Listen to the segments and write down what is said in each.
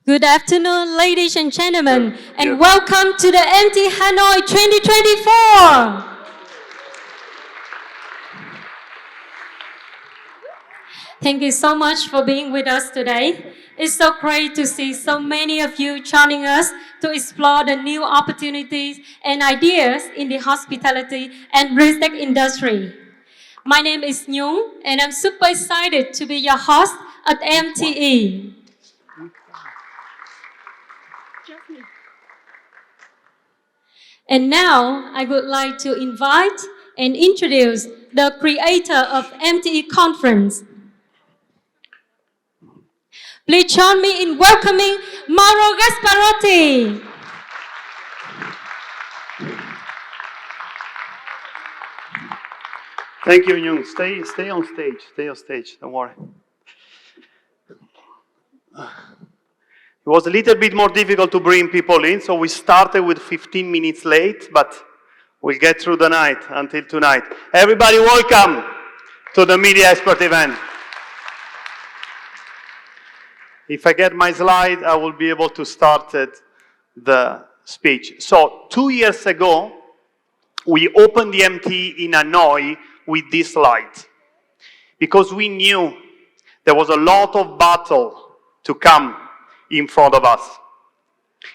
Good afternoon, ladies and gentlemen, and welcome to the MT Hanoi 2024. Thank you so much for being with us today. It's so great to see so many of you joining us to explore the new opportunities and ideas in the hospitality and retail industry. My name is Nhung, and I'm super excited to be your host at MTE. And now I would like to invite and introduce the creator of MTE Conference. Please join me in welcoming Mauro Gasparotti. Thank you, Nhung. Stay on stage. Stay on stage. Don't worry. It was a little bit more difficult to bring people in, so we started with 15 minutes late, but we'll get through the night until tonight. Everybody, welcome to the Media Expert event. If I get my slide, I will be able to start the speech. So 2 years ago, we opened the MT in Hanoi with this slide, because we knew there was a lot of battle to come in front of us.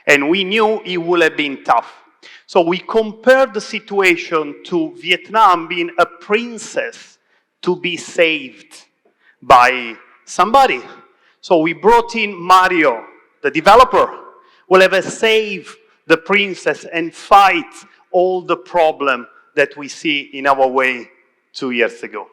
And we knew it would have been tough. So we compared the situation to Vietnam being a princess to be saved by somebody. So we brought in Mario, the developer, will ever save the princess and fight all the problem that we see in our way 2 years ago.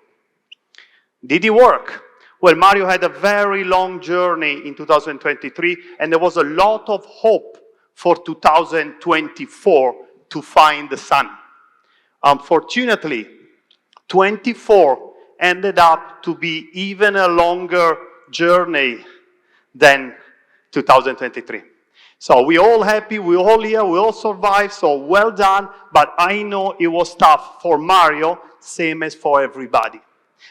Did it work? Well, Mario had a very long journey in 2023, and there was a lot of hope for 2024 to find the sun. Unfortunately, 24 ended up to be even a longer journey than 2023. So we're all happy, we're all here, we all survived, so well done, but I know it was tough for Mario, same as for everybody.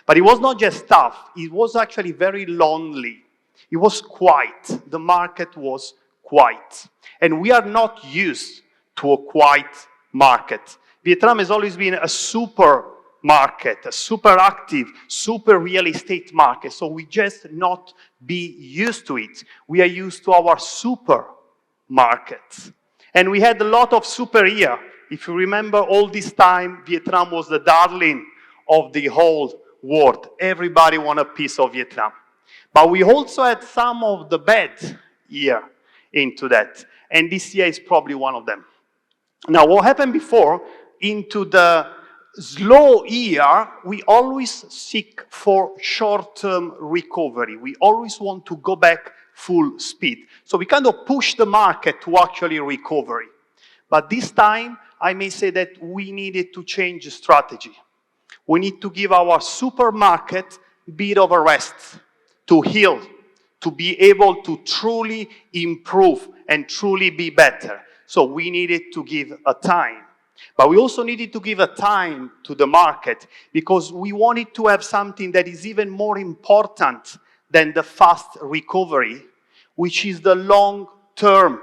But it was not just tough, it was actually very lonely. It was quiet. The market was quiet. And we are not used to a quiet market. Vietnam has always been a super market, a super active, super real estate market. So we just not be used to it. We are used to our super market. And we had a lot of super here. If you remember, all this time, Vietnam was the darling of the whole world. Everybody want a piece of Vietnam. But we also had some of the bad year into that. And this year is probably one of them. Now, what happened before, into the slow year, we always seek for short-term recovery. We always want to go back full speed. So we kind of push the market to actually recovery. But this time, I may say that we needed to change the strategy. We need to give our supermarket a bit of a rest, to heal, to be able to truly improve and truly be better. So we needed to give a time. But we also needed to give a time to the market, because we wanted to have something that is even more important than the fast recovery, which is the long-term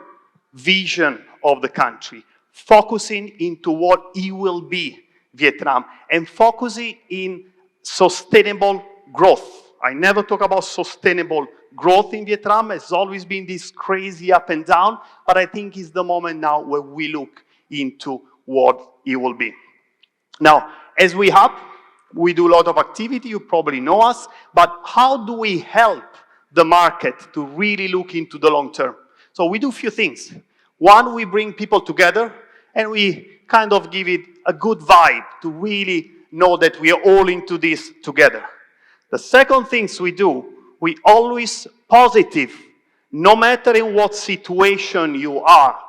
vision of the country, focusing into what it will be, Vietnam, and focusing in sustainable growth. I never talk about sustainable growth in Vietnam. It's always been this crazy up and down, but I think it's the moment now where we look into what it will be. Now, as we have, we do a lot of activity, you probably know us, but how do we help the market to really look into the long term? So we do a few things. One, we bring people together, and we kind of give it a good vibe to really know that we are all into this together. The second things we do, we always positive, no matter in what situation you are.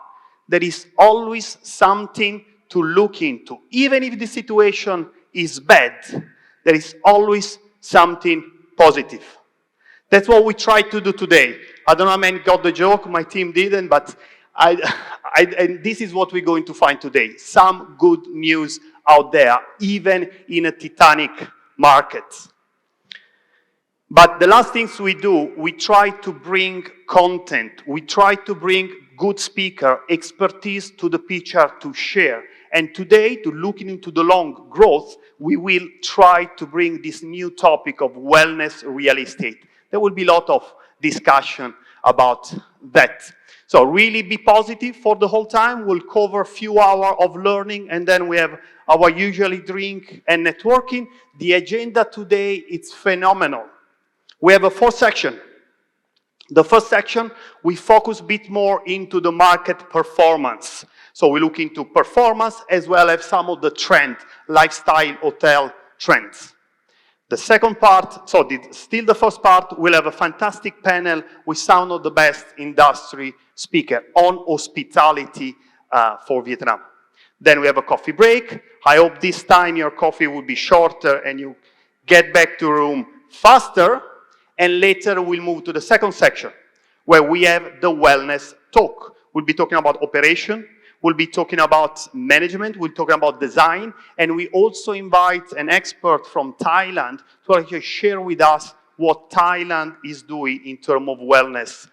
There is always something to look into. Even if the situation is bad, there is always something positive. That's what we try to do today. I don't know how many got the joke, my team didn't, but and this is what we're going to find today. Some good news out there, even in a titanic market. But the last things we do, we try to bring content. We try to bring good speaker, expertise to the picture to share. And today, to looking into the long growth, we will try to bring this new topic of wellness real estate. There will be a lot of discussion about that. So really be positive for the whole time. We'll cover a few hours of learning, and then we have our usually drink and networking. The agenda today, it's phenomenal. We have a 4 section. The first section, we focus a bit more into the market performance. So we look into performance as well as some of the trend, lifestyle hotel trends. The second part, still the first part, we'll have a fantastic panel with some of the best industry speakers on hospitality for Vietnam. Then we have a coffee break. I hope this time your coffee will be shorter and you get back to room faster. And later we'll move to the second section, where we have the wellness talk. We'll be talking about operation, we'll be talking about management, we'll be talking about design, and we also invite an expert from Thailand to actually share with us what Thailand is doing in terms of wellness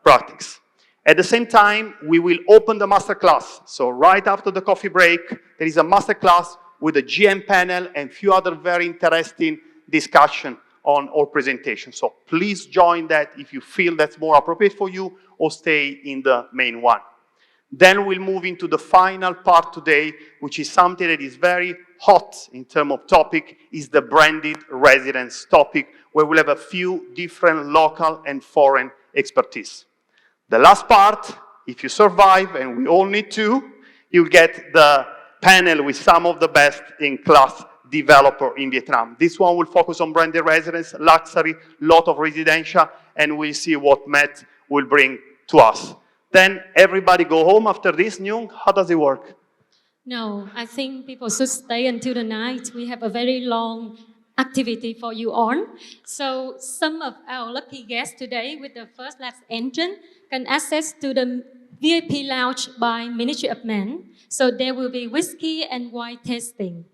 practice. At the same time, we will open the masterclass. So right after the coffee break, there is a masterclass with a GM panel and few other very interesting discussion on our presentation. So please join that if you feel that's more appropriate for you, or stay in the main one. Then we'll move into the final part today, which is something that is very hot in terms of topic, is the branded residence topic, where we'll have a few different local and foreign expertise. The last part, if you survive, and we all need to, you'll get the panel with some of the best in class developer in Vietnam. This one will focus on branded residence, luxury, lot of residential, and we'll see what Matt will bring to us. Then everybody go home after this, Nhung? How does it work? No, I think people should stay until the night. We have a very long activity for you on. So some of our lucky guests today with the first class engine can access to the VIP lounge by Ministry of Men. So there will be whiskey and wine tasting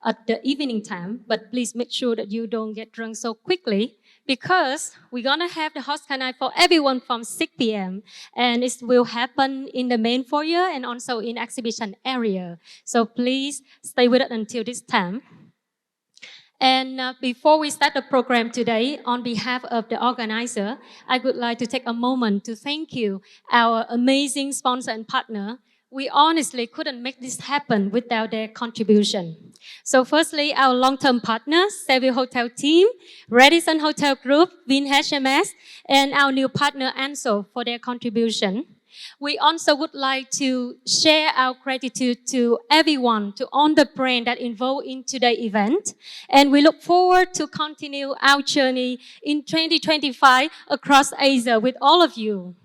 at the evening time, but please make sure that you don't get drunk so quickly, because we're gonna have the hot canai for everyone from 6 p.m. and it will happen in the main foyer and also in exhibition area. So please stay with us until this time. And before we start the program today, on behalf of the organizer, I would like to take a moment to thank you, our amazing sponsor and partner. We honestly couldn't make this happen without their contribution. So firstly, our long-term partners, Seville Hotel team, Radisson Hotel Group, Vin HMS, and our new partner, Ansel, for their contribution. We also would like to share our gratitude to everyone, to all the brand that involved in today's event. And we look forward to continue our journey in 2025 across Asia with all of you.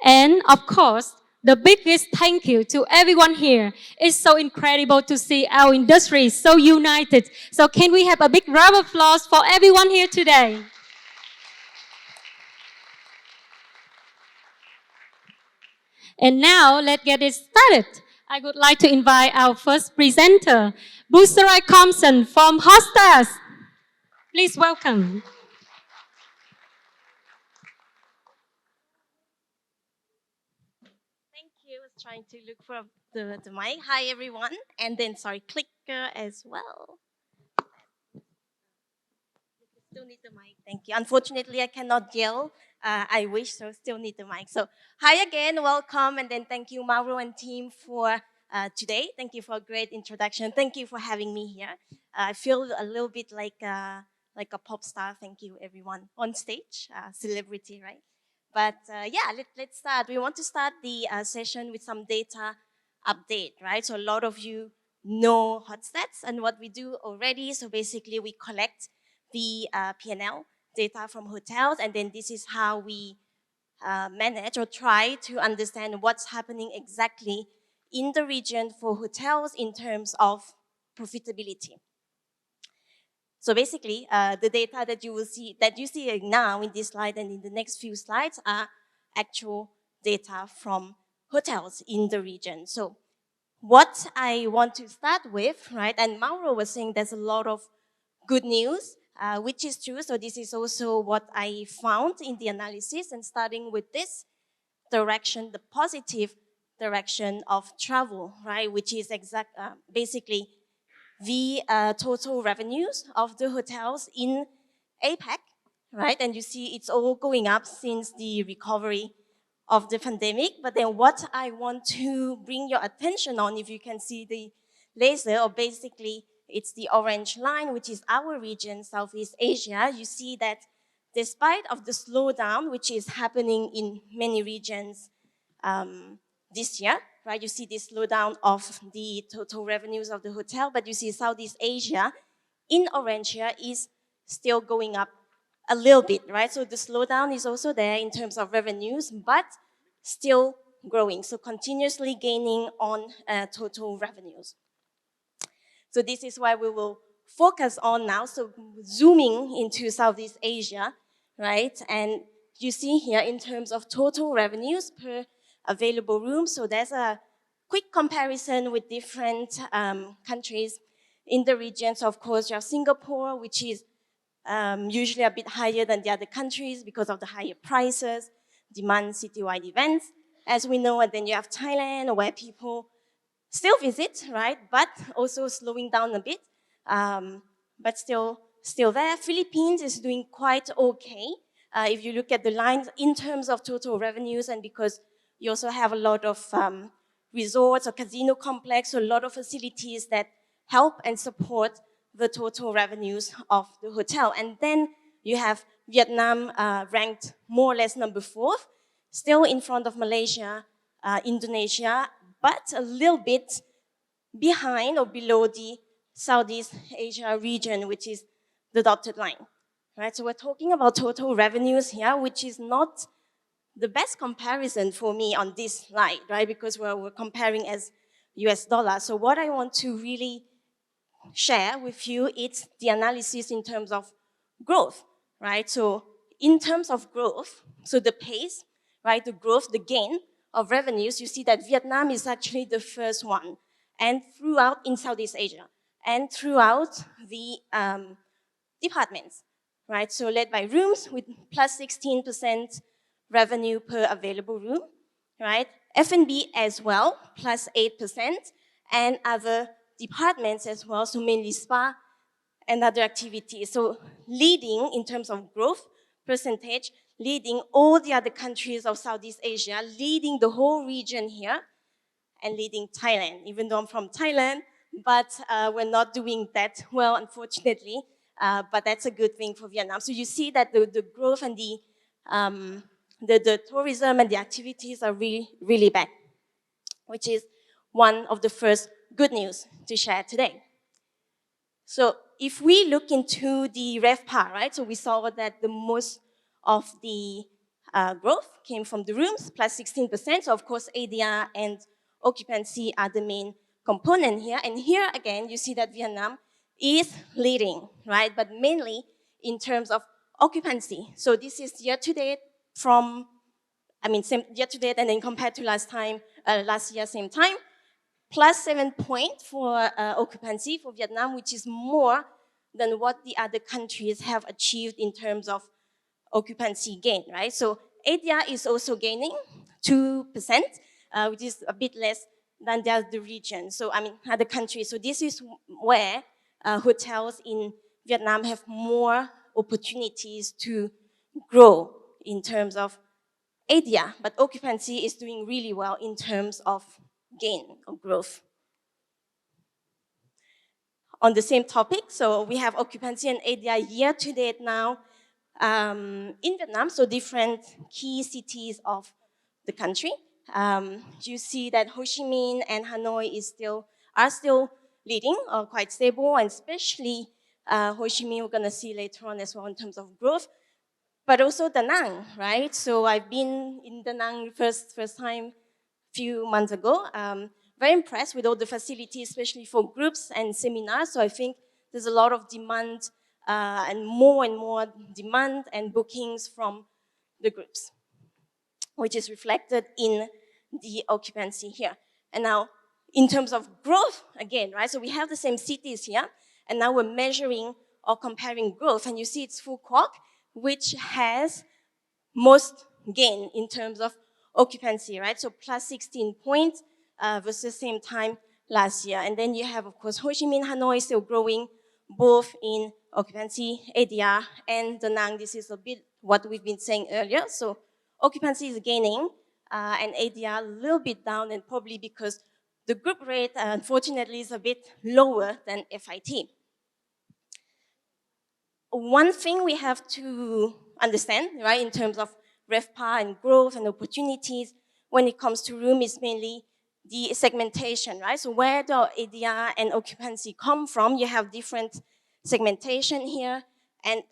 And of course, the biggest thank you to everyone here. It's so incredible to see our industry so united. So can we have a big round of applause for everyone here today? And now, let's get it started. I would like to invite our first presenter, Busarai Thompson from Hostas. Please welcome. Trying to look for the mic. Hi, everyone. And then, clicker as well. Still need the mic. Thank you. Unfortunately, I cannot yell. I wish, so still need the mic. So, hi again. Welcome. And then thank you, Mauro and team, for today. Thank you for a great introduction. Thank you for having me here. I feel a little bit like a pop star. Thank you, everyone on stage. Celebrity, right? But let's start. We want to start the session with some data update, right? So a lot of you know Hotstats and what we do already. So basically we collect the P&L data from hotels, and then this is how we manage or try to understand what's happening exactly in the region for hotels in terms of profitability. So basically, the data that you see now in this slide and in the next few slides are actual data from hotels in the region. So what I want to start with, right, and Mauro was saying there's a lot of good news, which is true. So this is also what I found in the analysis, and starting with this direction, the positive direction of travel, right, which is basically the total revenues of the hotels in APAC, right? And you see it's all going up since the recovery of the pandemic. But then what I want to bring your attention on, if you can see the laser, or basically it's the orange line, which is our region, Southeast Asia, you see that despite of the slowdown, which is happening in many regions this year, right? You see this slowdown of the total revenues of the hotel, but you see Southeast Asia in orange here is still going up a little bit, right? So the slowdown is also there in terms of revenues, but still growing. So continuously gaining on total revenues. So this is why we will focus on now. So zooming into Southeast Asia, right? And you see here in terms of total revenues per available room. So there's a quick comparison with different countries in the region. So of course you have Singapore, which is usually a bit higher than the other countries because of the higher prices, demand citywide events, as we know. And then you have Thailand, where people still visit, right? But also slowing down a bit, but still there. Philippines is doing quite okay. If you look at the lines in terms of total revenues, and because you also have a lot of resorts or casino complex, so a lot of facilities that help and support the total revenues of the hotel. And then you have Vietnam ranked more or less number 4, still in front of Malaysia, Indonesia, but a little bit behind or below the Southeast Asia region, which is the dotted line, right? So we're talking about total revenues here, which is not the best comparison for me on this slide, right? Because we're comparing as US dollars. So what I want to really share with you is the analysis in terms of growth, right? So in terms of growth, so the pace, right, the growth, the gain of revenues, you see that Vietnam is actually the first one, and throughout in Southeast Asia, and throughout the departments, right? So led by rooms with plus 16% revenue per available room, right? F&B as well, plus 8%, and other departments as well, so mainly spa and other activities. So leading in terms of growth percentage, leading all the other countries of Southeast Asia, leading the whole region here, and leading Thailand, even though I'm from Thailand, but we're not doing that well, unfortunately, but that's a good thing for Vietnam. So you see that the growth and the tourism and the activities are really, really back, which is one of the first good news to share today. So if we look into the RevPAR, right, so we saw that the most of the growth came from the rooms, plus 16%. So of course, ADR and occupancy are the main component here. And here again, you see that Vietnam is leading, right, but mainly in terms of occupancy. So this is year to date from, same year to date, and then compared to last year, same time, plus 7 points for occupancy for Vietnam, which is more than what the other countries have achieved in terms of occupancy gain, right? So ADR is also gaining 2%, which is a bit less than the other regions. So, other countries. So this is where hotels in Vietnam have more opportunities to grow in terms of ADR, but occupancy is doing really well in terms of gain or growth. On the same topic, so we have occupancy and ADR year to date now in Vietnam, so different key cities of the country. You see that Ho Chi Minh and Hanoi are still leading, quite stable, and especially Ho Chi Minh we're going to see later on as well in terms of growth. But also Da Nang, right? So I've been in Da Nang first time a few months ago. Very impressed with all the facilities, especially for groups and seminars. So I think there's a lot of demand and more demand and bookings from the groups, which is reflected in the occupancy here. And now, in terms of growth, again, right? So we have the same cities here, and now we're measuring or comparing growth, and you see it's Phu Quoc, which has most gain in terms of occupancy, right? So plus 16 points versus same time last year. And then you have, of course, Ho Chi Minh, Hanoi still growing both in occupancy, ADR, and Da Nang. This is a bit what we've been saying earlier. So occupancy is gaining and ADR a little bit down, and probably because the group rate, unfortunately, is a bit lower than FIT. One thing we have to understand, right, in terms of RevPAR and growth and opportunities when it comes to room is mainly the segmentation, right? So where the ADR and occupancy come from, you have different segmentation here. And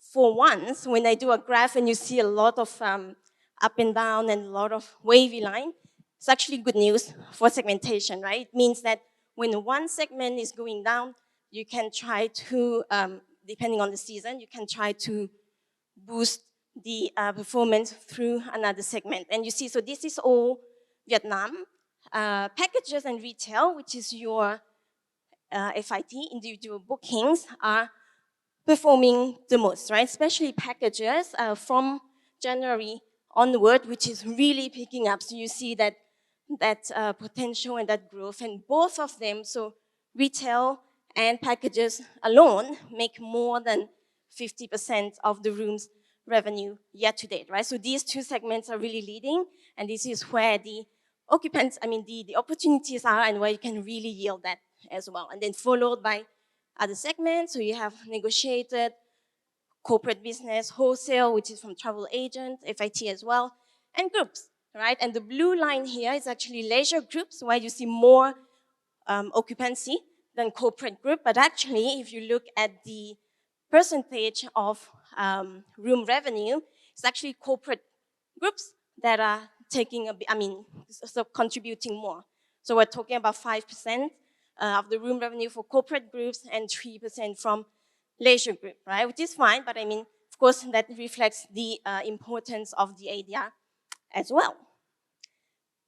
for once, when I do a graph and you see a lot of up and down and a lot of wavy line, it's actually good news for segmentation, right? It means that when one segment is going down, you can try to, depending on the season, you can try to boost the performance through another segment. And you see, so this is all Vietnam. Packages and retail, which is your FIT, individual bookings, are performing the most, right? Especially packages from January onward, which is really picking up. So you see that potential and that growth, and both of them, so retail and packages alone, make more than 50% of the room's revenue year to date, right? So these two segments are really leading, and this is where the occupants, the opportunities are, and where you can really yield that as well. And then followed by other segments, so you have negotiated, corporate business, wholesale, which is from travel agent, FIT as well, and groups, right? And the blue line here is actually leisure groups, where you see more occupancy than corporate group. But actually, if you look at the percentage of room revenue, it's actually corporate groups that are taking so contributing more. So we're talking about 5% of the room revenue for corporate groups and 3% from leisure group, right? Which is fine, but of course, that reflects the importance of the ADR as well.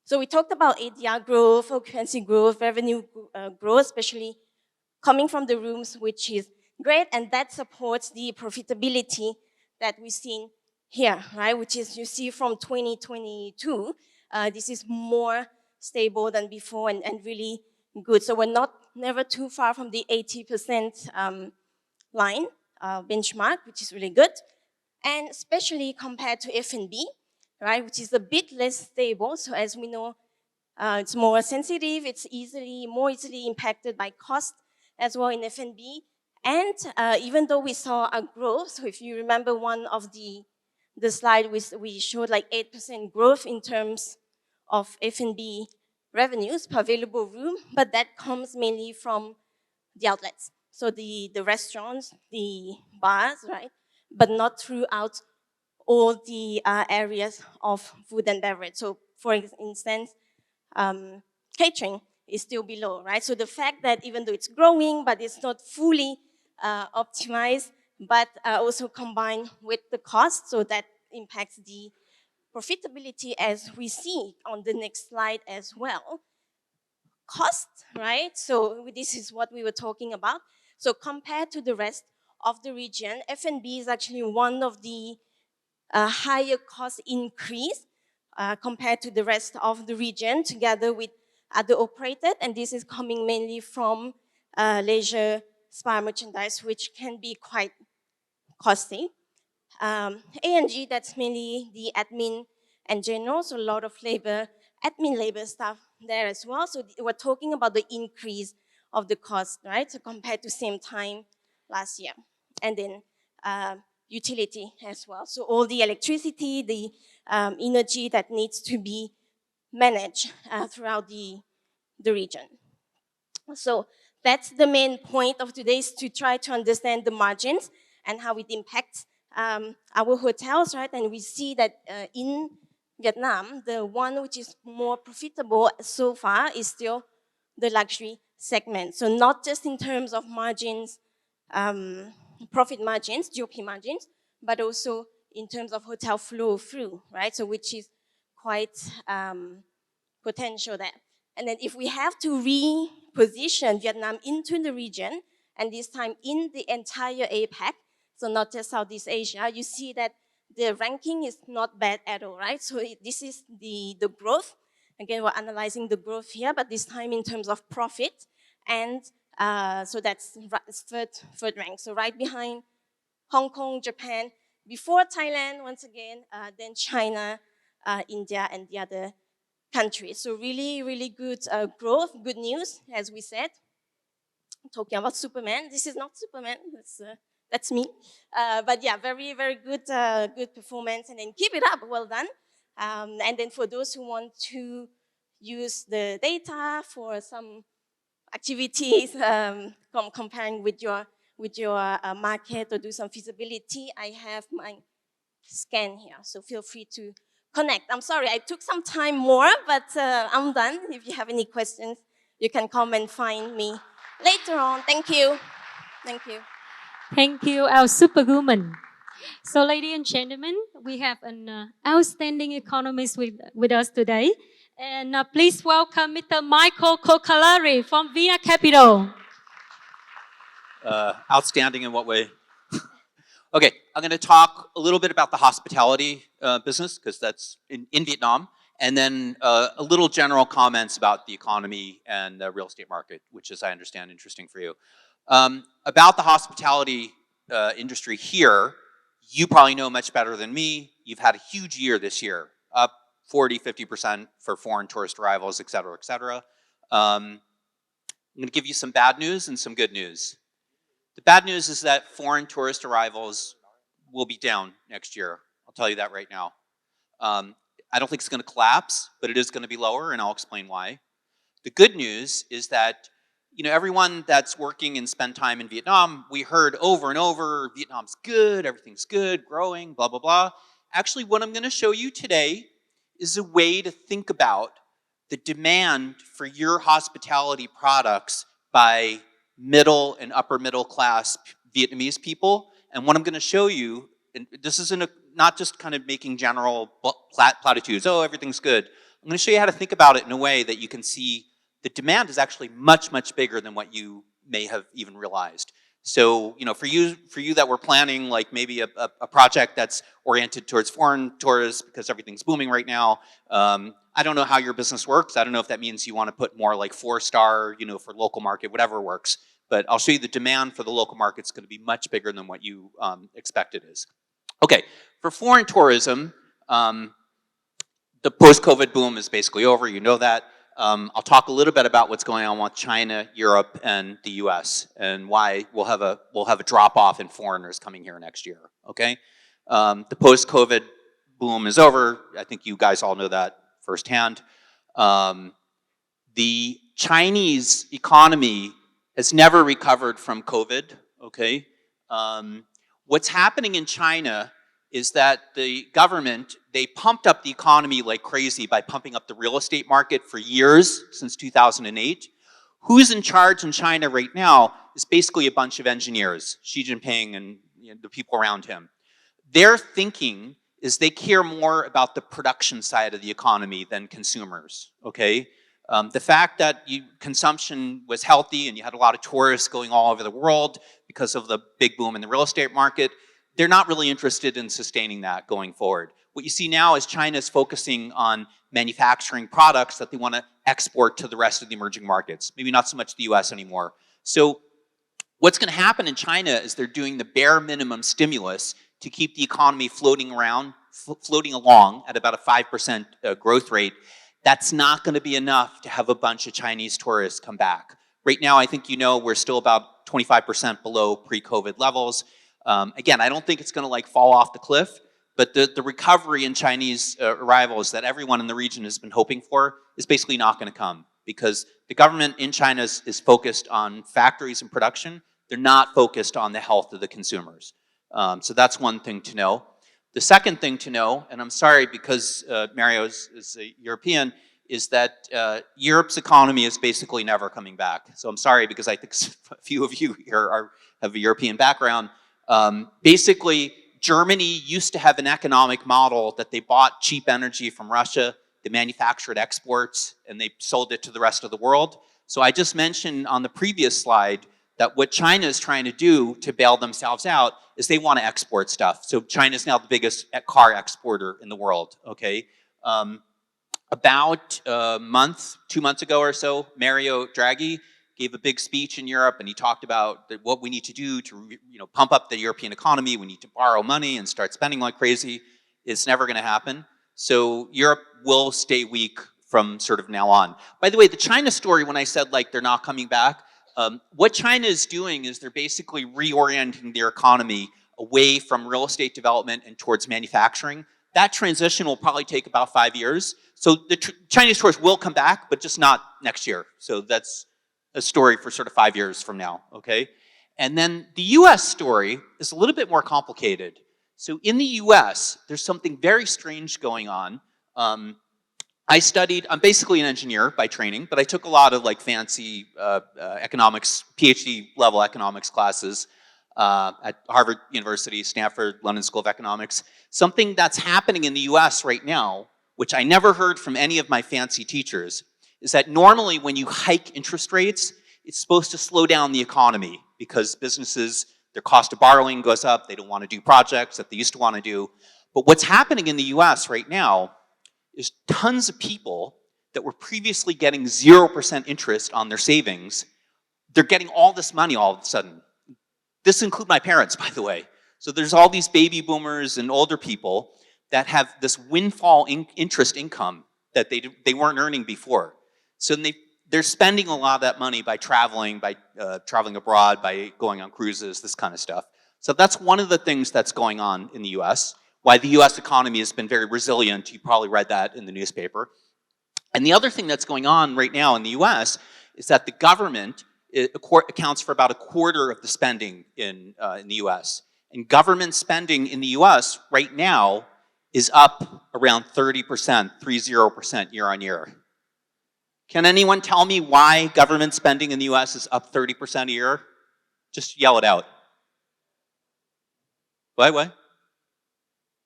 So we talked about ADR growth, occupancy growth, revenue growth, especially coming from the rooms, which is great, and that supports the profitability that we've seen here, right? Which is, you see from 2022, this is more stable than before and really good. So we're never too far from the 80% line benchmark, which is really good. And especially compared to F&B, right, which is a bit less stable. So as we know, it's more sensitive, it's more easily impacted by cost as well in F&B. And even though we saw a growth, so if you remember one of the slide, we showed like 8% growth in terms of F&B revenues per available room, but that comes mainly from the outlets. So the restaurants, the bars, right? But not throughout all the areas of food and beverage. So for instance, catering is still below, right? So the fact that even though it's growing, but it's not fully optimized, but also combined with the cost, so that impacts the profitability, as we see on the next slide as well. Cost, right? So this is what we were talking about. So compared to the rest of the region, F&B is actually one of the higher cost increase compared to the rest of the region, together with other operators, and this is coming mainly from leisure, spa merchandise, which can be quite costly. A&G, that's mainly the admin and general, so a lot of admin labor stuff there as well. So we're talking about the increase of the cost, right? So compared to same time last year. And then utility as well. So all the electricity, the energy that needs to be managed throughout the region. So that's the main point of today, is to try to understand the margins and how it impacts our hotels, right? And we see that in Vietnam, the one which is more profitable so far is still the luxury segment. So not just in terms of margins, profit margins, GOP margins, but also in terms of hotel flow through, right? So which is quite potential there. And then if we have to reposition Vietnam into the region, and this time in the entire APAC, so not just Southeast Asia, you see that the ranking is not bad at all, right? So this is the growth. Again, we're analyzing the growth here, but this time in terms of profit, and so that's third rank. So right behind Hong Kong, Japan, before Thailand, once again, then China, India, and the other countries. So really, really good growth, good news, as we said. Talking about Superman, this is not Superman, that's me. But yeah, very, very good, good performance, and then keep it up, well done. And then for those who want to use the data for some activities, comparing with your market or do some feasibility, I have my scan here. So feel free to connect. I'm sorry, I took some time more, but I'm done. If you have any questions, you can come and find me later on. Thank you. Thank you. Thank you, our superwoman. So, ladies and gentlemen, we have an outstanding economist with us today. And please welcome Mr. Michael Kokalari from Vina Capital. Outstanding in what way? Okay, I'm going to talk a little bit about the hospitality business, because that's in Vietnam, and then a little general comments about the economy and the real estate market, which is, I understand, interesting for you. About the hospitality industry here, you probably know much better than me. You've had a huge year this year, up 40, 50% for foreign tourist arrivals, et cetera, et cetera. I'm going to give you some bad news and some good news. The bad news is that foreign tourist arrivals will be down next year. I'll tell you that right now. I don't think it's going to collapse, but it is going to be lower, and I'll explain why. The good news is that, you know, everyone that's working and spend time in Vietnam, we heard over and over, Vietnam's good, everything's good, growing, blah, blah, blah. Actually, what I'm going to show you today is a way to think about the demand for your hospitality products by middle and upper middle class Vietnamese people. And what I'm going to show you, and this isn't not just kind of making general platitudes, oh, everything's good. I'm going to show you how to think about it in a way that you can see the demand is actually much, much bigger than what you may have even realized. So, you know, for you that were planning like maybe a project that's oriented towards foreign tourists because everything's booming right now, I don't know how your business works. I don't know if that means you want to put more like 4-star, you know, for local market, whatever works. But I'll show you the demand for the local market is going to be much bigger than what you expect it is. Okay, for foreign tourism, the post-COVID boom is basically over. You know that. I'll talk a little bit about what's going on with China, Europe, and the U.S. and why we'll have a drop-off in foreigners coming here next year. Okay, the post-COVID boom is over. I think you guys all know that firsthand. The Chinese economy has never recovered from COVID. Okay, what's happening in China is that the government, they pumped up the economy like crazy by pumping up the real estate market for years, since 2008. Who's in charge in China right now is basically a bunch of engineers, Xi Jinping and the people around him. Their thinking is they care more about the production side of the economy than consumers, okay? The fact that consumption was healthy and you had a lot of tourists going all over the world because of the big boom in the real estate market, they're not really interested in sustaining that going forward. What you see now is China's focusing on manufacturing products that they want to export to the rest of the emerging markets, maybe not so much the US anymore. So what's going to happen in China is they're doing the bare minimum stimulus to keep the economy floating along at about a 5% growth rate. That's not going to be enough to have a bunch of Chinese tourists come back. Right now, I think you know we're still about 25% below pre-COVID levels. Again, I don't think it's going to like fall off the cliff, but the recovery in Chinese arrivals that everyone in the region has been hoping for is basically not going to come because the government in China is focused on factories and production. They're not focused on the health of the consumers. So that's one thing to know. The second thing to know, and I'm sorry because Mario is a European, is that Europe's economy is basically never coming back. So I'm sorry because I think a few of you here have a European background. Basically, Germany used to have an economic model that they bought cheap energy from Russia, they manufactured exports, and they sold it to the rest of the world. So I just mentioned on the previous slide that what China is trying to do to bail themselves out is they want to export stuff. So China is now the biggest car exporter in the world, okay? About a month, 2 months ago or so, Mario Draghi gave a big speech in Europe, and he talked about what we need to do to pump up the European economy. We need to borrow money and start spending like crazy. It's never going to happen. So Europe will stay weak from sort of now on. By the way, the China story, when I said like they're not coming back, what China is doing is they're basically reorienting their economy away from real estate development and towards manufacturing. That transition will probably take about 5 years. So the Chinese tourists will come back, but just not next year. So that's a story for sort of 5 years from now, okay? And then the US story is a little bit more complicated. So in the US, there's something very strange going on. I'm basically an engineer by training, but I took a lot of like fancy economics, PhD level economics classes at Harvard University, Stanford, London School of Economics. Something that's happening in the US right now, which I never heard from any of my fancy teachers, is that normally when you hike interest rates, it's supposed to slow down the economy because businesses, their cost of borrowing goes up, they don't want to do projects that they used to want to do. But what's happening in the US right now is tons of people that were previously getting 0% interest on their savings, they're getting all this money all of a sudden. This includes my parents, by the way. So there's all these baby boomers and older people that have this windfall interest income that they weren't earning before. So they're spending a lot of that money by traveling abroad, by going on cruises, this kind of stuff. So that's one of the things that's going on in the US, why the US economy has been very resilient. You probably read that in the newspaper. And the other thing that's going on right now in the US is that the government accounts for about a quarter of the spending in the US. And government spending in the US right now is up around 30% year on year. Can anyone tell me why government spending in the US is up 30% a year? Just yell it out. What?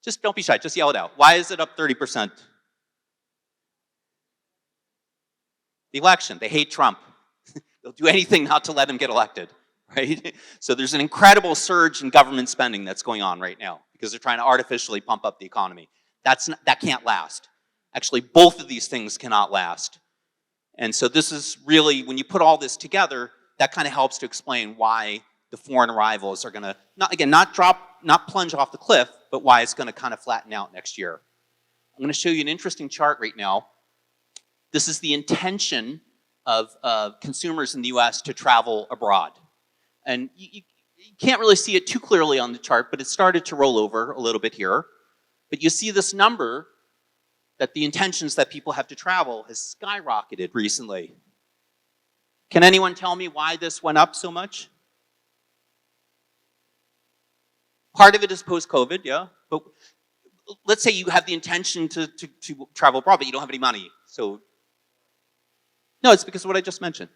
Just don't be shy, just yell it out. Why is it up 30%? The election, they hate Trump. They'll do anything not to let him get elected, right? So there's an incredible surge in government spending that's going on right now because they're trying to artificially pump up the economy. That can't last. Actually, both of these things cannot last. And so this is really, when you put all this together, that kind of helps to explain why the foreign arrivals are gonna, not plunge off the cliff, but why it's gonna kind of flatten out next year. I'm gonna show you an interesting chart right now. This is the intention of consumers in the US to travel abroad. And you can't really see it too clearly on the chart, but it started to roll over a little bit here. But you see this number that the intentions that people have to travel has skyrocketed recently. Can anyone tell me why this went up so much? Part of it is post-COVID, yeah. But let's say you have the intention to travel abroad, but you don't have any money. So, no, it's because of what I just mentioned.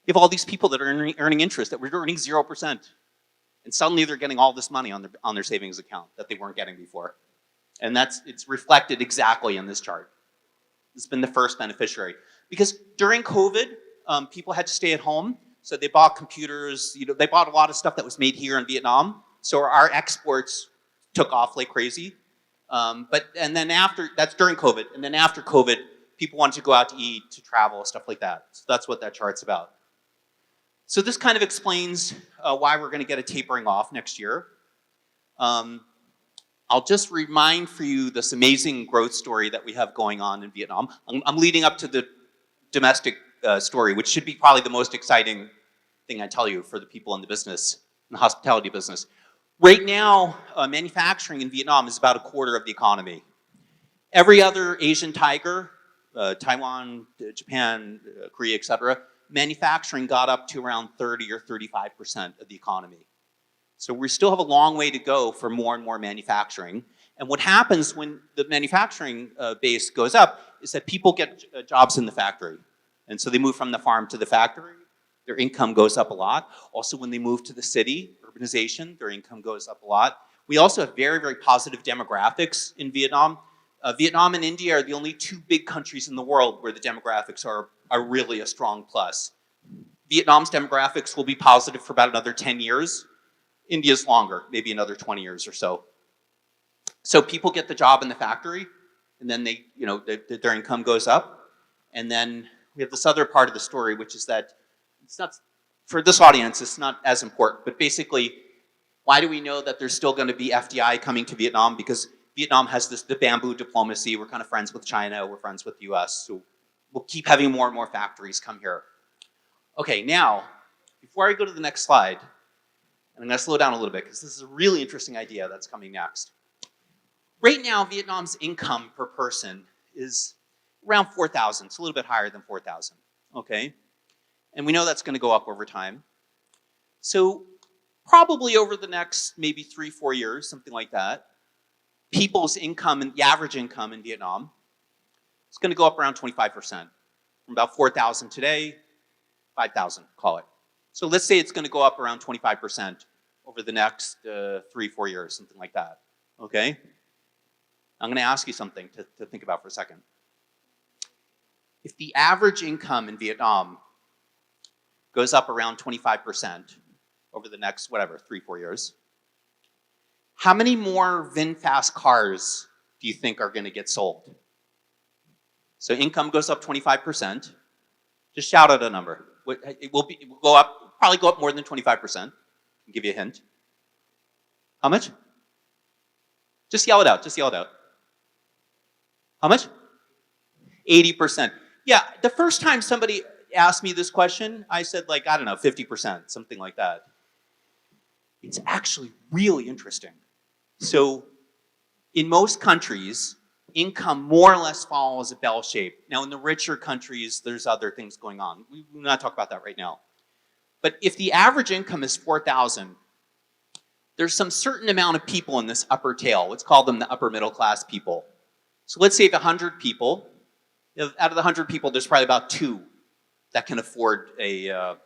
You have all these people that are earning interest, that were earning 0%. And suddenly they're getting all this money on their savings account that they weren't getting before. And it's reflected exactly in this chart. This has been the first beneficiary. Because during COVID, people had to stay at home, so they bought computers, they bought a lot of stuff that was made here in Vietnam. So our exports took off like crazy. And then that's during COVID, and then after COVID, people wanted to go out to eat, to travel, stuff like that. So that's what that chart's about. So this kind of explains why we're gonna get a tapering off next year. I'll just remind for you this amazing growth story that we have going on in Vietnam. I'm leading up to the domestic story, which should be probably the most exciting thing I tell you for the people in the business, in the hospitality business. Right now, manufacturing in Vietnam is about a quarter of the economy. Every other Asian tiger, Taiwan, Japan, Korea, etc., manufacturing got up to around 30 or 35% of the economy. So we still have a long way to go for more and more manufacturing. And what happens when the manufacturing base goes up is that people get jobs in the factory. And so they move from the farm to the factory. Their income goes up a lot. Also, when they move to the city, urbanization, their income goes up a lot. We also have very, very positive demographics in Vietnam. Vietnam and India are the only two big countries in the world where the demographics are really a strong plus. Vietnam's demographics will be positive for about another 10 years. India's longer, maybe another 20 years or so. So people get the job in the factory, and then they, their income goes up. And then we have this other part of the story, which is that it's not, for this audience, it's not as important. But basically, why do we know that there's still going to be FDI coming to Vietnam? Because Vietnam has the bamboo diplomacy. We're kind of friends with China. We're friends with the US. So we'll keep having more and more factories come here. Okay, now, before I go to the next slide, and I'm going to slow down a little bit because this is a really interesting idea that's coming next. Right now, Vietnam's income per person is around 4,000. It's a little bit higher than 4,000, okay? And we know that's going to go up over time. So probably over the next maybe 3-4 years, something like that, people's income, and the average income in Vietnam, is going to go up around 25%. From about 4,000 today, 5,000, call it. So let's say it's going to go up around 25% over the next 3-4 years, something like that, okay? I'm going to ask you something to think about for a second. If the average income in Vietnam goes up around 25% over the next, 3-4 years, how many more VinFast cars do you think are going to get sold? So income goes up 25%. Just shout out a number. It will go up, probably go up more than 25%. I'll give you a hint. How much? Just yell it out, just yell it out. How much? 80%. Yeah, the first time somebody asked me this question, I said like, I don't know, 50%, something like that. It's actually really interesting. So in most countries, income more or less follows a bell shape. Now in the richer countries, there's other things going on. We're not talking about that right now. But if the average income is 4,000, there's some certain amount of people in this upper tail. Let's call them the upper middle class people. So let's say if 100 people, out of the 100 people, there's probably about 2 that can afford the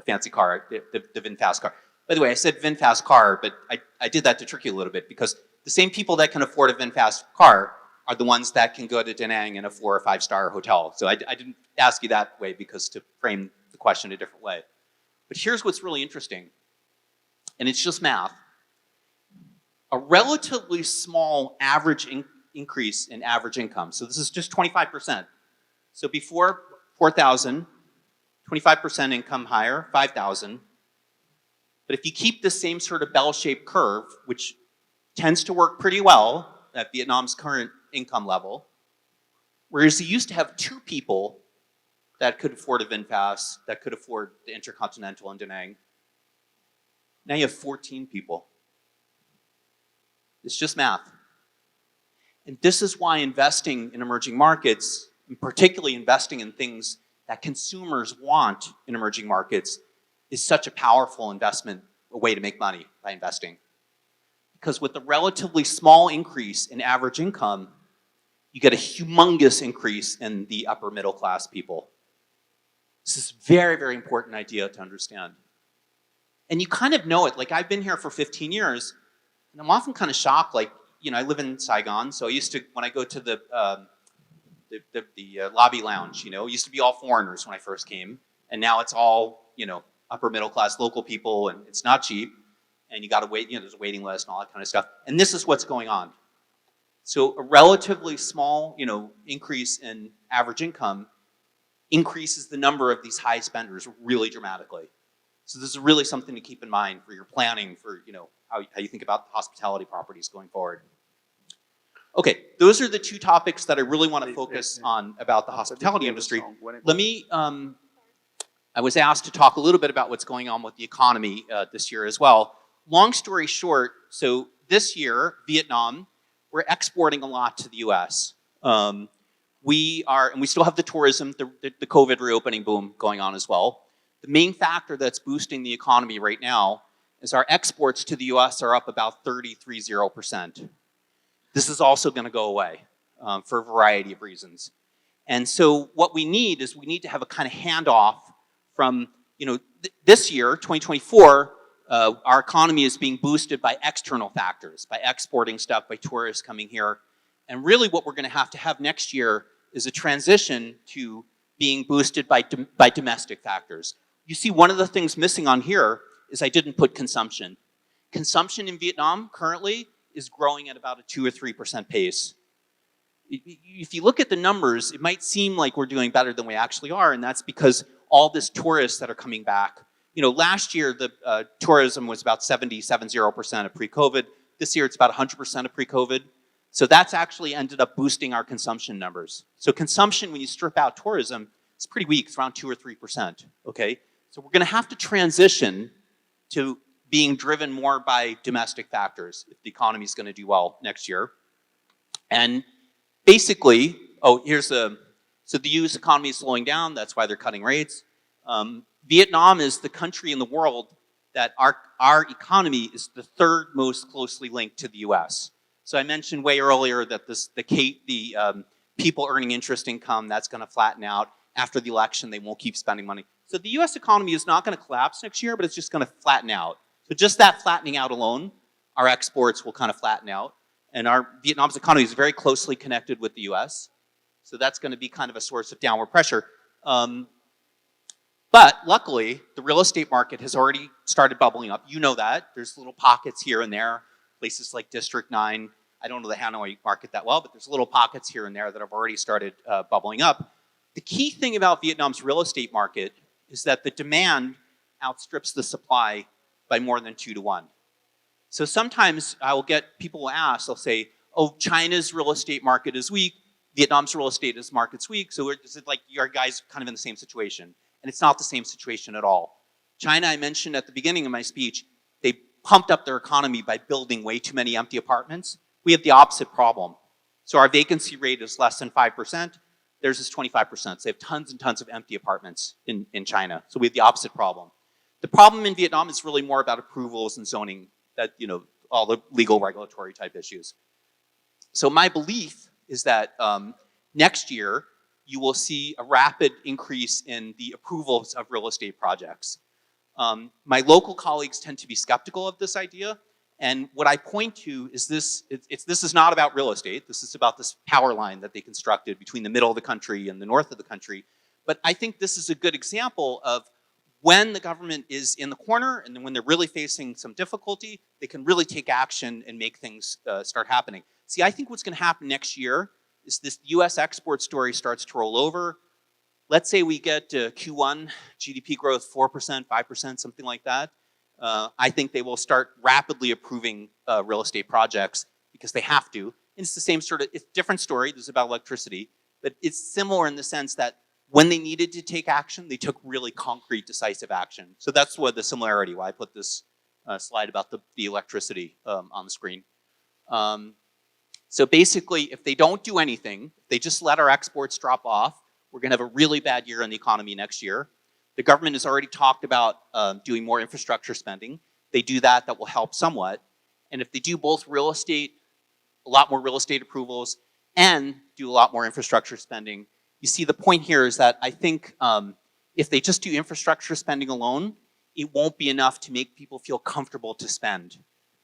fancy car, the VinFast car. By the way, I said VinFast car, but I did that to trick you a little bit because the same people that can afford a VinFast car are the ones that can go to Da Nang in a 4- or 5-star hotel. So I didn't ask you that way because to frame the question a different way. But here's what's really interesting, and it's just math. A relatively small average increase in average income. So this is just 25%. So before 4,000, 25% income higher, 5,000. But if you keep the same sort of bell-shaped curve, which tends to work pretty well at Vietnam's current income level, whereas you used to have 2 people that could afford a VinFast, that could afford the Intercontinental in Da Nang, now you have 14 people. It's just math. And this is why investing in emerging markets, and particularly investing in things that consumers want in emerging markets, is such a powerful investment, a way to make money by investing. Because with a relatively small increase in average income, you get a humongous increase in the upper middle class people. This is a very, very important idea to understand. And you kind of know it. Like I've been here for 15 years, and I'm often kind of shocked. Like, I live in Saigon, so I used to, when I go to the lobby lounge, it used to be all foreigners when I first came, and now it's all, upper middle class local people, and it's not cheap, and you got to wait. There's a waiting list and all that kind of stuff. And this is what's going on. So a relatively small, increase in average income increases the number of these high spenders really dramatically. So this is really something to keep in mind for your planning for, how you think about hospitality properties going forward. Okay, those are the 2 topics that I really want to focus on about the hospitality industry. Let me, I was asked to talk a little bit about what's going on with the economy this year as well. Long story short, so this year, Vietnam, we're exporting a lot to the US. We are, and we still have the tourism, the COVID reopening boom going on as well. The main factor that's boosting the economy right now is our exports to the US are up about 30%. This is also going to go away for a variety of reasons. And so what we need is we need to have a kind of handoff from, this year, 2024, our economy is being boosted by external factors, by exporting stuff, by tourists coming here. And really what we're going to have next year is a transition to being boosted by domestic factors. You see, one of the things missing on here is I didn't put consumption. Consumption in Vietnam currently is growing at about a 2 or 3% pace. If you look at the numbers, it might seem like we're doing better than we actually are, and that's because all this tourists that are coming back. You know, last year the tourism was about 70% of pre-COVID. This year it's about 100% of pre-COVID. So that's actually ended up boosting our consumption numbers. So consumption, when you strip out tourism, it's pretty weak. It's around 2 or 3%. Okay, so we're going to have to transition to being driven more by domestic factors if the economy is going to do well next year. And basically, so the U.S. economy is slowing down. That's why they're cutting rates. Vietnam is the country in the world that our economy is the third most closely linked to the U.S. So I mentioned way earlier that the people earning interest income, that's going to flatten out. After the election, they won't keep spending money. So the U.S. economy is not going to collapse next year, but it's just going to flatten out. So just that flattening out alone, our exports will kind of flatten out. And Vietnam's economy is very closely connected with the U.S. So that's going to be kind of a source of downward pressure. But luckily, the real estate market has already started bubbling up. You know that. There's little pockets here and there, places like District 9. I don't know the Hanoi market that well, but there's little pockets here and there that have already started bubbling up. The key thing about Vietnam's real estate market is that the demand outstrips the supply by more than 2 to 1. So sometimes I will get people ask, they'll say, oh, China's real estate market is weak, Vietnam's real estate market's weak, so is it like your guys kind of in the same situation? And it's not the same situation at all. China, I mentioned at the beginning of my speech, they pumped up their economy by building way too many empty apartments. We have the opposite problem. So our vacancy rate is less than 5%. Theirs is 25%. So they have tons and tons of empty apartments in China. So we have the opposite problem. The problem in Vietnam is really more about approvals and zoning, that, you know, all the legal regulatory type issues. So my belief is that next year, you will see a rapid increase in the approvals of real estate projects. My local colleagues tend to be skeptical of this idea. And what I point to is this is not about real estate. This is about this power line that they constructed between the middle of the country and the north of the country. But I think this is a good example of when the government is in the corner and then when they're really facing some difficulty, they can really take action and make things start happening. See, I think what's going to happen next year is this US export story starts to roll over. Let's say we get Q1 GDP growth 4%, 5%, something like that. I think they will start rapidly approving real estate projects because they have to. And it's the same sort of, it's a different story. This is about electricity. But it's similar in the sense that when they needed to take action, they took really concrete, decisive action. So that's what the similarity, why I put this slide about the electricity on the screen. So basically, if they don't do anything, if they just let our exports drop off, we're going to have a really bad year in the economy next year. The government has already talked about doing more infrastructure spending. They do that, that will help somewhat. And if they do both real estate, a lot more real estate approvals, and do a lot more infrastructure spending, you see the point here is that I think if they just do infrastructure spending alone, it won't be enough to make people feel comfortable to spend.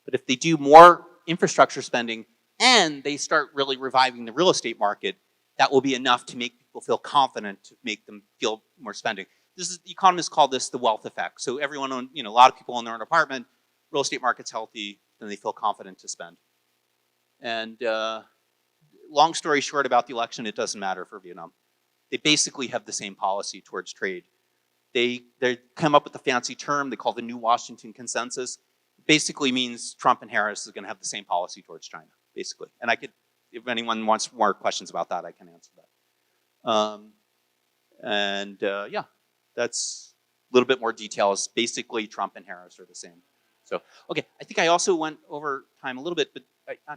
But if they do more infrastructure spending and they start really reviving the real estate market, that will be enough to make people feel confident to make them feel more spending. Economists call this the wealth effect. So everyone, a lot of people own their own apartment, real estate market's healthy, then they feel confident to spend. And long story short about the election, it doesn't matter for Vietnam. They basically have the same policy towards trade. They come up with a fancy term they call the New Washington Consensus. It basically means Trump and Harris is going to have the same policy towards China, basically. And I could, if anyone wants more questions about that, I can answer that. Yeah, that's a little bit more details. Basically, Trump and Harris are the same. So, okay, I think I also went over time a little bit, but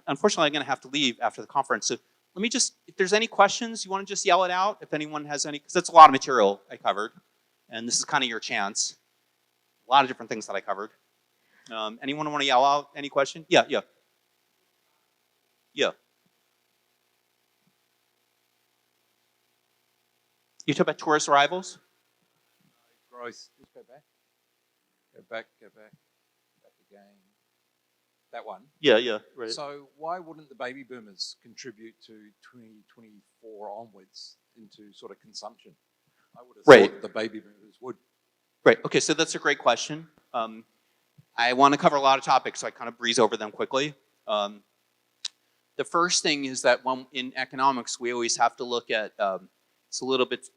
unfortunately, I'm going to have to leave after the conference. So let me just, if there's any questions, you want to just yell it out if anyone has any, because that's a lot of material I covered. And this is kind of your chance. A lot of different things that I covered. Anyone want to yell out any question? Yeah. You talk about tourist arrivals? Growth. Just go back. Go back. Back again. That one. Yeah, right. So why wouldn't the baby boomers contribute to 2024 onwards into sort of consumption? I would have Right. thought the baby boomers would. Right. Okay, so that's a great question. I want to cover a lot of topics, so I kind of breeze over them quickly. The first thing is that when in economics, we always have to look at, it's a little bit,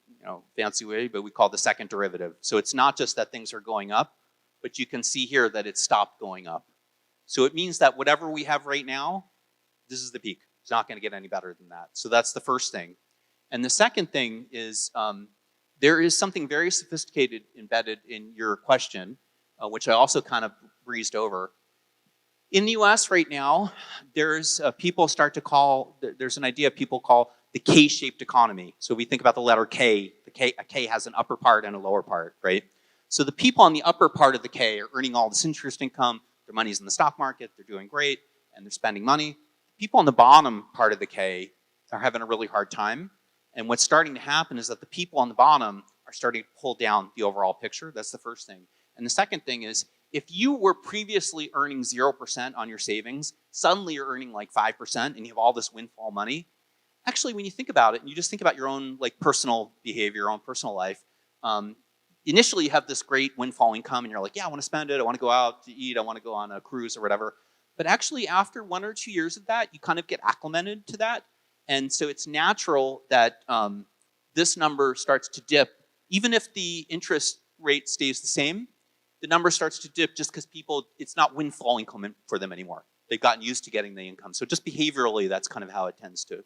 fancy way, but we call it the second derivative. So it's not just that things are going up, but you can see here that it stopped going up. So it means that whatever we have right now, this is the peak. It's not going to get any better than that. So that's the first thing. And the second thing is there is something very sophisticated embedded in your question, which I also kind of breezed over. In the US right now, there's people start to call, there's an idea people call the K-shaped economy. So we think about the letter K, a K has an upper part and a lower part, right? So the people on the upper part of the K are earning all this interest income, their money's in the stock market, they're doing great, and they're spending money. People on the bottom part of the K are having a really hard time. And what's starting to happen is that the people on the bottom are starting to pull down the overall picture. That's the first thing. And the second thing is, if you were previously earning 0% on your savings, suddenly you're earning like 5% and you have all this windfall money. Actually, when you think about it, and you just think about your own personal behavior, your own personal life, initially you have this great windfall income and you're like, yeah, I want to spend it, I want to go out to eat, I want to go on a cruise or whatever. But actually after 1 or 2 years of that, you kind of get acclimated to that. And so it's natural that this number starts to dip. Even if the interest rate stays the same, the number starts to dip just because people, it's not windfall income for them anymore. They've gotten used to getting the income. So just behaviorally, that's kind of how it tends to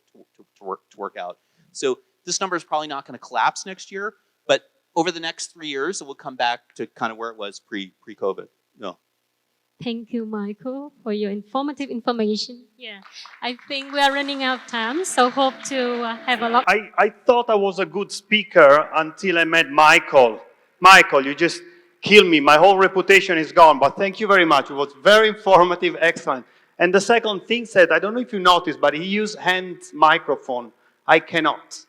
work out. So this number is probably not going to collapse next year, but over the next 3 years, it will come back to kind of where it was pre-COVID. No. Thank you, Michael, for your informative information. Yeah, I think we are running out of time, so hope to have a lot. I thought I was a good speaker until I met Michael. Michael, you just killed me. My whole reputation is gone, but thank you very much. It was very informative, excellent. And the second thing said, I don't know if you noticed, but he used hand microphone. I cannot.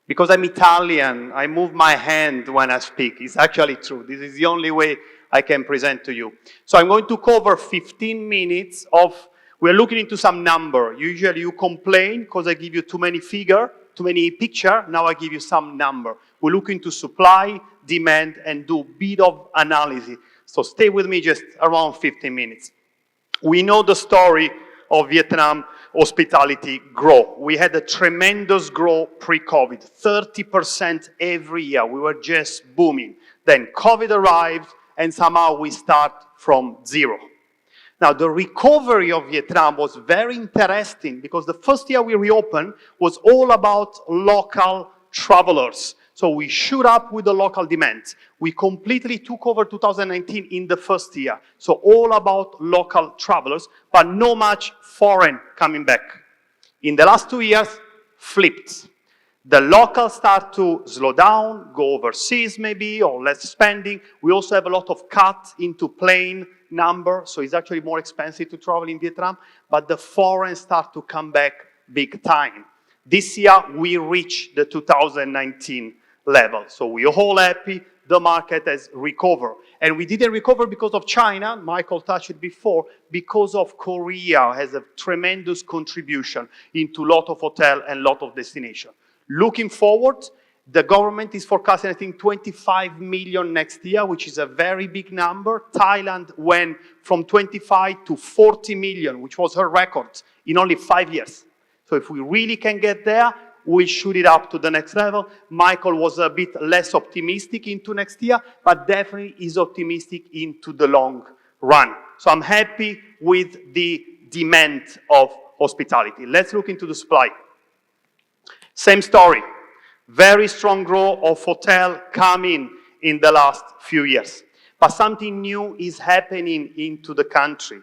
Because I'm Italian, I move my hand when I speak. It's actually true. This is the only way I can present to you. So I'm going to cover 15 minutes of, we're looking into some number. Usually you complain because I give you too many figure, too many picture. Now I give you some number. We look into supply, demand, and do a bit of analysis. So stay with me just around 15 minutes. We know the story of Vietnam hospitality grow. We had a tremendous growth pre-COVID, 30% every year. We were just booming. Then COVID arrived, and somehow we start from zero. Now, the recovery of Vietnam was very interesting because the first year we reopened was all about local travelers. So we shoot up with the local demand. We completely took over 2019 in the first year. So all about local travelers, but no much foreign coming back. In the last 2 years, flipped. The locals start to slow down, go overseas maybe, or less spending. We also have a lot of cut into plane number, so it's actually more expensive to travel in Vietnam, but the foreign start to come back big time. This year, we reached the 2019 level. So we're all happy, the market has recovered. And we didn't recover because of China, Michael touched it before, because of Korea has a tremendous contribution into a lot of hotel and lot of destination. Looking forward, the government is forecasting, I think, 25 million next year, which is a very big number. Thailand went from 25 to 40 million, which was her record in only 5 years. So if we really can get there, we shoot it up to the next level. Michael was a bit less optimistic into next year, but definitely is optimistic into the long run. So I'm happy with the demand of hospitality. Let's look into the supply. Same story. Very strong growth of hotel coming in the last few years. But something new is happening into the country.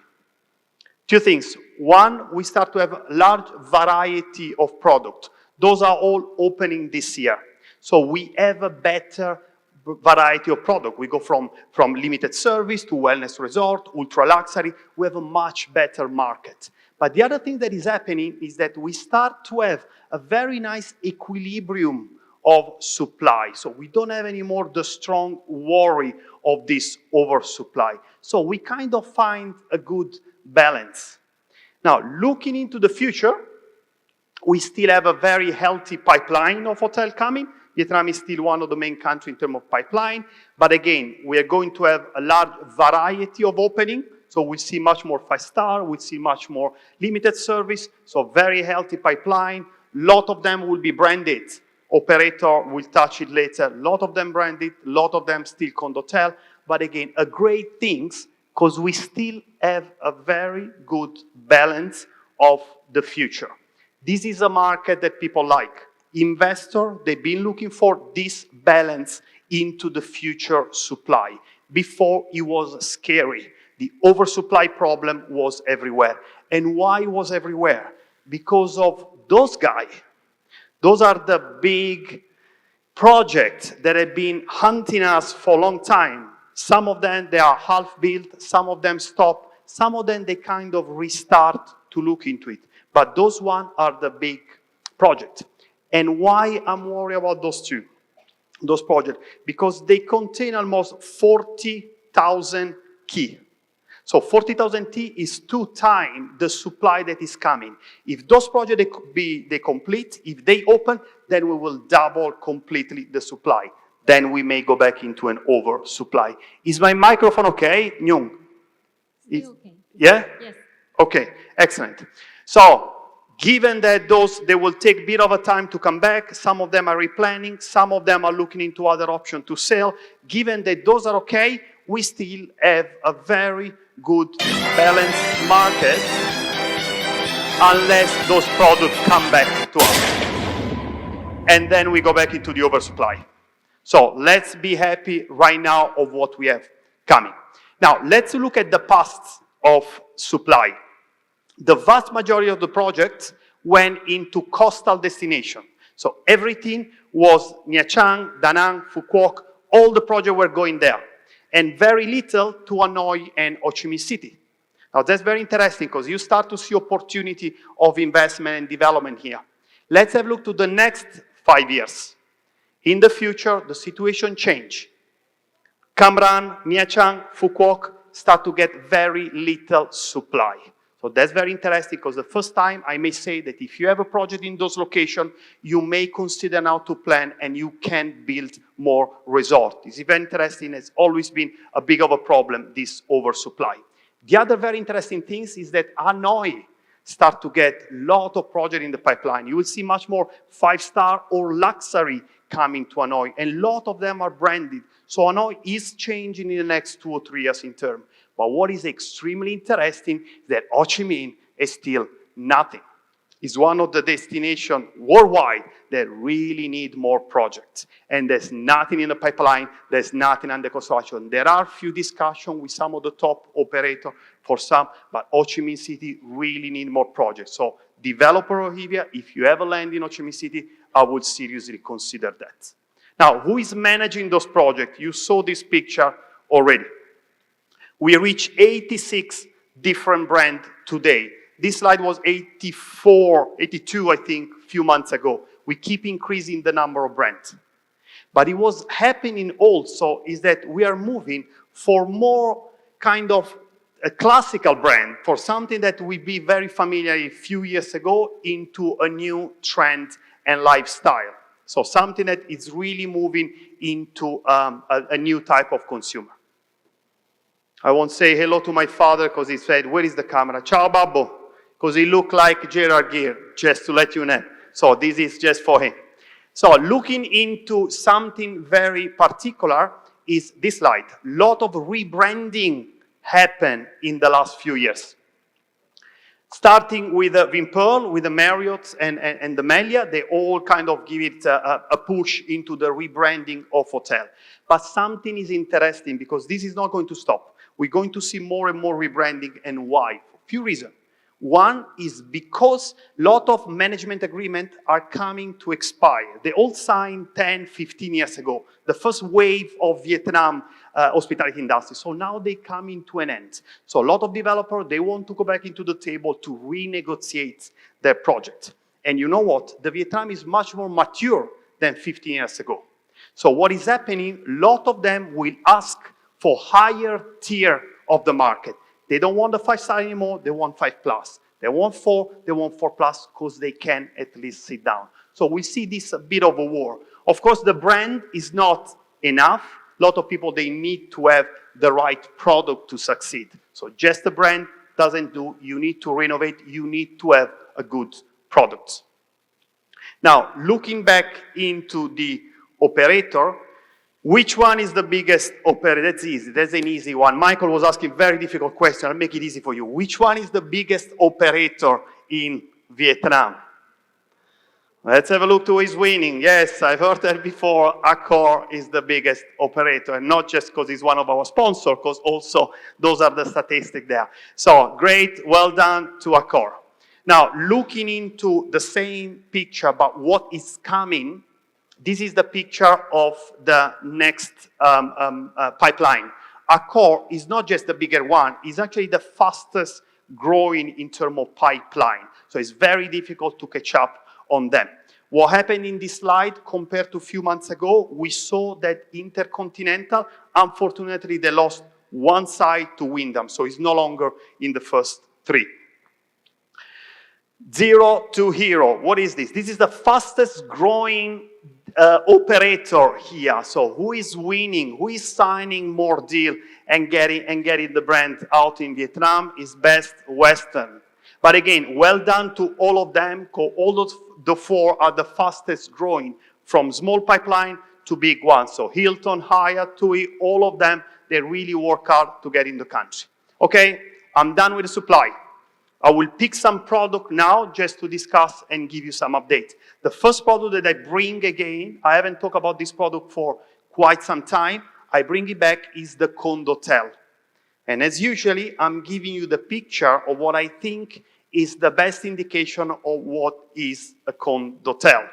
Two things. One, we start to have a large variety of product. Those are all opening this year. So we have a better variety of product. We go from limited service to wellness resort, ultra luxury. We have a much better market. But the other thing that is happening is that we start to have a very nice equilibrium of supply. So we don't have anymore the strong worry of this oversupply. So we kind of find a good balance. Now, looking into the future, we still have a very healthy pipeline of hotel coming. Vietnam is still one of the main countries in terms of pipeline. But again, we are going to have a large variety of opening. So we'll see much more 5-star, we'll see much more limited service. So very healthy pipeline. Lot of them will be branded. Operator will touch it later. Lot of them branded, lot of them still Condotel. But again, a great things because we still have a very good balance of the future. This is a market that people like. Investor, they've been looking for this balance into the future supply. Before, it was scary. The oversupply problem was everywhere. And why it was everywhere? Because of those guys. Those are the big projects that have been hunting us for a long time. Some of them, they are half built. Some of them stop. Some of them, they kind of restart to look into it. But those ones are the big projects. And why I'm worried about those projects? Because they contain almost 40,000 key. So 40,000 T is 2 times the supply that is coming. If those projects they complete, if they open, then we will double completely the supply. Then we may go back into an oversupply. Is my microphone okay, Nyung? Okay. Yeah? Yes. Okay, excellent. So, given that they will take a bit of a time to come back, some of them are replanning, some of them are looking into other options to sell. Given that those are okay, we still have a very good balanced market unless those products come back to us. And then we go back into the oversupply. So let's be happy right now of what we have coming. Now, let's look at the past of supply. The vast majority of the projects went into coastal destination. So everything was Nha Trang, Da Nang, Phu Quoc, all the projects were going there. And very little to Hanoi and Ho Chi Minh City. Now that's very interesting because you start to see opportunity of investment and development here. Let's have a look to the next 5 years. In the future, the situation change. Cam Ranh, Nha Trang, Phu Quoc start to get very little supply. So that's very interesting because the first time I may say that if you have a project in those locations, you may consider now to plan and you can build more resort. It's very interesting. It's always been a big of a problem, this oversupply. The other very interesting thing is that Hanoi start to get a lot of projects in the pipeline. You will see much more 5-star or luxury coming to Hanoi, and a lot of them are branded. So Hanoi is changing in the next 2 or 3 years in term. But what is extremely interesting is that Ho Chi Minh is still nothing. It's one of the destinations worldwide that really need more projects. And there's nothing in the pipeline, there's nothing under construction. There are few discussions with some of the top operators for some, but Ho Chi Minh City really need more projects. So developer of Hevia, if you have a land in Ho Chi Minh City, I would seriously consider that. Now, who is managing those projects? You saw this picture already. We reach 86 different brands today. This slide was 82, I think, a few months ago. We keep increasing the number of brands. But it was happening also is that we are moving for more kind of a classical brand, for something that would be very familiar a few years ago into a new trend and lifestyle. So something that is really moving into a new type of consumer. I won't say hello to my father because he said, where is the camera? Ciao, Babbo. Because he looked like Gerard Gear, just to let you know. So this is just for him. So looking into something very particular is this slide. A lot of rebranding happened in the last few years. Starting with Vinpearl, with the Marriott and the Melia, they all kind of give it a push into the rebranding of hotel. But something is interesting because this is not going to stop. We're going to see more and more rebranding, and why? For a few reasons. One is because a lot of management agreements are coming to expire. They all signed 10, 15 years ago, the first wave of Vietnam hospitality industry. So now they come into an end. So a lot of developers, they want to go back into the table to renegotiate their project. And you know what? The Vietnam is much more mature than 15 years ago. So what is happening, a lot of them will ask for higher tier of the market. They don't want the 5-star anymore, they want 5+. They want 4, they want 4+, because they can at least sit down. So we see this a bit of a war. Of course, the brand is not enough. A lot of people, they need to have the right product to succeed. So just the brand doesn't do. You need to renovate. You need to have a good product. Now, looking back into the operator, which one is the biggest operator? That's easy. That's an easy one. Michael was asking very difficult question. I'll make it easy for you. Which one is the biggest operator in Vietnam? Let's have a look to who is winning. Yes, I've heard that before. Accor is the biggest operator, and not just because he's one of our sponsors, because also those are the statistics there. So great, well done to Accor. Now, looking into the same picture about what is coming, this is the picture of the next pipeline. Accor is not just the bigger one, it's actually the fastest growing in terms of pipeline. So it's very difficult to catch up on them. What happened in this slide compared to a few months ago, we saw that Intercontinental, unfortunately, they lost one side to Wyndham, so it's no longer in the first three. Zero to hero. What is this? This is the fastest growing operator here. So who is winning? Who is signing more deal and getting the brand out in Vietnam is Best Western. But again, well done to all of them, because all the four are the fastest growing, from small pipeline to big ones. So Hilton, Hyatt, TUI, all of them, they really work hard to get in the country. Okay, I'm done with the supply. I will pick some product now just to discuss and give you some update. The first product that I bring again, I haven't talked about this product for quite some time, I bring it back, is the Condotel. And as usually, I'm giving you the picture of what I think is the best indication of what is a Condotel.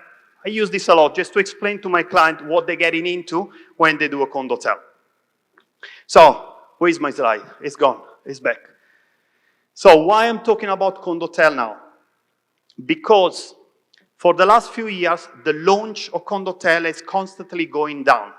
I use this a lot just to explain to my client what they're getting into when they do a Condotel. So, where is my slide? It's gone, it's back. So why I'm talking about Condotel now? Because for the last few years, the launch of Condotel is constantly going down.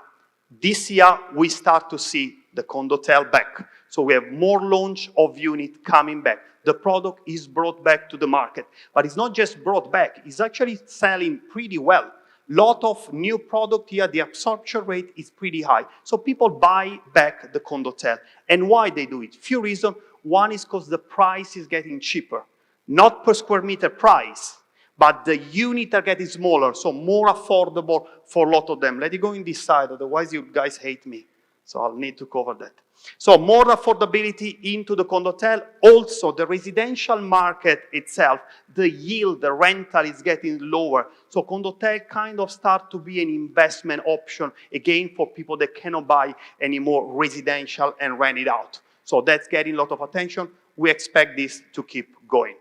This year, we start to see the Condotel back. So we have more launch of unit coming back. The product is brought back to the market. But it's not just brought back, it's actually selling pretty well. Lot of new product here, the absorption rate is pretty high. So people buy back the Condotel. And why they do it? Few reasons. One is because the price is getting cheaper. Not per square meter price, but the units are getting smaller, so more affordable for a lot of them. Let it go in this side, otherwise you guys hate me. So I'll need to cover that. So more affordability into the Condotel. Also, the residential market itself, the yield, the rental is getting lower. So Condotel kind of start to be an investment option, again, for people that cannot buy any more residential and rent it out. So that's getting a lot of attention. We expect this to keep going.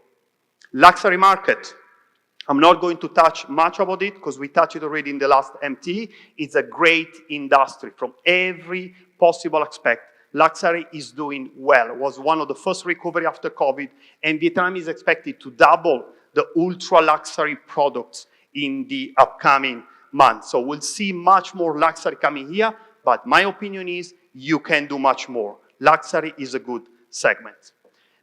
Luxury market. I'm not going to touch much about it because we touched it already in the last MT. It's a great industry from every possible aspect. Luxury is doing well. It was one of the first recovery after COVID, and Vietnam is expected to double the ultra luxury products in the upcoming months. So we'll see much more luxury coming here, but my opinion is you can do much more. Luxury is a good segment.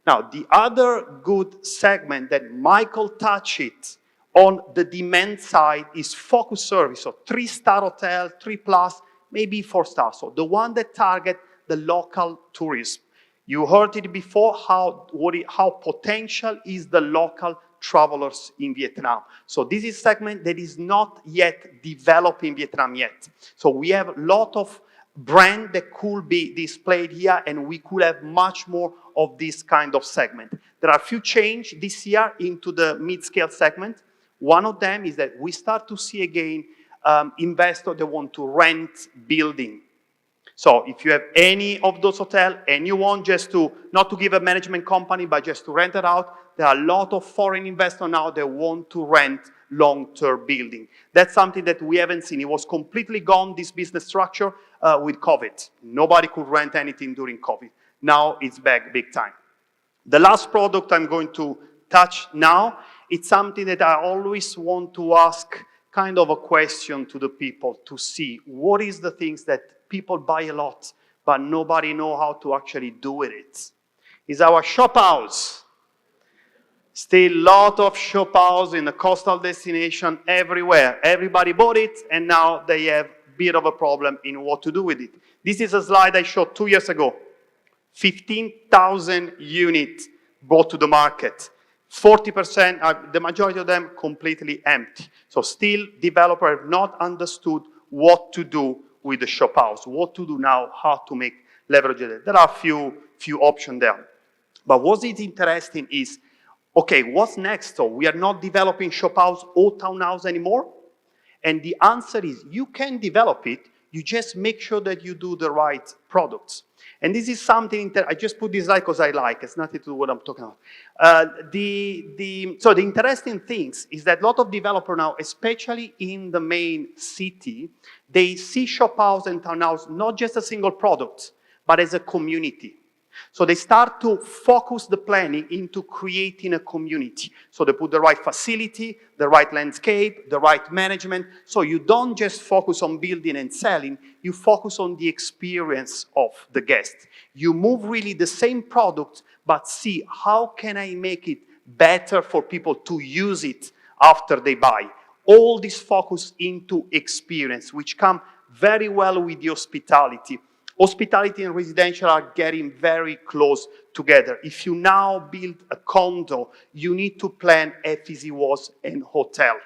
Now, the other good segment that Michael touched it on the demand side is focus service. So 3-star hotel, 3+, maybe 4 stars. So the one that target the local tourism. You heard it before, how potential is the local travelers in Vietnam. So this is a segment that is not yet developed in Vietnam yet. So we have a lot of brand that could be displayed here, and we could have much more of this kind of segment. There are a few changes this year into the mid-scale segment. One of them is that we start to see again investors that want to rent building. So if you have any of those hotels and you want just to, not to give a management company, but just to rent it out, there are a lot of foreign investors now that want to rent long-term building. That's something that we haven't seen. It was completely gone, this business structure, with COVID. Nobody could rent anything during COVID. Now it's back big time. The last product I'm going to touch now, it's something that I always want to ask kind of a question to the people to see what is the things that people buy a lot, but nobody know how to actually do with it. Is our shop house. Still lot of shop house in the coastal destination everywhere. Everybody bought it, and now they have a bit of a problem in what to do with it. This is a slide I showed 2 years ago. 15,000 units brought to the market. 40%, the majority of them completely empty. So still, developers have not understood what to do with the shop house, what to do now, how to make leverage it. There are a few options there. But what is interesting is, okay, what's next? So we are not developing shop house or townhouse anymore. And the answer is, you can develop it, you just make sure that you do the right products. And this is something that I just put this slide because I like. It's nothing to do with what I'm talking about. So the interesting things is that a lot of developers now, especially in the main city, they see shop house and townhouse not just a single product, but as a community. So they start to focus the planning into creating a community. So they put the right facility, the right landscape, the right management. So you don't just focus on building and selling, you focus on the experience of the guest. You move really the same product, but see how can I make it better for people to use it after they buy. All this focus into experience, which come very well with the hospitality. Hospitality and residential are getting very close together. If you now build a condo, you need to plan as it was in hotel.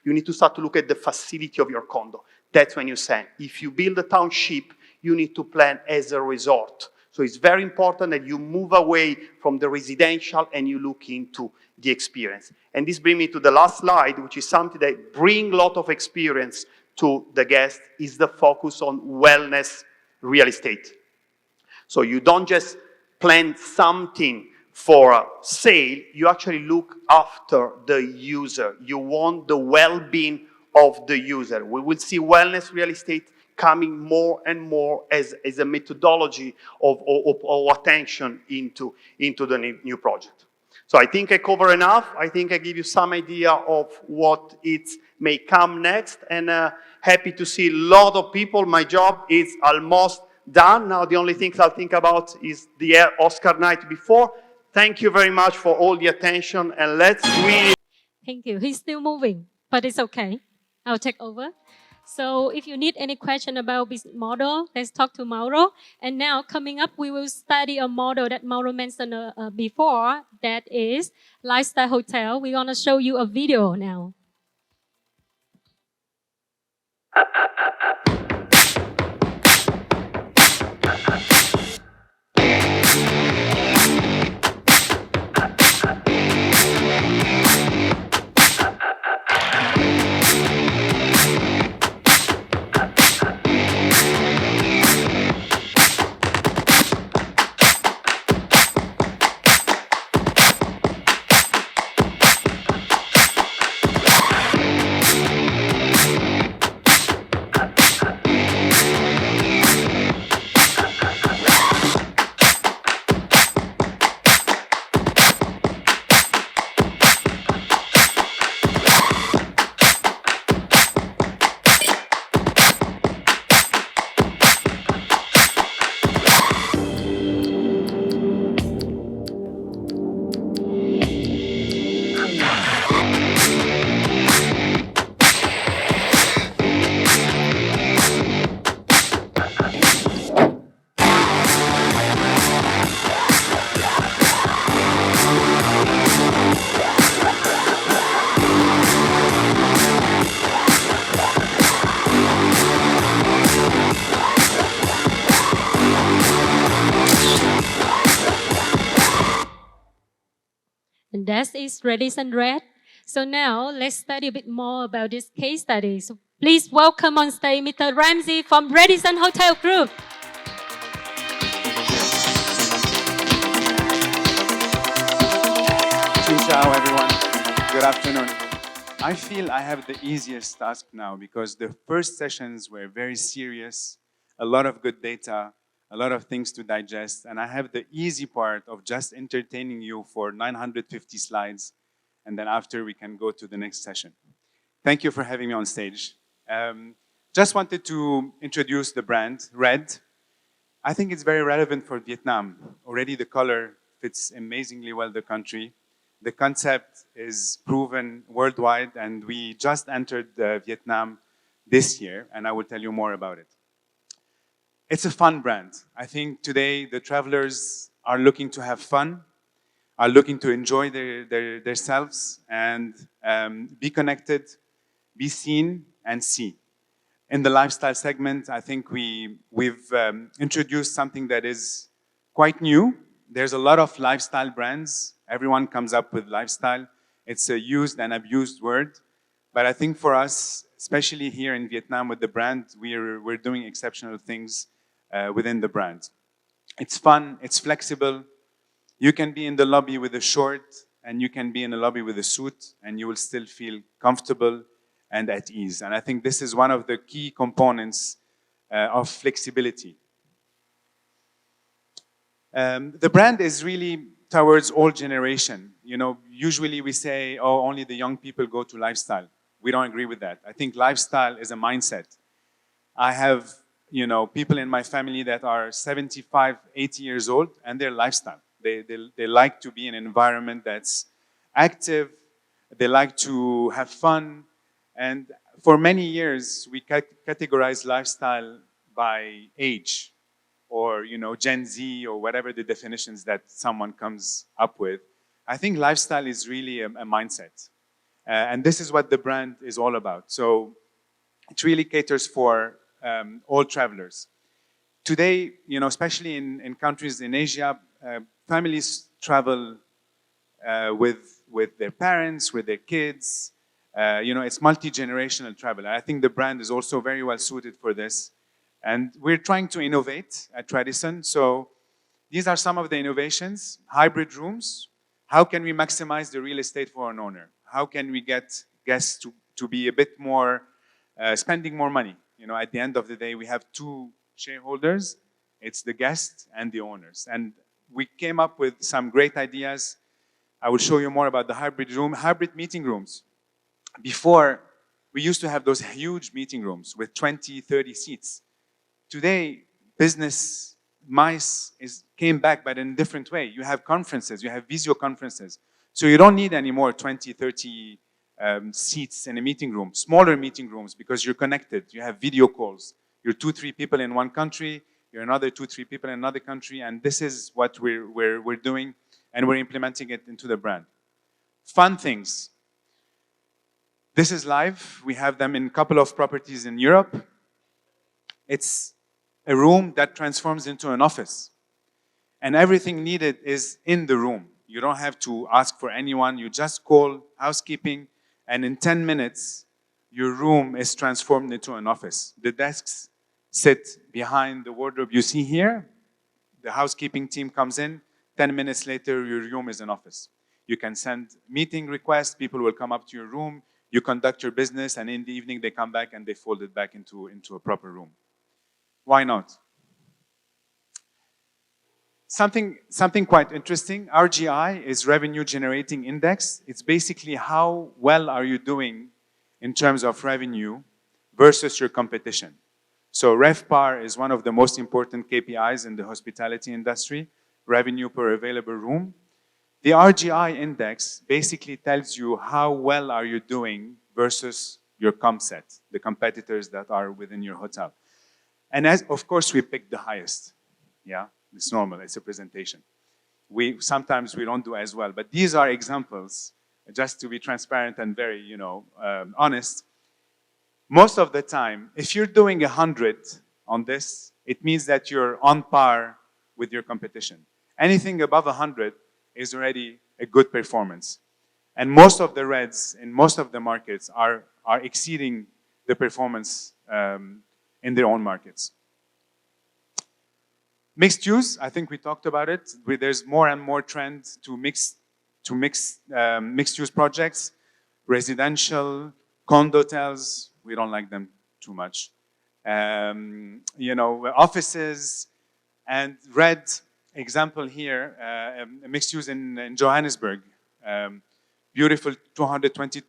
You need to start to look at the facility of your condo. That's when you send. If you build a township, you need to plan as a resort. So it's very important that you move away from the residential and you look into the experience. And this brings me to the last slide, which is something that brings a lot of experience to the guest, is the focus on wellness real estate. So you don't just plan something for sale, you actually look after the user. You want the well-being of the user. We will see wellness real estate coming more and more as a methodology of attention into the new project. So I think I cover enough. I think I give you some idea of what it may come next, and happy to see a lot of people. My job is almost done. Now the only things I'll think about is the Oscar night before. Thank you very much for all the attention, and let's really... Thank you. He's still moving, but it's okay. I'll take over. So if you need any question about business model, let's talk to Mauro. And now coming up, we will study a model that Mauro mentioned before, that is lifestyle hotel. We're going to show you a video now. And that is Radisson Red. So now let's study a bit more about this case study. So please welcome on stage Mr. Ramsey from Radisson Hotel Group. Ciao everyone. Good afternoon. I feel I have the easiest task now because the first sessions were very serious, a lot of good data, a lot of things to digest, and I have the easy part of just entertaining you for 950 slides, and then after we can go to the next session. Thank you for having me on stage. Just wanted to introduce the brand, Red. I think it's very relevant for Vietnam. Already the color fits amazingly well the country. The concept is proven worldwide, and we just entered Vietnam this year, and I will tell you more about it. It's a fun brand. I think today the travelers are looking to have fun, are looking to enjoy themselves, and be connected, be seen, and see. In the lifestyle segment, I think we've introduced something that is quite new. There's a lot of lifestyle brands. Everyone comes up with lifestyle. It's a used and abused word. But I think for us, especially here in Vietnam with the brand, we're doing exceptional things within the brand. It's fun, it's flexible. You can be in the lobby with a short, and you can be in the lobby with a suit, and you will still feel comfortable and at ease. And I think this is one of the key components of flexibility. The brand is really towards all generation. You know, usually we say, oh, only the young people go to lifestyle. We don't agree with that. I think lifestyle is a mindset. I have, you know, people in my family that are 75, 80 years old, and they're lifestyle. They like to be in an environment that's active. They like to have fun. And for many years, we categorize lifestyle by age, or, you know, Gen Z, or whatever the definitions that someone comes up with. I think lifestyle is really a mindset. And this is what the brand is all about. So it really caters for all travelers. Today, you know, especially in countries in Asia, families travel with their parents, with their kids. You know, it's multi-generational travel. I think the brand is also very well suited for this. And we're trying to innovate at Radisson. So these are some of the innovations. Hybrid rooms. How can we maximize the real estate for an owner? How can we get guests to be a bit more, spending more money? You know, at the end of the day, we have two shareholders. It's the guests and the owners. And we came up with some great ideas. I will show you more about the hybrid room. Hybrid meeting rooms. Before, we used to have those huge meeting rooms with 20, 30 seats. Today, business MICE came back, but in a different way. You have conferences, you have visio conferences. So you don't need any more 20, 30 seats in a meeting room. Smaller meeting rooms, because you're connected. You have video calls. You're 2, 3 people in one country. You're another 2, 3 people in another country. And this is what we're doing, and we're implementing it into the brand. Fun things. This is live. We have them in a couple of properties in Europe. It's a room that transforms into an office. And everything needed is in the room. You don't have to ask for anyone. You just call housekeeping, and in 10 minutes, your room is transformed into an office. The desks sit behind the wardrobe you see here. The housekeeping team comes in. 10 minutes later, your room is an office. You can send meeting requests. People will come up to your room. You conduct your business, and in the evening, they come back and they fold it back into a proper room. Why not? Something quite interesting. RGI is Revenue Generating Index. It's basically how well are you doing in terms of revenue versus your competition. So RevPAR is one of the most important KPIs in the hospitality industry, revenue per available room. The RGI index basically tells you how well are you doing versus your comp set, the competitors that are within your hotel. And of course, we pick the highest. Yeah, it's normal, it's a presentation. Sometimes we don't do as well, but these are examples, just to be transparent and very, honest. Most of the time, if you're doing 100 on this, it means that you're on par with your competition. Anything above 100 is already a good performance. And most of the Reds in most of the markets are exceeding the performance in their own markets. Mixed use, I think we talked about it. There's more and more trend to mixed use projects, residential, condotels. We don't like them too much. Offices, and red example here, mixed use in Johannesburg. Beautiful 220.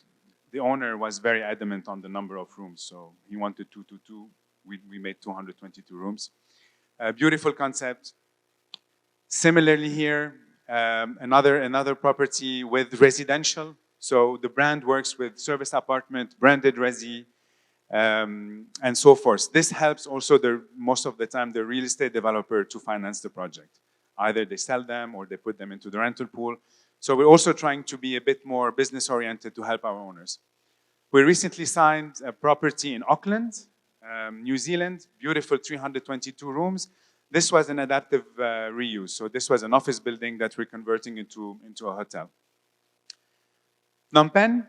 The owner was very adamant on the number of rooms, so he wanted 222. We made 222 rooms. Beautiful concept. Similarly here, Another property with residential. So the brand works with service apartment, branded resi, and so forth. This helps also most of the time the real estate developer to finance the project. Either they sell them or they put them into the rental pool. So we're also trying to be a bit more business oriented to help our owners. We recently signed a property in Auckland, New Zealand, beautiful 322 rooms. This was an adaptive reuse. So this was an office building that we're converting into a hotel. Phnom Penh,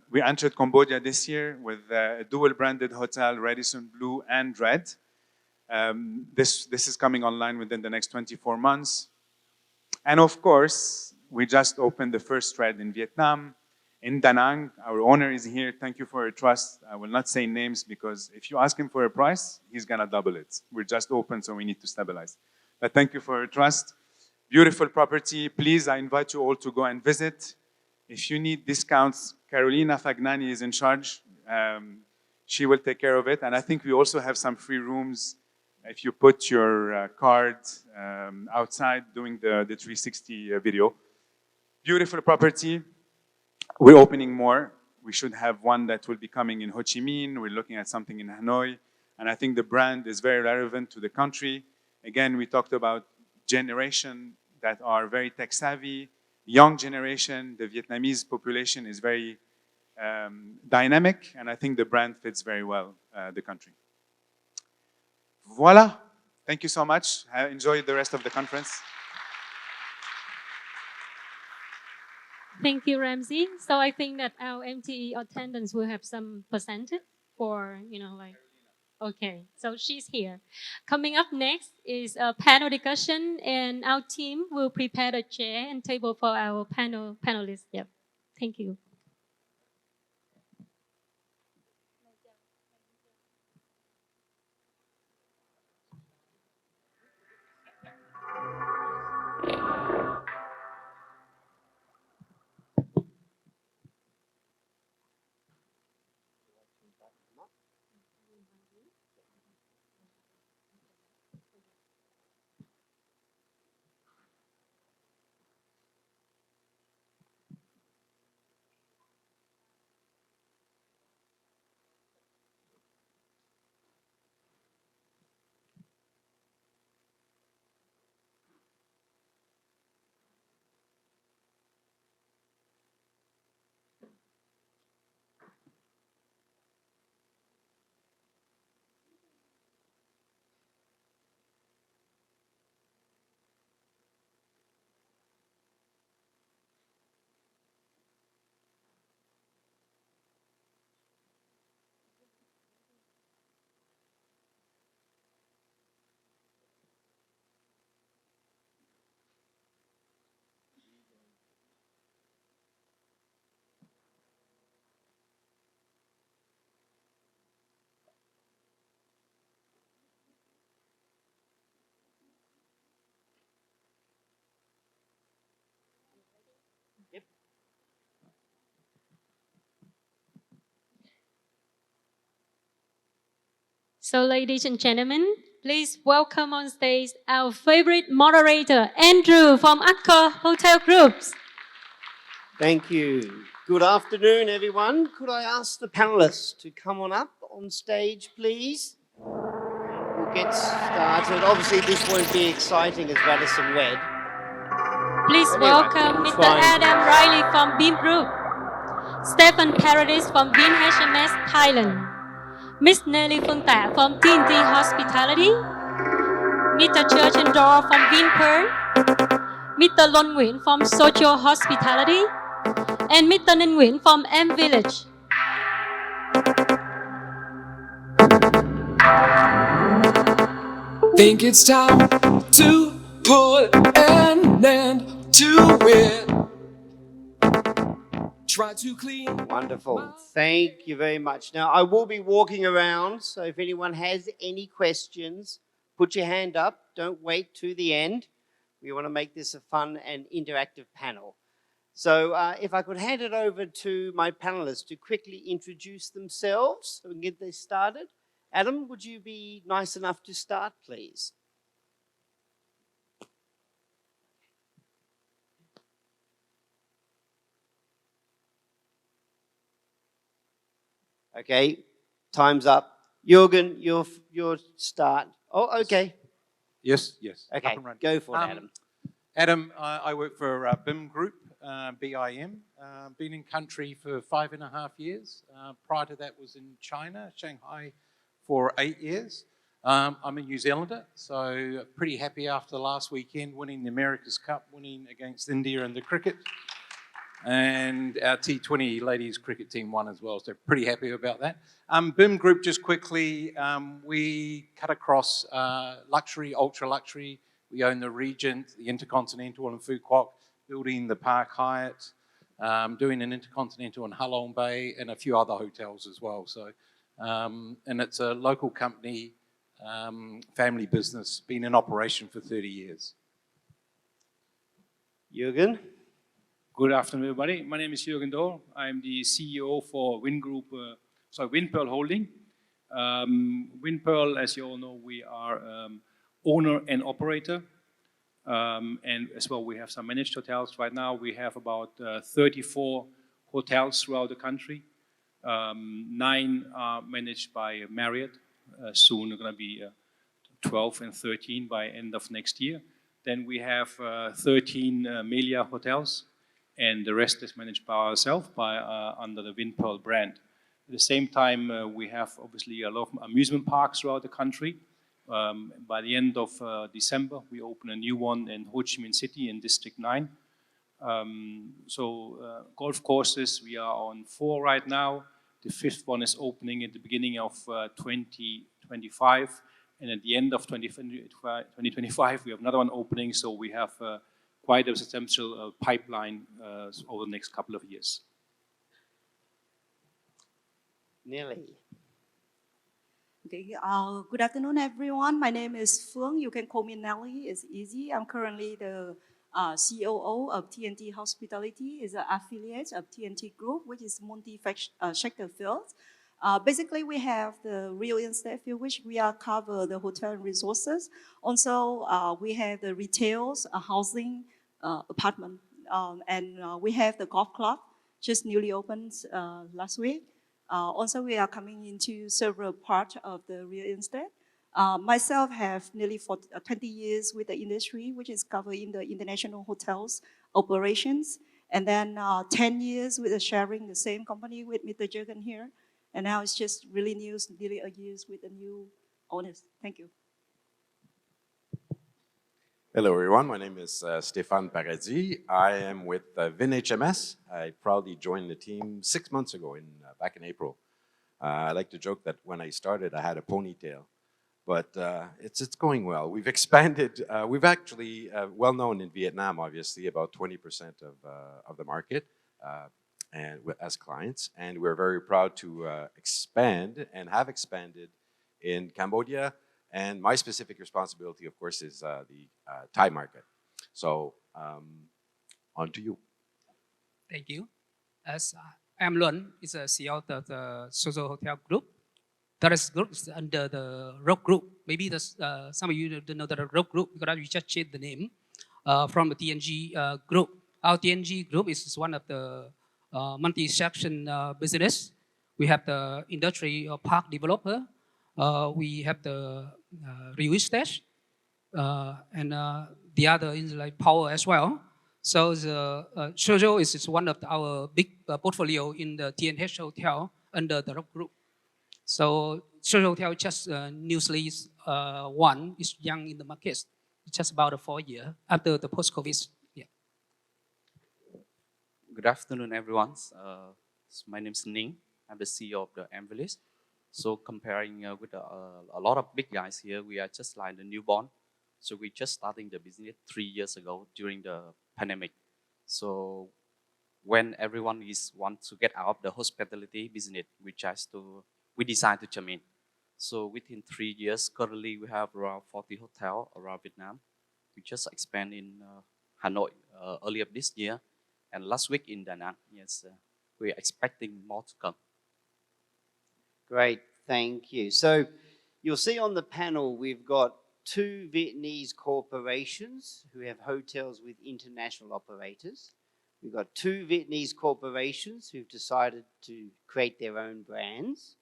we entered Cambodia this year with a dual branded hotel, Radisson Blu and Red. This is coming online within the next 24 months. And of course, we just opened the first Red in Vietnam, in Da Nang. Our owner is here. Thank you for your trust. I will not say names because if you ask him for a price, he's gonna double it. We're just open, so we need to stabilize. But thank you for your trust. Beautiful property. Please, I invite you all to go and visit. If you need discounts, Carolina Fagnani is in charge. She will take care of it. And I think we also have some free rooms if you put your card outside doing the 360 video. Beautiful property. We're opening more. We should have one that will be coming in Ho Chi Minh. We're looking at something in Hanoi. And I think the brand is very relevant to the country. Again, we talked about generation that are very tech savvy, young generation. The Vietnamese population is very dynamic, and I think the brand fits very well the country. Voila. Thank you so much. Enjoy the rest of the conference. Thank you, Ramsey. So I think that our MTE attendants will have some percentage for, okay, so she's here. Coming up next is a panel discussion, and our team will prepare a chair and table for our panelists. Yep. Thank you. So, ladies and gentlemen, please welcome on stage our favorite moderator, Andrew from Accor Hotel Groups. Thank you. Good afternoon, everyone. Could I ask the panelists to come on up on stage, please? We'll get started. Obviously, this won't be exciting as Radisson Red. Please Anyway, welcome it's Mr. fine. Adam Riley from Beam Group, Stephen Paradis from Beam HMS Thailand, Miss Nelly Phunta from TNT Hospitality, Mr. Church and Door from Vinpearl, Mr. Lon Nguyen from Sojo Hospitality, and Mr. Nen Nguyen from M Village. Think it's time to put an end to it. Try to clean. Wonderful. Thank you very much. Now, I will be walking around, so if anyone has any questions, put your hand up. Don't wait to the end. We want to make this a fun and interactive panel. So if I could hand it over to my panelists to quickly introduce themselves so we can get this started. Adam, would you be nice enough to start, please? Okay, time's up. Jürgen, your start. Oh, okay. Yes, yes. up Okay, and running. go for it, Um, Adam. Adam, I work for BIM Group, BIM. Been in country for 5.5 years. Prior to that was in China, Shanghai, for 8 years. I'm a New Zealander, so pretty happy after last weekend winning the America's Cup, winning against India in the cricket. And our T20 ladies cricket team won as well, so pretty happy about that. BIM Group, just quickly, we cut across luxury, ultra luxury. We own the Regent, the Intercontinental in Phu Quoc, building the Park Hyatt, doing an Intercontinental in Halong Bay, and a few other hotels as well. So, and it's a local company, family business, been in operation for 30 years. Jürgen? Good afternoon, everybody. My name is Jürgen Dohr. I'm the CEO for Windpearl Holding. Windpearl, as you all know, we are owner and operator. And as well, we have some managed hotels. Right now, we have about 34 hotels throughout the country. 9 are managed by Marriott. Soon, they're going to be 12 and 13 by end of next year. Then we have 13 Melia hotels, and the rest is managed by ourselves under the Windpearl brand. At the same time, we have obviously a lot of amusement parks throughout the country. By the end of December, we open a new one in Ho Chi Minh City in District 9. Golf courses, we are on 4 right now. The 5th one is opening at the beginning of 2025. And at the end of 2025, we have another one opening. So we have quite a substantial pipeline over the next couple of years. Nelly. Okay, good afternoon, everyone. My name is Phương. You can call me Nelly. It's easy. I'm currently the COO of TNT Hospitality. It's an affiliate of TNT Group, which is multi-sector field. Basically, we have the real estate field, which we are cover the hotel and resources. Also, we have the retails, housing, apartment, and we have the golf club, just newly opened last week. Also, we are coming into several parts of the real estate. Myself have nearly 20 years with the industry, which is covering the international hotels operations. And then 10 years with sharing the same company with Mr. Jürgen here. And now it's just really nearly a year with the new owners. Thank you. Hello, everyone. My name is Stéphane Paradis. I am with WinHMS. I proudly joined the team 6 months ago, back in April. I like to joke that when I started, I had a ponytail, but it's going well. We've expanded. We've actually well known in Vietnam, obviously, about 20% of the market, and as clients, and we're very proud to expand and have expanded in Cambodia. And my specific responsibility, of course, is the Thai market. So, on to you. Thank you. As I'm Luan, is a CEO of the Social Hotel Group. That is group is under the Rock Group. Maybe some of you don't know the Rock Group because we just changed the name from the TNG Group. Our TNG Group is one of the multi-section business. We have the industry park developer. We have the real estate, and the other is like power as well. So the Shoujo is one of our big portfolio in the TNH Hotel under the Rock Group. So Shoujo Hotel just newly one is young in the market. It's just about 4 years after the post-COVID. Yeah. Good afternoon, everyone. My name is Ning. I'm the CEO of the Amvelis. So comparing with a lot of big guys here, we are just like the newborn. So we just starting the business 3 years ago during the pandemic. So when everyone want to get out of the hospitality business, we decided to jump in. So within 3 years, currently we have around 40 hotels around Vietnam. We just expand in Hanoi earlier this year, and last week in Da Nang. Yes, we're expecting more to come. Great, thank you. So you'll see on the panel we've got 2 Vietnamese corporations who have hotels with international operators. We've got 2 Vietnamese corporations who've decided to create their own brands.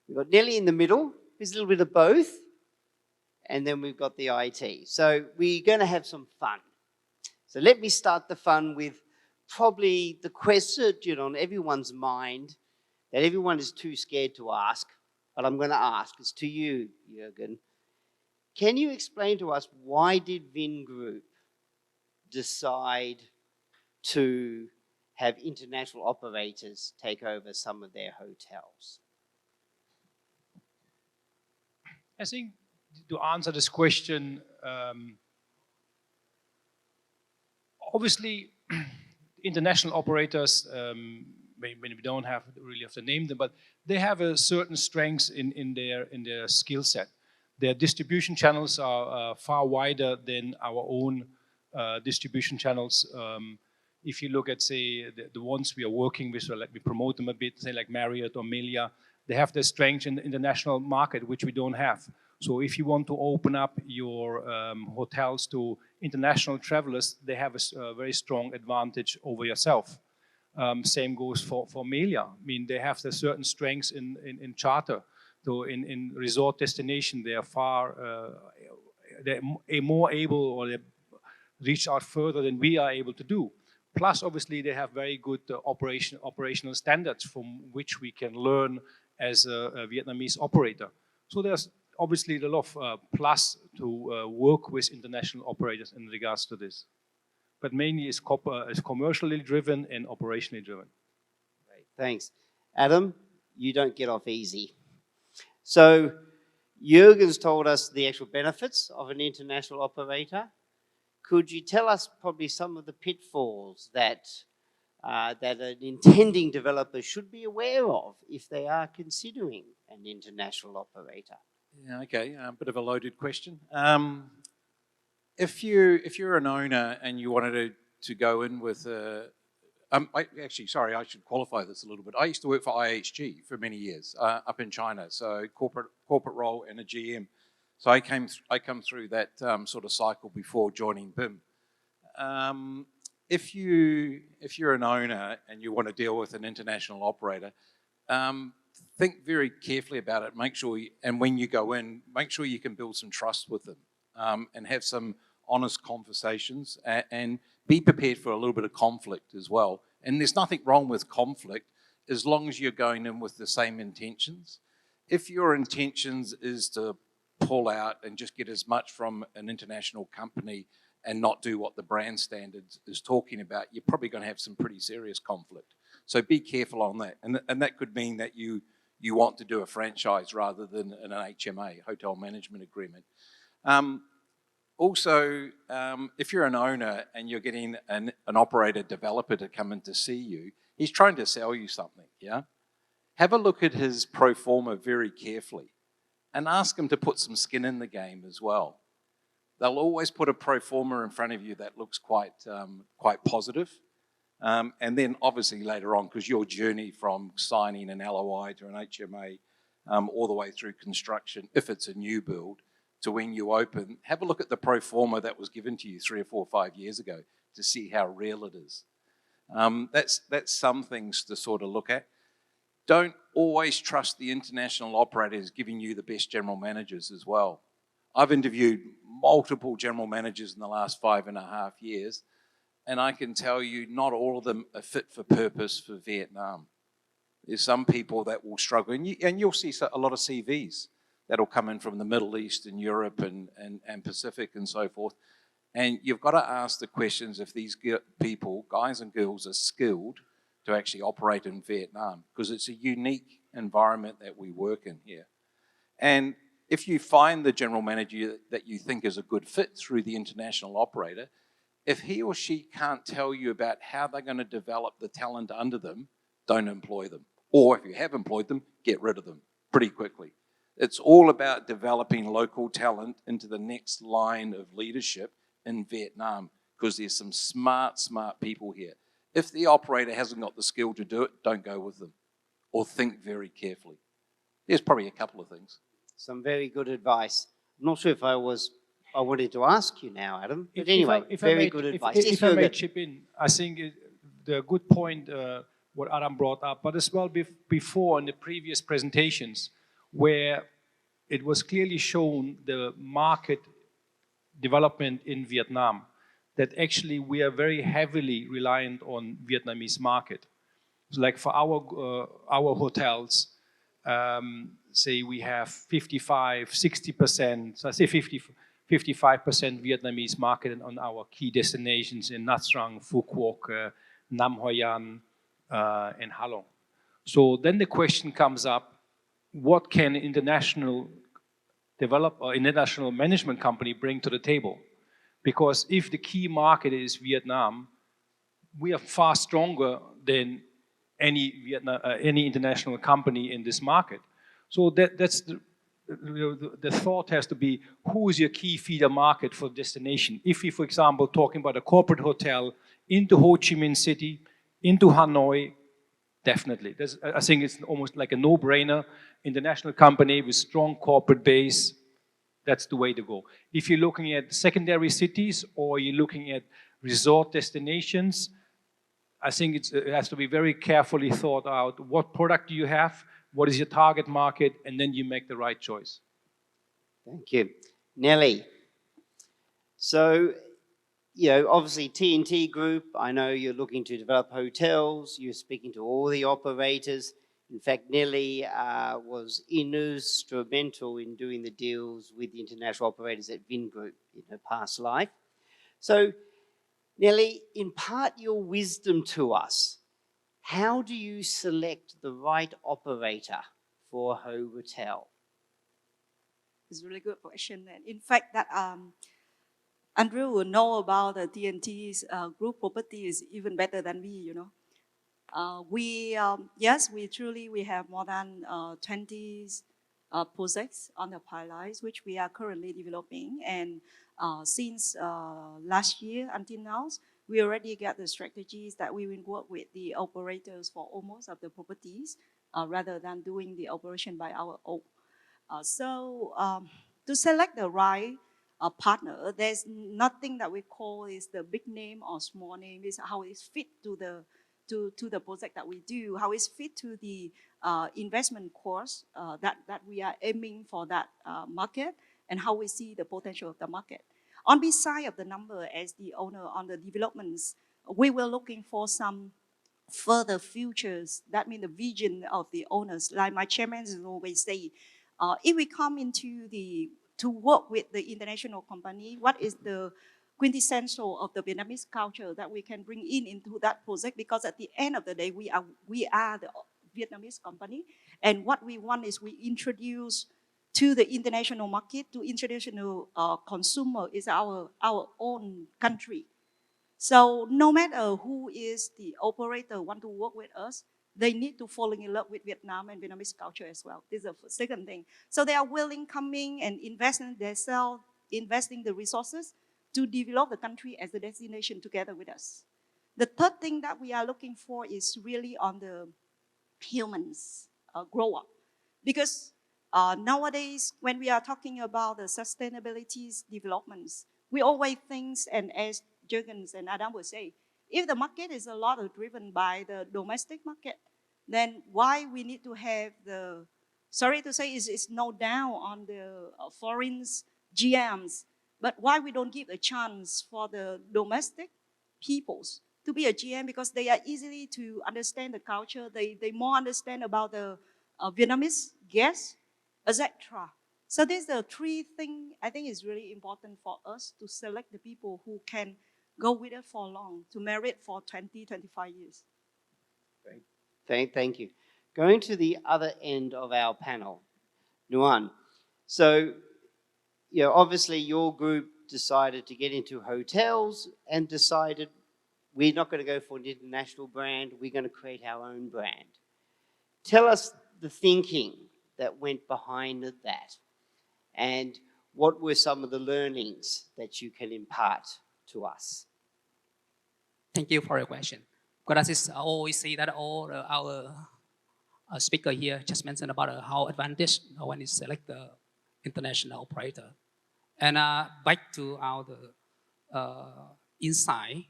We've got Nelly in the middle, who's a little bit of both. And then we've got the IT. So we're going to have some fun. So let me start the fun with probably the question on everyone's mind that everyone is too scared to ask, but I'm going to ask. It's to you, Jürgen. Can you explain to us why did Vingroup decide to have international operators take over some of their hotels? I think to answer this question, obviously, international operators, maybe we don't really have to name them, but they have a certain strengths in their skill set. Their distribution channels are far wider than our own distribution channels. If you look at, say, the ones we are working with, so let me promote them a bit, say like Marriott or Melia, they have their strength in the international market, which we don't have. So if you want to open up your hotels to international travelers, they have a very strong advantage over yourself. Same goes for Melia. I mean, they have the certain strengths in charter. So in resort destination, they are they're more able, or they reach out further than we are able to do. Plus, obviously, they have very good operational standards from which we can learn as a Vietnamese operator. So there's obviously a lot of plus to work with international operators in regards to this. But mainly it's commercially driven and operationally driven. Great, thanks. Adam, you don't get off easy. So Jürgen's told us the actual benefits of an international operator. Could you tell us probably some of the pitfalls that an intending developer should be aware of if they are considering an international operator? Yeah, okay, a bit of a loaded question. If you're an owner and you wanted to go in with I should qualify this a little bit. I used to work for IHG for many years up in China, so corporate role and a GM. So I come through that sort of cycle before joining BIM. If you're an owner and you want to deal with an international operator, think very carefully about it. Make sure, and when you go in, make sure you can build some trust with them and have some honest conversations and be prepared for a little bit of conflict as well. And there's nothing wrong with conflict as long as you're going in with the same intentions. If your intentions is to pull out and just get as much from an international company and not do what the brand standards is talking about, you're probably going to have some pretty serious conflict. So be careful on that. And that could mean that you want to do a franchise rather than an HMA, hotel management agreement. Also, if you're an owner and you're getting an operator developer to come in to see you, he's trying to sell you something, yeah? Have a look at his pro forma very carefully and ask him to put some skin in the game as well. They'll always put a pro forma in front of you that looks quite positive. And then obviously later on, because your journey from signing an LOI to an HMA all the way through construction, if it's a new build, to when you open, have a look at the pro forma that was given to you 3 or 4 or 5 years ago to see how real it is. That's some things to sort of look at. Don't always trust the international operators giving you the best general managers as well. I've interviewed multiple general managers in the last 5.5 years, and I can tell you not all of them are fit for purpose for Vietnam. There's some people that will struggle, and you'll see a lot of CVs that'll come in from the Middle East and Europe and Pacific and so forth. And you've got to ask the questions if these people, guys and girls, are skilled to actually operate in Vietnam, because it's a unique environment that we work in here. And if you find the general manager that you think is a good fit through the international operator, if he or she can't tell you about how they're going to develop the talent under them, don't employ them. Or if you have employed them, get rid of them pretty quickly. It's all about developing local talent into the next line of leadership in Vietnam, because there's some smart people here. If the operator hasn't got the skill to do it, don't go with them, or think very carefully. There's probably a couple of things. Some very good advice. I'm not sure if I was I wanted to ask you now, Adam. But If anyway, I very may- good if- advice. If, Yes, I may Jürgen. chip in, I think the good point what Adam brought up, but as well before in the previous presentations, where it was clearly shown the market development in Vietnam, that actually we are very heavily reliant on Vietnamese market. So like for our hotels, say we have 55, 60%, so I say 55% Vietnamese market on our key destinations in Nha Trang, Phu Quoc, Nam Hoi An, and Halong. So then the question comes up, what can international management company bring to the table? Because if the key market is Vietnam, we are far stronger than any international company in this market. So that's the thought has to be, who is your key feeder market for destination? If we, for example, talking about a corporate hotel into Ho Chi Minh City, into Hanoi, definitely. I think it's almost like a no-brainer. International company with strong corporate base, that's the way to go. If you're looking at secondary cities or you're looking at resort destinations, I think it has to be very carefully thought out. What product do you have? What is your target market? And then you make the right choice. Thank you. Nelly. So, obviously TNT Group, I know you're looking to develop hotels. You're speaking to all the operators. In fact, Nelly was instrumental in doing the deals with the international operators at Vingroup in her past life. So, Nelly, impart your wisdom to us. How do you select the right operator for a hotel? It's a really good question. And in fact, that Andrew will know about the TNT's group properties even better than me, Yes, we have more than 20 projects on the pipelines, which we are currently developing. And since last year until now, we already got the strategies that we will work with the operators for almost of the properties rather than doing the operation by our own. To select the right partner, there's nothing that we call is the big name or small name. It's how it fit to the project that we do, how it's fit to the investment course that we are aiming for that market, and how we see the potential of the market. On beside of the number as the owner on the developments, we were looking for some further futures. That means the vision of the owners. Like my chairman always say, if we come to work with the international company, what is the quintessential of the Vietnamese culture that we can bring into that project? Because at the end of the day, we are the Vietnamese company, and what we want is we introduce to the international market, to international consumer, is our own country. So no matter who is the operator want to work with us, they need to fall in love with Vietnam and Vietnamese culture as well. This is the second thing. So they are willing coming and investing themselves, investing the resources to develop the country as a destination together with us. The third thing that we are looking for is really on the humans grow up. Because nowadays, when we are talking about the sustainability developments, we always think, and as Jürgen and Adam would say, if the market is a lot driven by the domestic market, then why we need to have the, sorry to say, it's no down on the foreign GMs, but why we don't give a chance for the domestic peoples to be a GM, because they are easily to understand the culture, they more understand about the Vietnamese guests, etc. So these are the three things I think is really important for us to select the people who can go with it for long, to marry it for 20, 25 years. Great. Thank you. Going to the other end of our panel, Nuan. So, obviously your group decided to get into hotels and decided we're not going to go for an international brand, we're going to create our own brand. Tell us the thinking that went behind that, and what were some of the learnings that you can impart to us? Thank you for your question. Because as I always say that all our speaker here just mentioned about how advantage when you select the international operator. And back to our insight,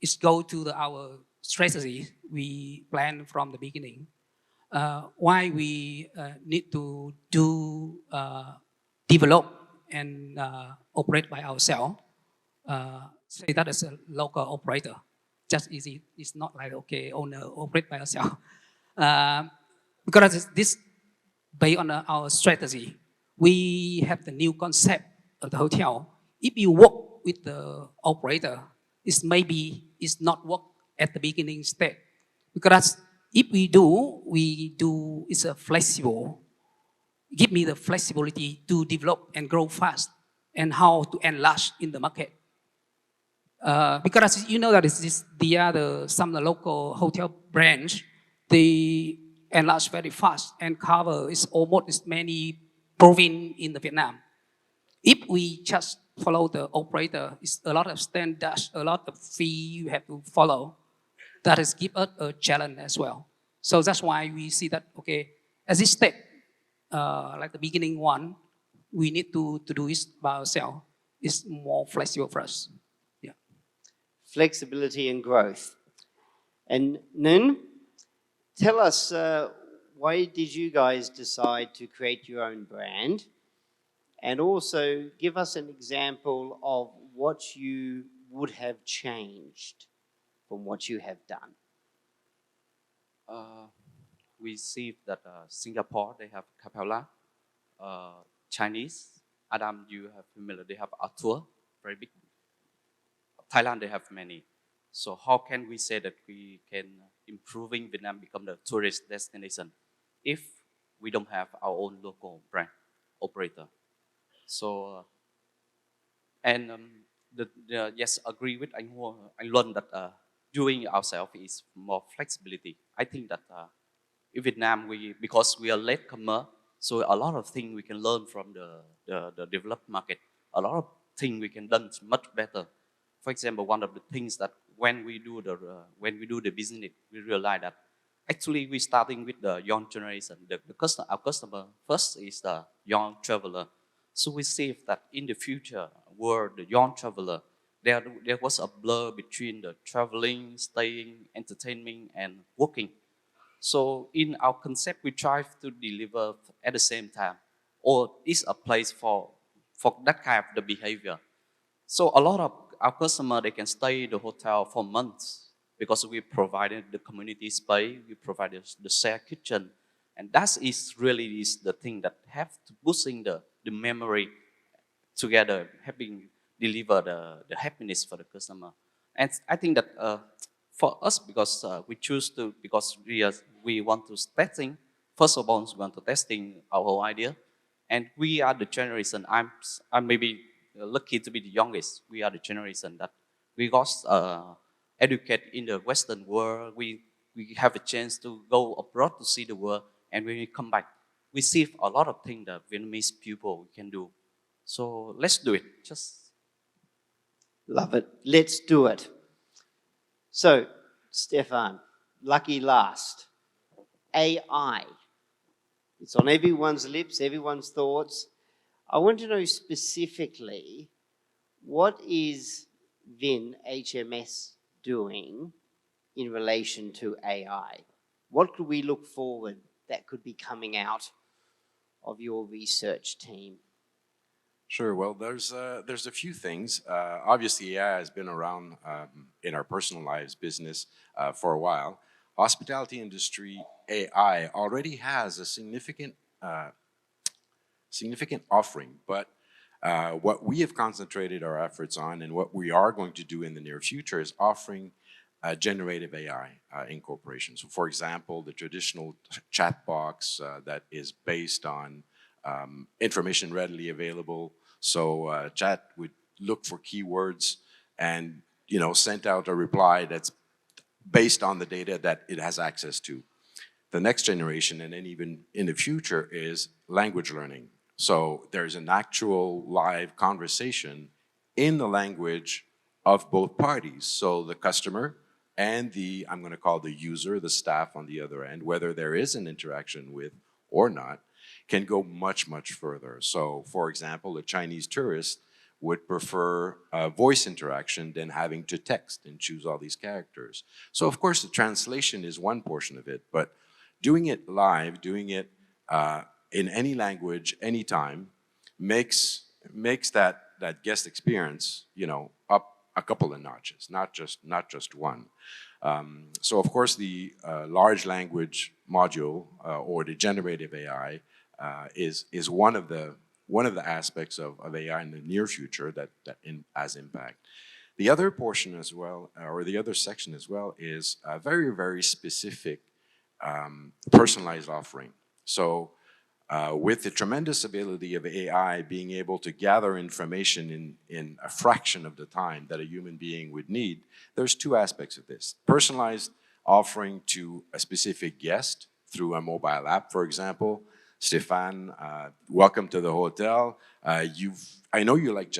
it's go to our strategy we planned from the beginning. Why we need to do develop and operate by ourselves. Say that as a local operator, just easy. It's not like okay, owner operate by ourselves. Because this based on our strategy, we have the new concept of the hotel. If you work with the operator, it's not work at the beginning stage. Because if we do is a flexible, give me the flexibility to develop and grow fast and how to enlarge in the market. Because you know that some of the local hotel branch, they enlarge very fast and cover is almost as many province in the Vietnam. If we just follow the operator, it's a lot of standards, a lot of fee you have to follow. That has give us a challenge as well. So that's why we see that, okay, as this step, like the beginning one, we need to do it by ourselves. It's more flexible for us. Yeah. Flexibility and growth. And Nun, tell us, why did you guys decide to create your own brand? And also give us an example of what you would have changed from what you have done. We see that Singapore, they have Capella. Chinese, Adam, you have familiar, they have Atour, very big. Thailand, they have many. So how can we say that we can improving Vietnam become the tourist destination if we don't have our own local brand operator? So, yes, agree with anh Luân that doing ourselves is more flexibility. I think that in Vietnam, because we are latecomer, so a lot of things we can learn from the developed market. A lot of things we can do much better. For example, one of the things that when we do the business, we realize that actually we're starting with the young generation. Our customer first is the young traveler. So we see that in the future world, the young traveler, there was a blur between the traveling, staying, entertaining, and working. So in our concept, we try to deliver at the same time, or is a place for that kind of the behavior. So a lot of our customers, they can stay in the hotel for months because we provided the community space, we provided the shared kitchen, and that is really the thing that have to boosting the memory together, helping deliver the happiness for the customer. And I think that for us, because we choose to, because we want to testing, first of all, we want to testing our whole idea, and we are the generation, I'm maybe lucky to be the youngest. We are the generation that we got educated in the Western world. We have a chance to go abroad to see the world, and when we come back, we see a lot of things that Vietnamese people can do. So let's do it. Just love it. Let's do it. So, Stefan, lucky last. AI. It's on everyone's lips, everyone's thoughts. I want to know specifically, what is Vin HMS doing in relation to AI? What could we look forward that could be coming out of your research team? Sure. Well, there's a few things. Obviously, AI has been around in our personal lives, business, for a while. Hospitality industry AI already has a significant offering, but what we have concentrated our efforts on, and what we are going to do in the near future, is offering generative AI incorporation. So, for example, the traditional chat box that is based on information readily available. So chat would look for keywords and send out a reply that's based on the data that it has access to. The next generation, and then even in the future, is language learning. So there's an actual live conversation in the language of both parties. So the customer and I'm going to call the user, the staff on the other end, whether there is an interaction with or not, can go much, much further. So, for example, a Chinese tourist would prefer voice interaction than having to text and choose all these characters. So, of course, the translation is one portion of it, but doing it live, doing it in any language, anytime, makes that guest experience, you know, up a couple of notches, not just one. So of course the large language module or the generative AI is one of the aspects of AI in the near future that has impact. The other portion as well, or the other section as well, is a very, very specific personalized offering. So with the tremendous ability of AI being able to gather information in a fraction of the time that a human being would need, there's two aspects of this. Personalized offering to a specific guest through a mobile app, for example. Stefan, welcome to the hotel. I know you like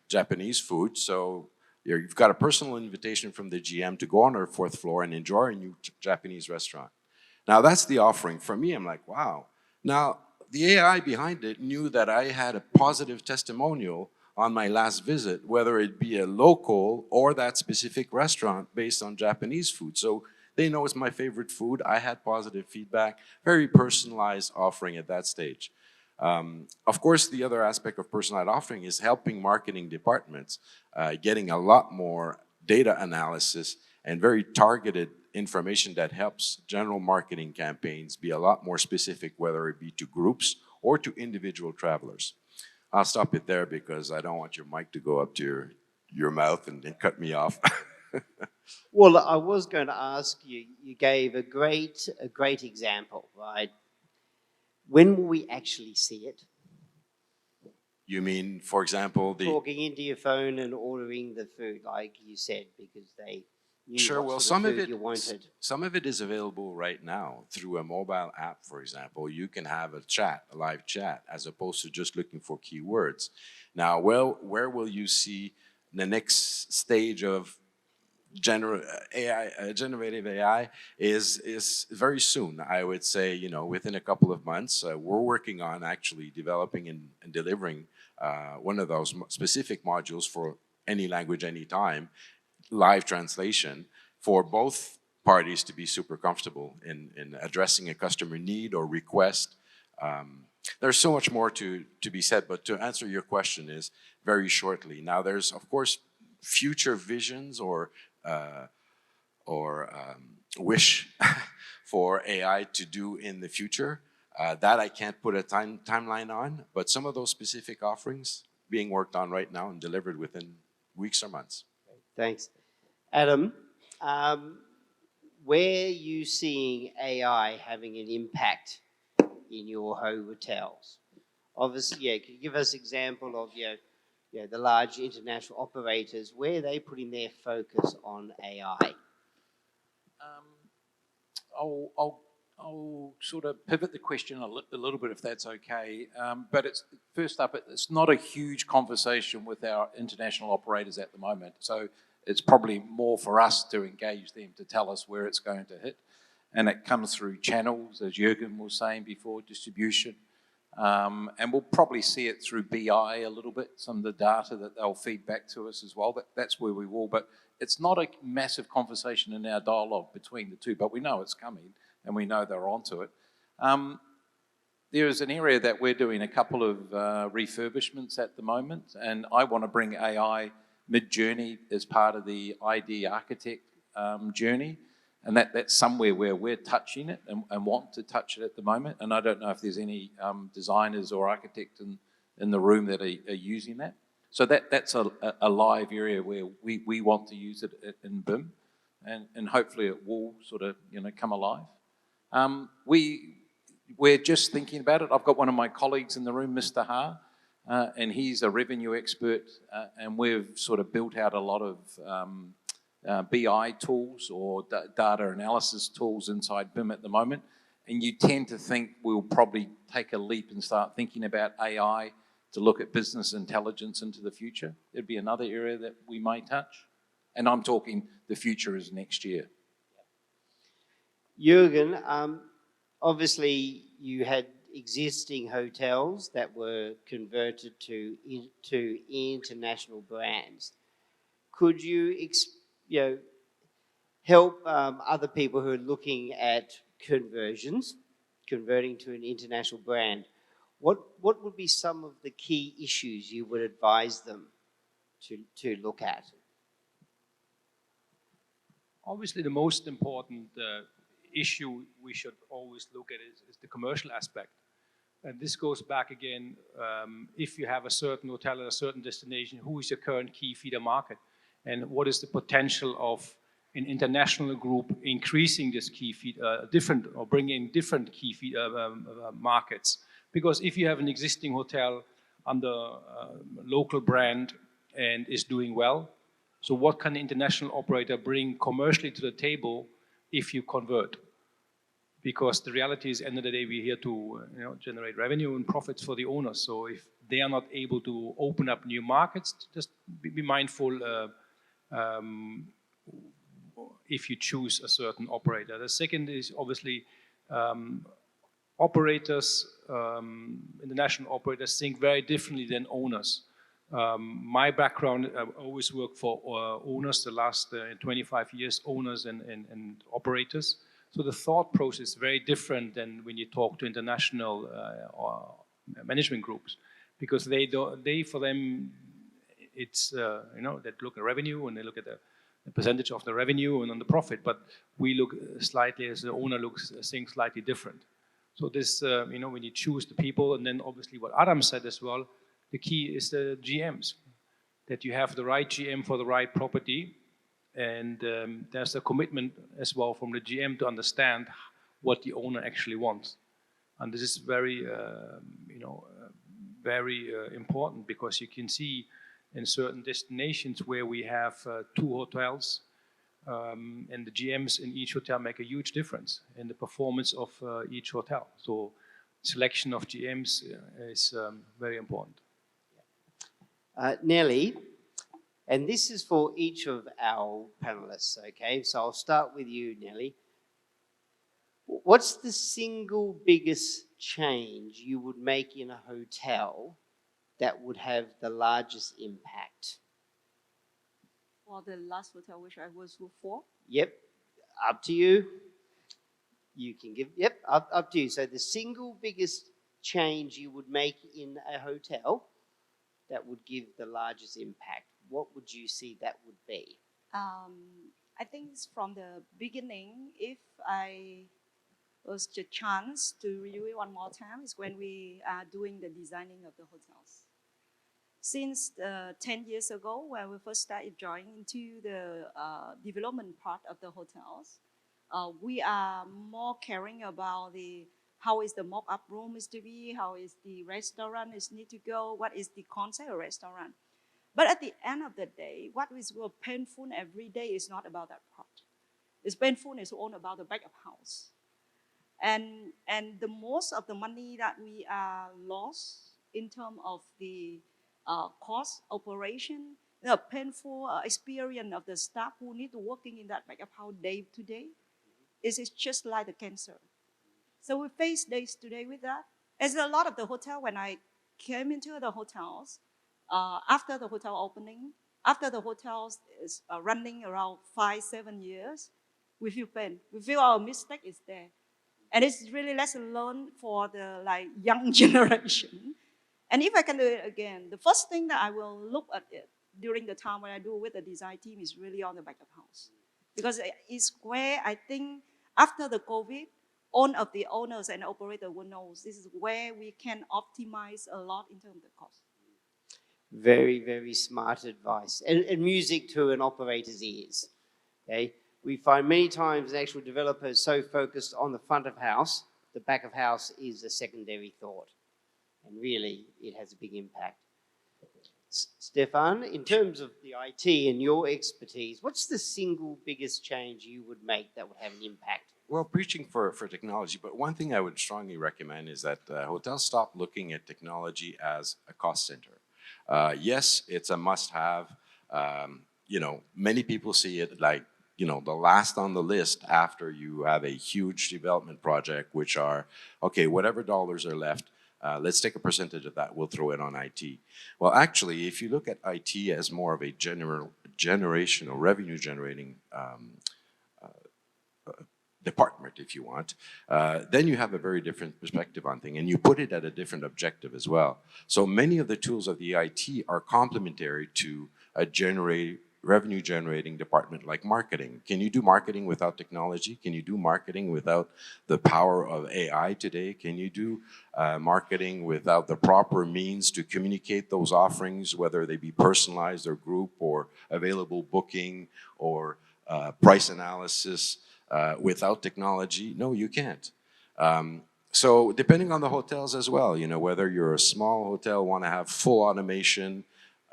Japanese food, so you've got a personal invitation from the GM to go on our 4th floor and enjoy a new Japanese restaurant. Now that's the offering. For me, I'm like, wow. Now, the AI behind it knew that I had a positive testimonial on my last visit, whether it be a local or that specific restaurant based on Japanese food. So they know it's my favorite food. I had positive feedback, very personalized offering at that stage. Of course, the other aspect of personalized offering is helping marketing departments getting a lot more data analysis and very targeted information that helps general marketing campaigns be a lot more specific, whether it be to groups or to individual travelers. I'll stop it there because I don't want your mic to go up to your mouth and cut me off. Well, I was going to ask you, you gave a great example, right? When will we actually see it? You mean, for example, talking into your phone and ordering the food, like you said, because they knew Sure, what well, sort some of of food it, you wanted. some of it is available right now through a mobile app, for example. You can have a chat, a live chat, as opposed to just looking for keywords. Now, well, where will you see the next stage of generative AI is very soon. I would say, you know, within a couple of months. We're working on actually developing and delivering one of those specific modules for any language, anytime, live translation for both parties to be super comfortable in addressing a customer need or request. There's so much more to be said, but to answer your question is very shortly. Now, there's, of course, future visions or wish for AI to do in the future. That I can't put a timeline on, but some of those specific offerings being worked on right now and delivered within weeks or months. Thanks. Adam, where are you seeing AI having an impact in your hotels? Obviously, yeah, can you give us an example of the large international operators, where are they putting their focus on AI? I'll sort of pivot the question a little bit, if that's okay. But first up, it's not a huge conversation with our international operators at the moment. So it's probably more for us to engage them to tell us where it's going to hit. And it comes through channels, as Jürgen was saying before, distribution. And we'll probably see it through BI a little bit, some of the data that they'll feed back to us as well. That's where we will. But it's not a massive conversation in our dialogue between the two, but we know it's coming and we know they're onto it. There is an area that we're doing a couple of refurbishments at the moment, and I want to bring AI mid-journey as part of the ID architect journey. And that's somewhere where we're touching it and want to touch it at the moment. And I don't know if there's any designers or architects in the room that are using that. So that's a live area where we want to use it in BIM. And hopefully it will sort of come alive. We're just thinking about it. I've got one of my colleagues in the room, Mr. Ha, and he's a revenue expert. And we've sort of built out a lot of BI tools or data analysis tools inside BIM at the moment. And you tend to think we'll probably take a leap and start thinking about AI to look at business intelligence into the future. It'd be another area that we may touch. And I'm talking the future is next year. Jürgen, obviously you had existing hotels that were converted to international brands. Could you, help other people who are looking at converting to an international brand? What would be some of the key issues you would advise them to look at? Obviously, the most important issue we should always look at is the commercial aspect. And this goes back again, if you have a certain hotel at a certain destination, who is your current key feeder market? And what is the potential of an international group increasing this key feed, or bringing different key feed, markets? Because if you have an existing hotel under local brand and is doing well, so what can the international operator bring commercially to the table if you convert? Because the reality is, end of the day, we're here to generate revenue and profits for the owners. So if they are not able to open up new markets, just be mindful if you choose a certain operator. The second is obviously operators, international operators think very differently than owners. My background, I always worked for owners the last 25 years, owners and operators. So the thought process is very different than when you talk to international management groups, because for them, it's, they look at revenue and they look at the percentage of the revenue and on the profit, but we look slightly, as the owner looks, things slightly different. So this, when you choose the people, and then obviously what Adam said as well, the key is the GMs, that you have the right GM for the right property, and there's a commitment as well from the GM to understand what the owner actually wants. And this is very, very important, because you can see in certain destinations where we have 2 hotels, and the GMs in each hotel make a huge difference in the performance of each hotel. So selection of GMs is very important. Nelly, and this is for each of our panelists, okay? So I'll start with you, Nelly. What's the single biggest change you would make in a hotel that would have the largest impact? For the last hotel which I was for? Yep, up to you. You can give, yep, up to you. So the single biggest change you would make in a hotel that would give the largest impact, what would you see that would be? I think it's from the beginning, if I was the chance to review it one more time, is when we are doing the designing of the hotels. Since 10 years ago, when we first started joining into the development part of the hotels, we are more caring about how is the mock-up room is to be, how is the restaurant is need to go, what is the concept of restaurant. But at the end of the day, what is painful every day is not about that part. It's painful is all about the back of house. And the most of the money that we are lost in terms of the cost operation, the painful experience of the staff who need to working in that back of house day to day, is just like the cancer. So we face days today with that. As a lot of the hotel, when I came into the hotels, after the hotel opening, after the hotels is running around 5-7 years, we feel pain. We feel our mistake is there. And it's really lesson learned for the young generation. And if I can do it again, the first thing that I will look at it during the time when I do with the design team is really on the back of house. Because it's where I think after the COVID, all of the owners and operators will know this is where we can optimize a lot in terms of the cost. Very, very smart advice. And music to an operator's ears. Okay? We find many times an actual developer is so focused on the front of house, the back of house is a secondary thought. And really, it has a big impact. Stefan, in terms of the IT and your expertise, what's the single biggest change you would make that would have an impact? Well, preaching for technology, but one thing I would strongly recommend is that hotels stop looking at technology as a cost center. Yes, it's a must-have. Many people see it like you know, the last on the list after you have a huge development project, which are, okay, whatever dollars are left, let's take a percentage of that, we'll throw it on IT. Well, actually, if you look at IT as more of a generational, revenue generating department, if you want, then you have a very different perspective on things, and you put it at a different objective as well. So many of the tools of the IT are complementary to a revenue generating department like marketing. Can you do marketing without technology? Can you do marketing without the power of AI today? Can you do marketing without the proper means to communicate those offerings, whether they be personalized or group or available booking or price analysis without technology? No, you can't. So depending on the hotels as well, you know, whether you're a small hotel, want to have full automation,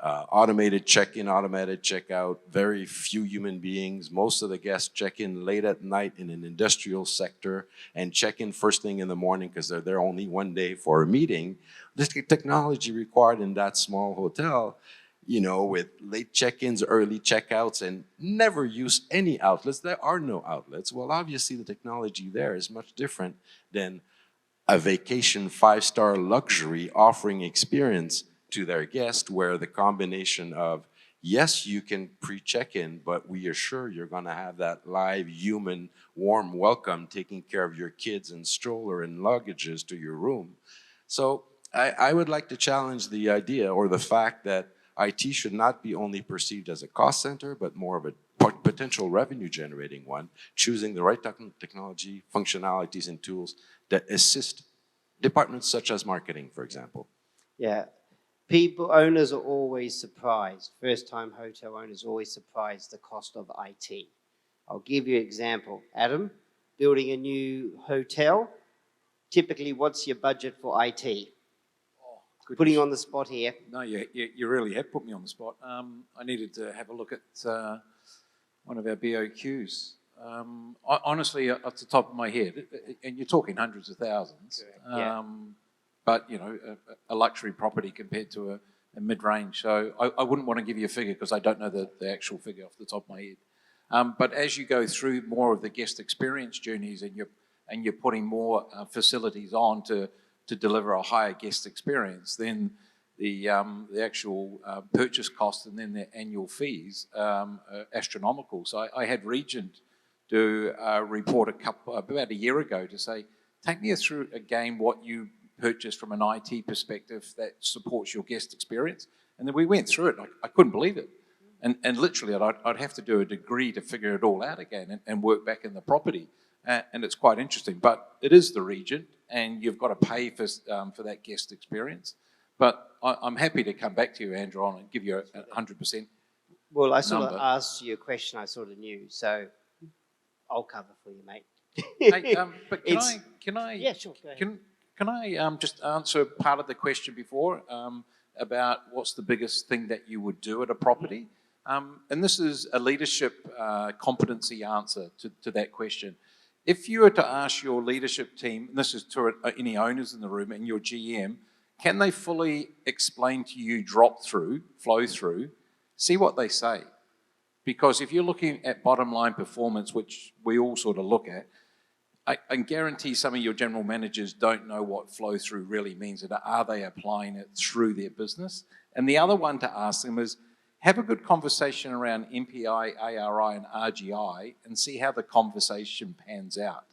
automated check-in, automated check-out, very few human beings. Most of the guests check in late at night in an industrial sector and check in first thing in the morning because they're there only one day for a meeting. The technology required in that small hotel, you know, with late check-ins, early check-outs, and never use any outlets. There are no outlets. Well, obviously the technology there is much different than a vacation 5-star luxury offering experience to their guest, where the combination of, yes, you can pre-check-in, but we assure you're gonna have that live, human, warm welcome, taking care of your kids and stroller and luggages to your room. So I would like to challenge the idea or the fact that IT should not be only perceived as a cost center, but more of a potential revenue generating one, choosing the right technology, functionalities, and tools that assist departments such as marketing, for example. Yeah. Owners are always surprised. First-time hotel owners are always surprised the cost of IT. I'll give you an example. Adam, building a new hotel, typically what's your budget for IT? Goodness. Putting you on the spot here. No, you really have put me on the spot. I needed to have a look at one of our BOQs. Honestly, off the top of my head, and you're talking hundreds of thousands, yeah. But you know, a luxury property compared to a mid-range. So I wouldn't want to give you a figure because I don't know the actual figure off the top of my head. But as you go through more of the guest experience journeys and you're putting more facilities on to deliver a higher guest experience, then the actual purchase cost and then the annual fees are astronomical. So I had Regent do a report about a year ago to say, take me through again what you purchased from an IT perspective that supports your guest experience. And then we went through it, and I couldn't believe it. And literally, I'd have to do a degree to figure it all out again and work back in the property. And it's quite interesting. But it is the Regent, and you've got to pay for that guest experience. But I'm happy to come back to you, Andrew, and give you a 100%. Well, I sort of asked you a question I sort of knew, so I'll cover for you, mate. Hey, but can I? Yeah, sure. Go ahead. Can I just answer part of the question before about what's the biggest thing that you would do at a property? And this is a leadership competency answer to that question. If you were to ask your leadership team, and this is to any owners in the room and your GM, can they fully explain to you flow through, see what they say? Because if you're looking at bottom line performance, which we all sort of look at, I guarantee some of your general managers don't know what flow through really means, and are they applying it through their business? And the other one to ask them is, have a good conversation around MPI, ARI, and RGI and see how the conversation pans out.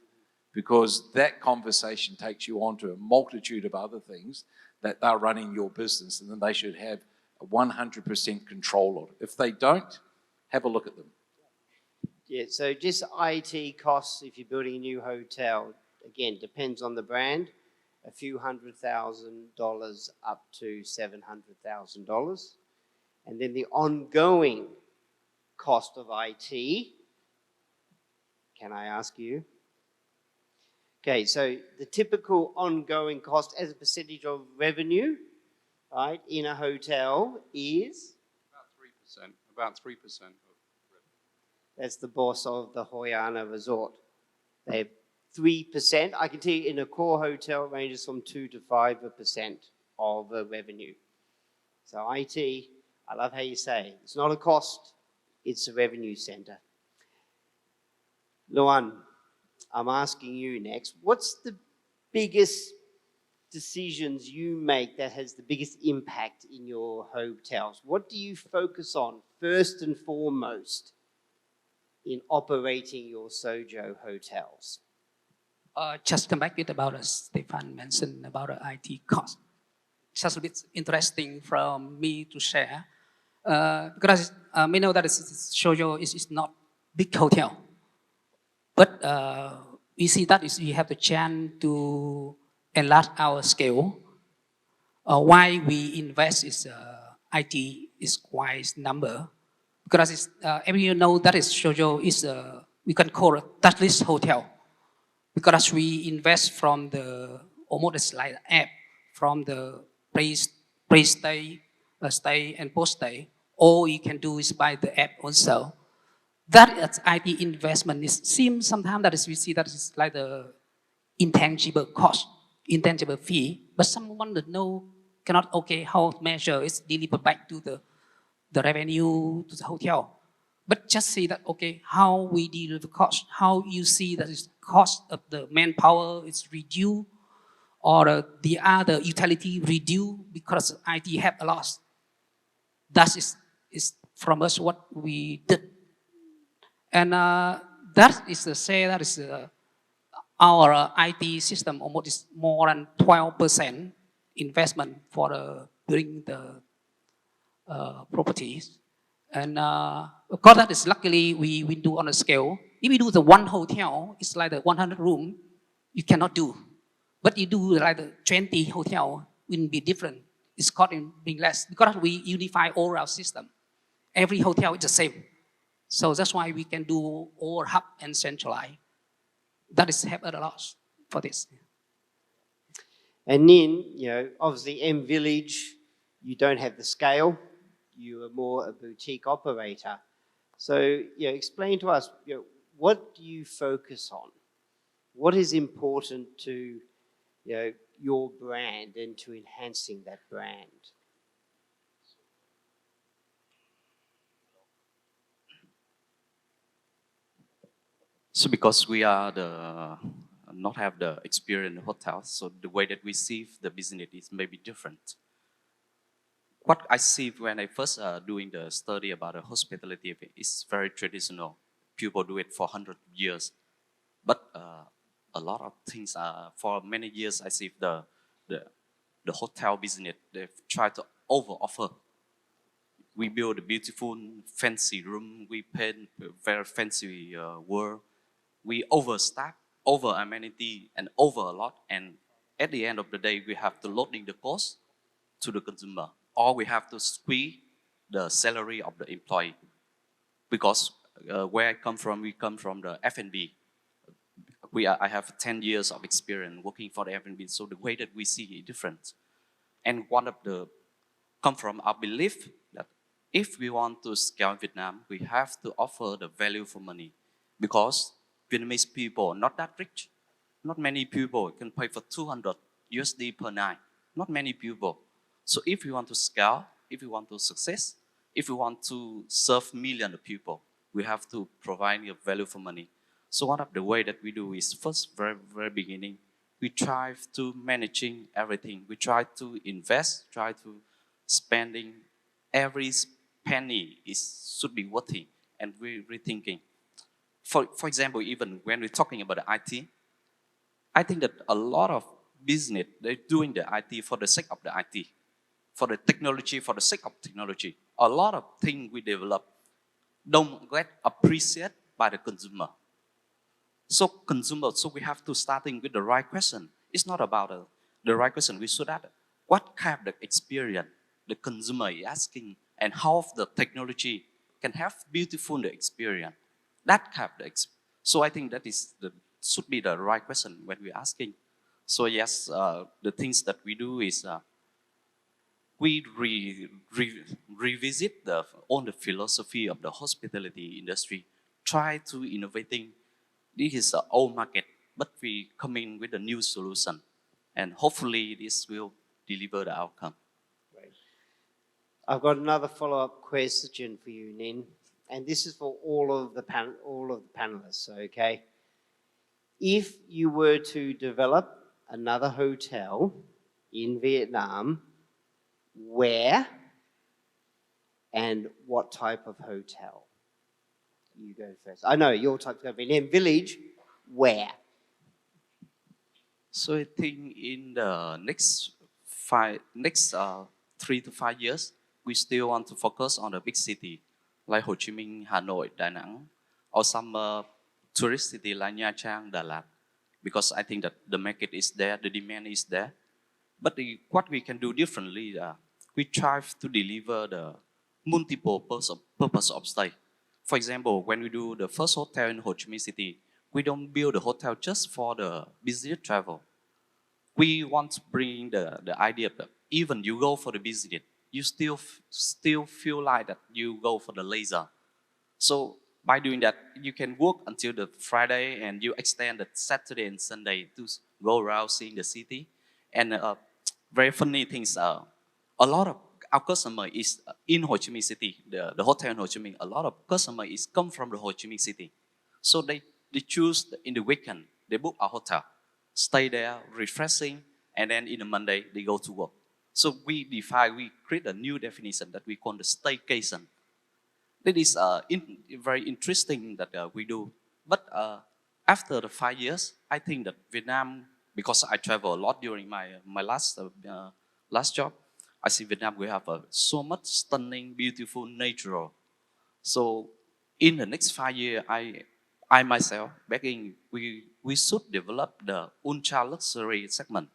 Because that conversation takes you on to a multitude of other things that are running your business, and then they should have a 100% control on it. If they don't, have a look at them. Yeah, so just IT costs if you're building a new hotel, again, depends on the brand, a few $100,000 up to $700,000. And then the ongoing cost of IT, can I ask you? Okay, so the typical ongoing cost as a percentage of revenue, right, in a hotel is? About 3% of revenue. That's the boss of the Hoiana Resort. They have 3%. I can tell you in a core hotel it ranges from 2 to 5% of the revenue. So IT, I love how you say it. It's not a cost, it's a revenue center. Luan, I'm asking you next. What's the biggest decisions you make that has the biggest impact in your hotels? What do you focus on first and foremost in operating your Sojo hotels? Just come back with about Stefan mentioned about the IT cost. Just a bit interesting from me to share. Because we know that Shoujo is not big hotel, but we see that we have the chance to enlarge our scale. Why we invest is IT is quite number, because everyone know that is Shoujo is we can call a touchless hotel, because we invest from the almost like app from the pre-stay, stay and post-stay. All you can do is buy the app also. That IT investment seems sometimes that we see that is like the intangible cost, intangible fee, but someone that know cannot how measure is delivered back to the revenue to the hotel. But just see that how we deal with the cost, how you see that is cost of the manpower is reduced, or the other utility reduced because IT have a loss. That is from us what we did. And that is to say that is our IT system almost is more than 12% investment for building the properties. And of course that is luckily we do on a scale. If we do the one hotel, it's like the 100 room, you cannot do. But you do like the 20 hotel, will be different. It's costing being less because we unify all our system. Every hotel is the same. So that's why we can do all hub and centralize. That is helped a lot for this. And Nin, obviously M Village, you don't have the scale. You are more a boutique operator. So, explain to us, what do you focus on? What is important to, your brand and to enhancing that brand? So because we are not have the experience in hotels, so the way that we see the business is maybe different. What I see when I first doing the study about the hospitality is very traditional. People do it for 100 years. But a lot of things, for many years, I see the hotel business, they've tried to over-offer. We build a beautiful, fancy room. We paint a very fancy world. We overstaff, over amenity, and over a lot. And at the end of the day, we have to loading the cost to the consumer, or we have to squeeze the salary of the employee. Because where I come from, we come from the F&B. I have 10 years of experience working for the F&B, so the way that we see it different. And one of the come from our belief that if we want to scale in Vietnam, we have to offer the value for money, because Vietnamese people are not that rich. Not many people can pay for 200 USD per night. Not many people. So if we want to scale, if we want to success, if we want to serve millions of people, we have to provide a value for money. So one of the way that we do is first, very beginning, we try to managing everything. We try to invest, try to spending every penny should be worthy, and we're rethinking. For example, even when we're talking about the IT, I think that a lot of business, they're doing the IT for the sake of the IT, for the technology, for the sake of technology. A lot of things we develop don't get appreciated by the consumer. So we have to starting with the right question. It's not about the right question. We should ask, what kind of experience the consumer is asking, and how the technology can have beautiful experience. That kind of so I think that should be the right question when we're asking. So yes, the things that we do is we revisit all the philosophy of the hospitality industry, try to innovating. This is an old market, but we come in with a new solution, and hopefully this will deliver the outcome. Right. I've got another follow-up question for you, Nin. and this is for all of the panelists, okay? If you were to develop another hotel in Vietnam, where and what type of hotel? You go first. I know your type of Vietnam Village, where? So I think in the next 3 to 5 years, we still want to focus on the big city like Ho Chi Minh, Hanoi, Da Nang, or some tourist city like Nha Trang, Da Lat, because I think that the market is there, the demand is there. But what we can do differently, we try to deliver the multiple purpose of stay. For example, when we do the first hotel in Ho Chi Minh City, we don't build the hotel just for the business travel. We want to bring the idea that even you go for the business, you still feel like that you go for the leisure. So by doing that, you can work until the Friday and you extend the Saturday and Sunday to go around seeing the city. And very funny things are, a lot of our customer is in Ho Chi Minh City, the hotel in Ho Chi Minh, a lot of customer is come from the Ho Chi Minh City. So they choose in the weekend, they book a hotel, stay there, refreshing, and then in the Monday, they go to work. So we create a new definition that we call the staycation. That is very interesting that we do. But after the 5 years, I think that Vietnam, because I travel a lot during my last job, I see Vietnam, we have so much stunning, beautiful nature. So in the next 5 years, I myself, begging, we should develop the ultra luxury segment.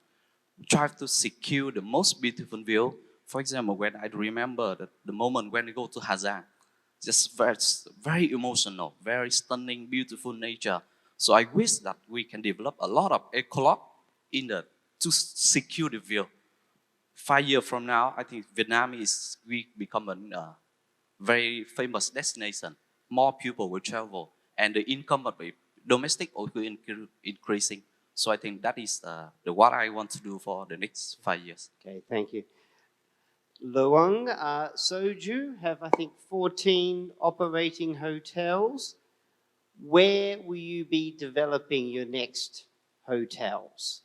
Try to secure the most beautiful view. For example, when I remember the moment when I go to Ha Giang, just very emotional, very stunning, beautiful nature. So I wish that we can develop a lot of ecologue to secure the view. 5 years from now, I think Vietnam we become a very famous destination. More people will travel, and the income of the domestic also increasing. So I think that is what I want to do for the next 5 years. Okay, thank you. Luang, Soju have, I think, 14 operating hotels. Where will you be developing your next hotels?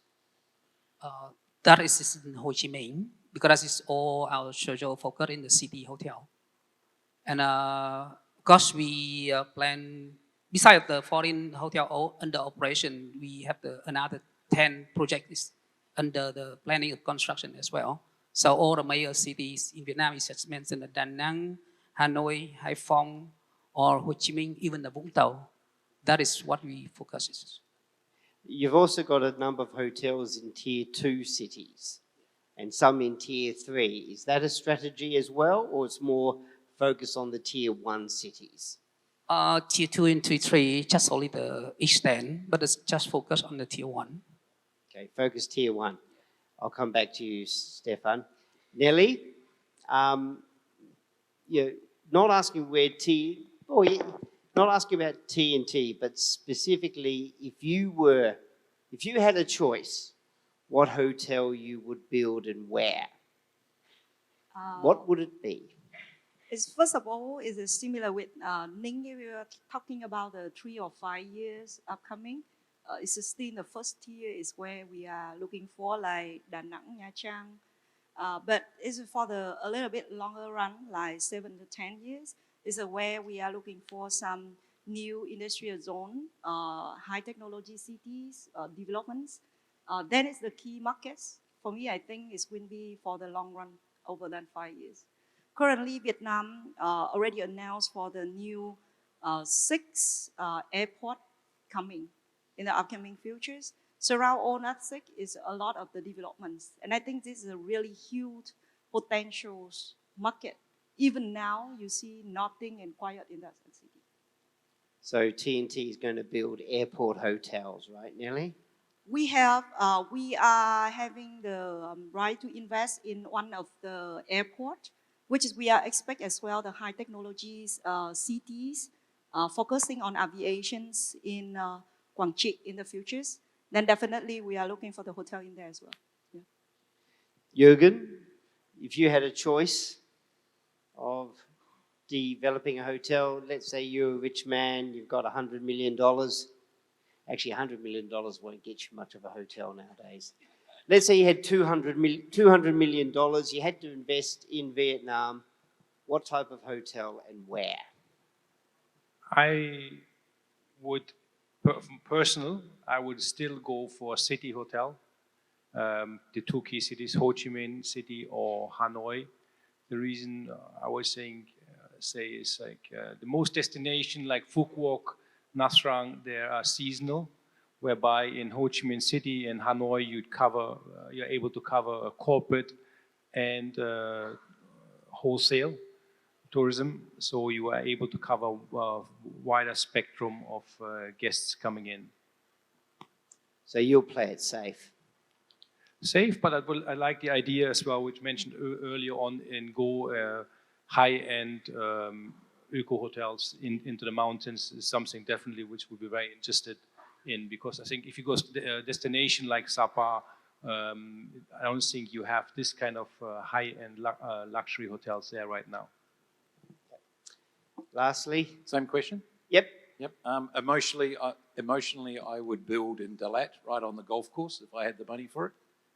That is in Ho Chi Minh, because it's all our social focus in the city hotel. And because we plan, besides the foreign hotel under operation, we have another 10 projects under the planning and construction as well. So all the major cities in Vietnam is just mentioned, Da Nang, Hanoi, Hai Phong, or Ho Chi Minh, even the Vũng Tàu. That is what we focus on. You've also got a number of hotels in Tier 2 cities and some in Tier 3. Is that a strategy as well, or it's more focused on the Tier 1 cities? Tier 2 and Tier 3, just only the extent, but it's just focused on the Tier 1. Okay, focus Tier 1. I'll come back to you, Stefan. Nelly, not asking where not asking about T&T, but specifically if you had a choice, what hotel you would build and where? What would it be? First of all, it's similar with Ning. We were talking about the 3 or 5 years upcoming. It's still in the first tier is where we are looking for, like Da Nang, Nha Trang. But it's for a little bit longer run, like 7 to 10 years. Is where we are looking for some new industrial zone, high technology cities, developments. That is the key markets. For me, I think it's going to be for the long run, over than 5 years. Currently, Vietnam already announced for the new 6 airport coming in the upcoming futures. So around all that 6 is a lot of the developments. And I think this is a really huge potential market. Even now, you see nothing and quiet in that city. So T&T is going to build airport hotels, right, Nelly? We are having the right to invest in one of the airport, which is we are expect as well the high technologies cities, focusing on aviations in Quang Tri in the futures. Then definitely we are looking for the hotel in there as well. Yeah. Jürgen, if you had a choice of developing a hotel. Let's say you're a rich man, you've got $100 million. Actually, $100 million won't get you much of a hotel nowadays. Let's say you had $200 million you had to invest in Vietnam. What type of hotel and where? I would, personal, I would still go for a city hotel. The two key cities, Ho Chi Minh City or Hanoi. The reason I was say is like the most destination like Phu Quoc, Nha Trang, they are seasonal, whereby in Ho Chi Minh City and Hanoi you're able to cover a corporate and wholesale tourism, so you are able to cover a wider spectrum of guests coming in. So you'll play it safe. Safe, but I like the idea as well, which mentioned earlier on, in go high-end eco hotels into the mountains is something definitely which we'll be very interested in, because I think if you go to a destination like Sapa, I don't think you have this kind of high-end luxury hotels there right now. Lastly? Same question? Yep. Yep. Emotionally, I would build in Dalat, right on the golf course, if I had the money for it,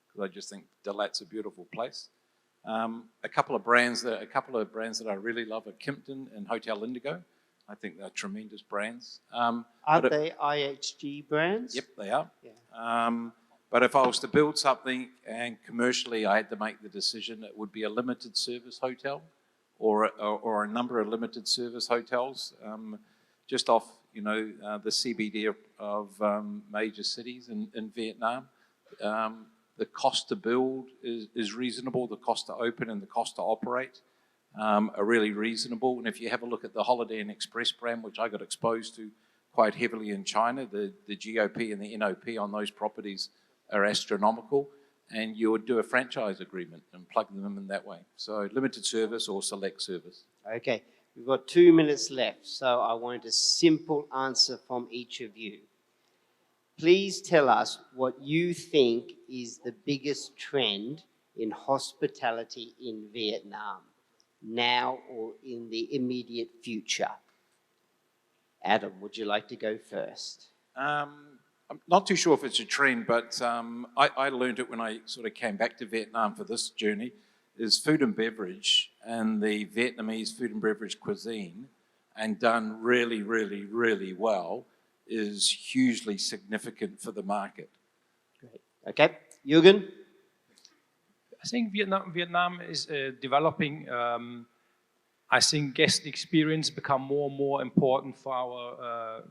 because I just think Dalat's a beautiful place. A couple of brands that I really love are Kimpton and Hotel Indigo. I think they're tremendous brands. Are they IHG brands? Yep, they are. Yeah. But if I was to build something and commercially I had to make the decision, it would be a limited service hotel or a number of limited service hotels, just off the CBD of major cities in Vietnam. The cost to build is reasonable. The cost to open and the cost to operate are really reasonable. And if you have a look at the Holiday Inn Express brand, which I got exposed to quite heavily in China, the GOP and the NOP on those properties are astronomical. And you would do a franchise agreement and plug them in that way. So limited service or select service. Okay, we've got 2 minutes left, so I want a simple answer from each of you. Please tell us what you think is the biggest trend in hospitality in Vietnam, now or in the immediate future. Adam, would you like to go first? I'm not too sure if it's a trend, but I learned it when I sort of came back to Vietnam for this journey, is food and beverage and the Vietnamese food and beverage cuisine, and done really, really, really well, is hugely significant for the market. Great. Okay. Jürgen? I think Vietnam is developing. I think guest experience become more and more important for our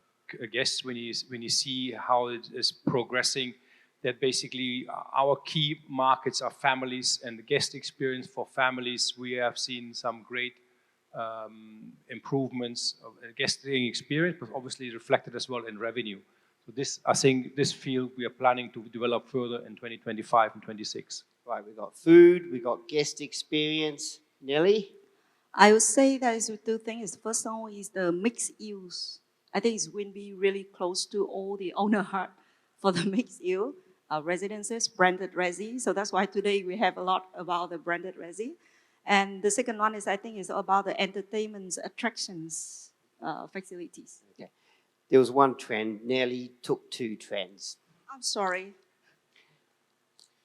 guests when you see how it is progressing, that basically our key markets are families, and the guest experience for families, we have seen some great improvements of guesting experience, but obviously reflected as well in revenue. So I think this field we are planning to develop further in 2025 and 26. Right, we've got food, we've got guest experience. Nelly? I would say that is two things. First one is the mixed use. I think it will be really close to all the owner heart for the mixed use residences, branded resi. So that's why today we have a lot about the branded resi. And the second one is, I think, is about the entertainment attractions facilities. Okay. There was one trend. Nelly took two trends. I'm sorry.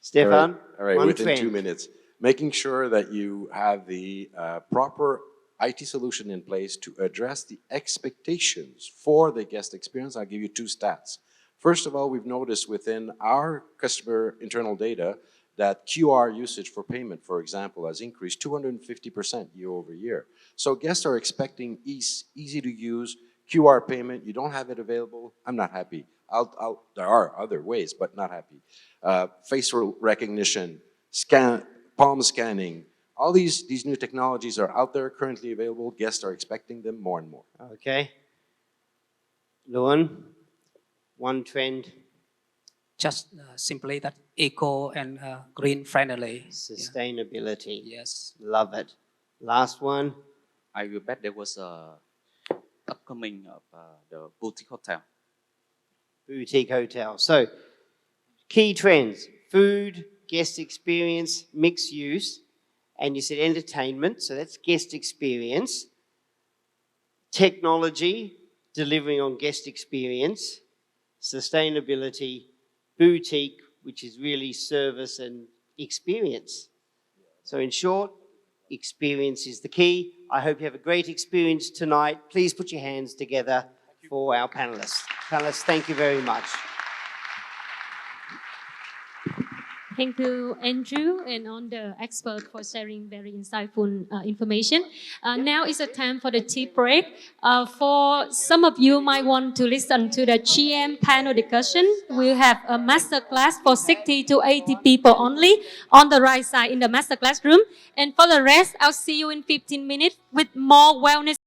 Stefan? All right, one within trend. 2 minutes. Making sure that you have the proper IT solution in place to address the expectations for the guest experience. I'll give you two stats. First of all, we've noticed within our customer internal data that QR usage for payment, for example, has increased 250% year over year. So guests are expecting easy to use QR payment. You don't have it available, I'm not happy. There are other ways, but not happy. Facial recognition, palm scanning, all these new technologies are out there, currently available. Guests are expecting them more and more. Okay. Luan, one trend. Just simply that eco and green friendly. Sustainability. Yeah. Yes. Love it. Last one. I will bet there was a upcoming of the boutique hotel. Boutique hotel. So, key trends: food, guest experience, mixed use, and you said entertainment, so that's guest experience. technology, delivering on guest experience, sustainability, boutique, which is really service and experience. So in short, experience is the key. I hope you have a great experience tonight. Please put your hands together for our panelists. Panelists, thank you very much. Thank you, Andrew, and all the experts for sharing very insightful information. Now is the time for the tea break. For some of you might want to listen to the GM panel discussion. We have a master class for 60 to 80 people only on the right side in the master classroom. And for the rest, I'll see you in 15 minutes with more wellness.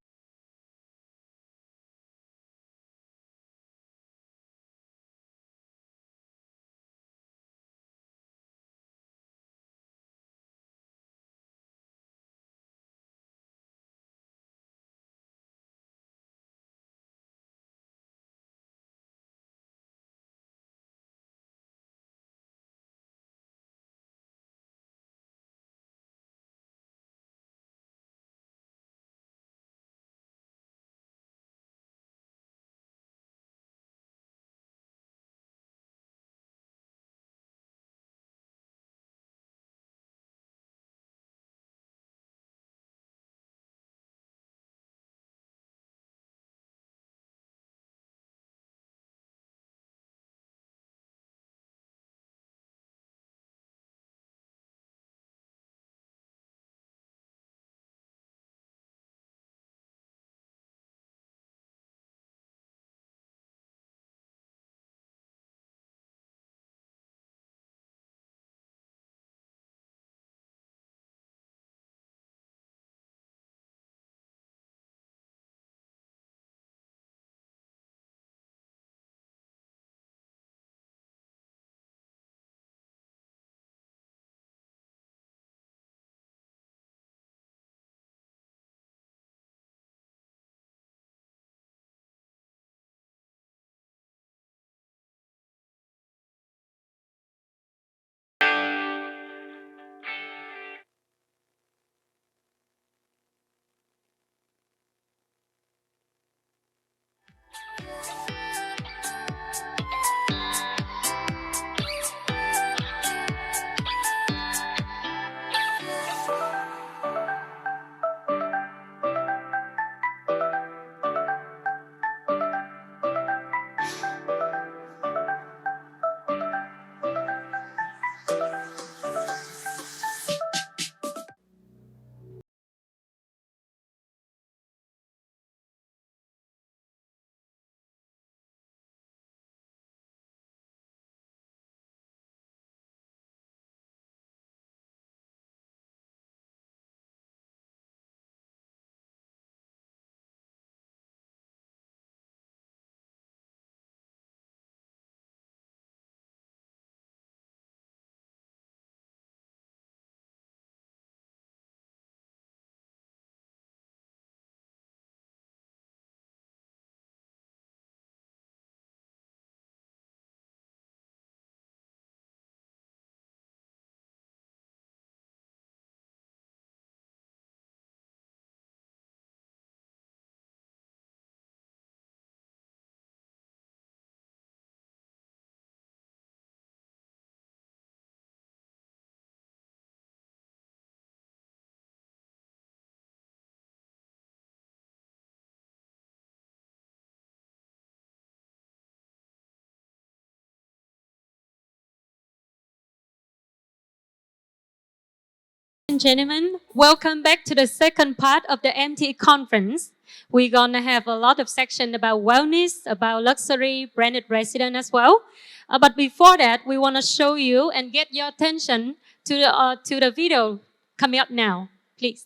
And gentlemen, welcome back to the second part of the MT conference. We're gonna have a lot of section about wellness, about luxury, branded resident as well. But before that, we wanna show you and get your attention to the video coming up now, please.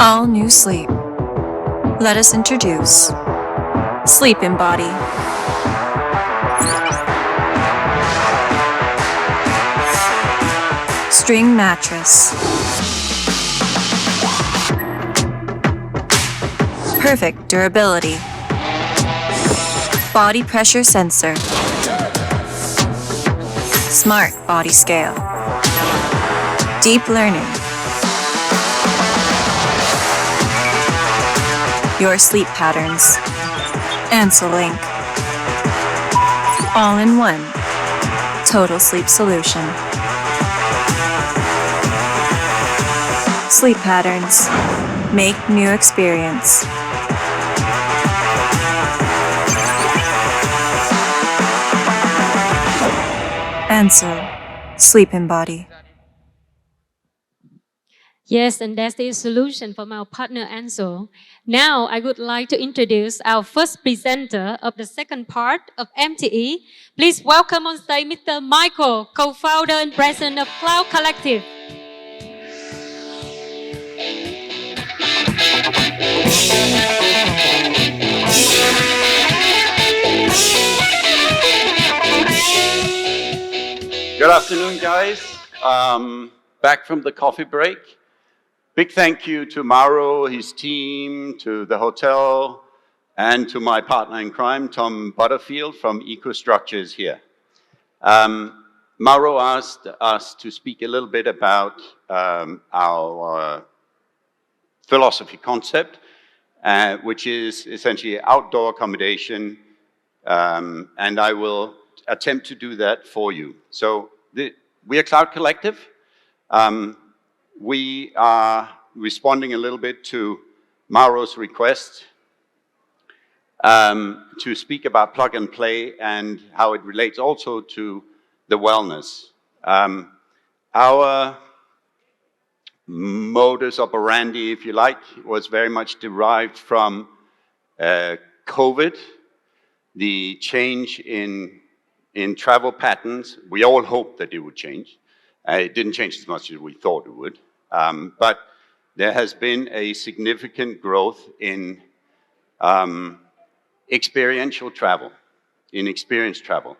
All new sleep. Let us introduce Sleep Embody. String mattress. Perfect durability. Body pressure sensor. Smart body scale. Deep learning. your sleep patterns. AnswerLink. All in one. Total sleep solution. Sleep patterns. Make new experience. Answer. Sleep in body. Yes, and that's the solution from our partner Ansel. Now, I would like to introduce our first presenter of the second part of MTE. Please welcome on stage Mr. Michael, co-founder and president of Cloud Collective. Good afternoon, guys. Back from the coffee break. Big thank you to Mauro, his team, to the hotel, and to my partner in crime, Tom Butterfield from EcoStruxure here. Mauro asked us to speak a little bit about our philosophy concept, which is essentially outdoor accommodation, and I will attempt to do that for you. So we are Cloud Collective. We are responding a little bit to Mauro's request to speak about plug and play and how it relates also to the wellness. Our modus operandi, if you like, was very much derived from COVID, the change in travel patterns. We all hoped that it would change. It didn't change as much as we thought it would. But there has been a significant growth in experiential travel, in experience travel.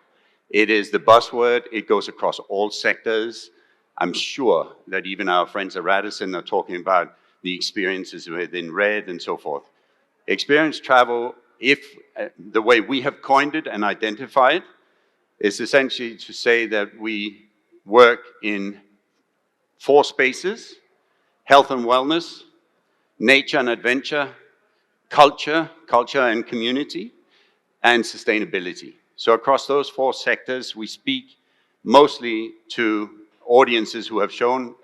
It is the buzzword. It goes across all sectors. I'm sure that even our friends at Radisson are talking about the experiences within RED and so forth. Experience travel, if the way we have coined it and identified it, is essentially to say that we work in 4 spaces: health and wellness, nature and adventure, culture and community, and sustainability. So across those 4 sectors, we speak mostly to audiences who have shown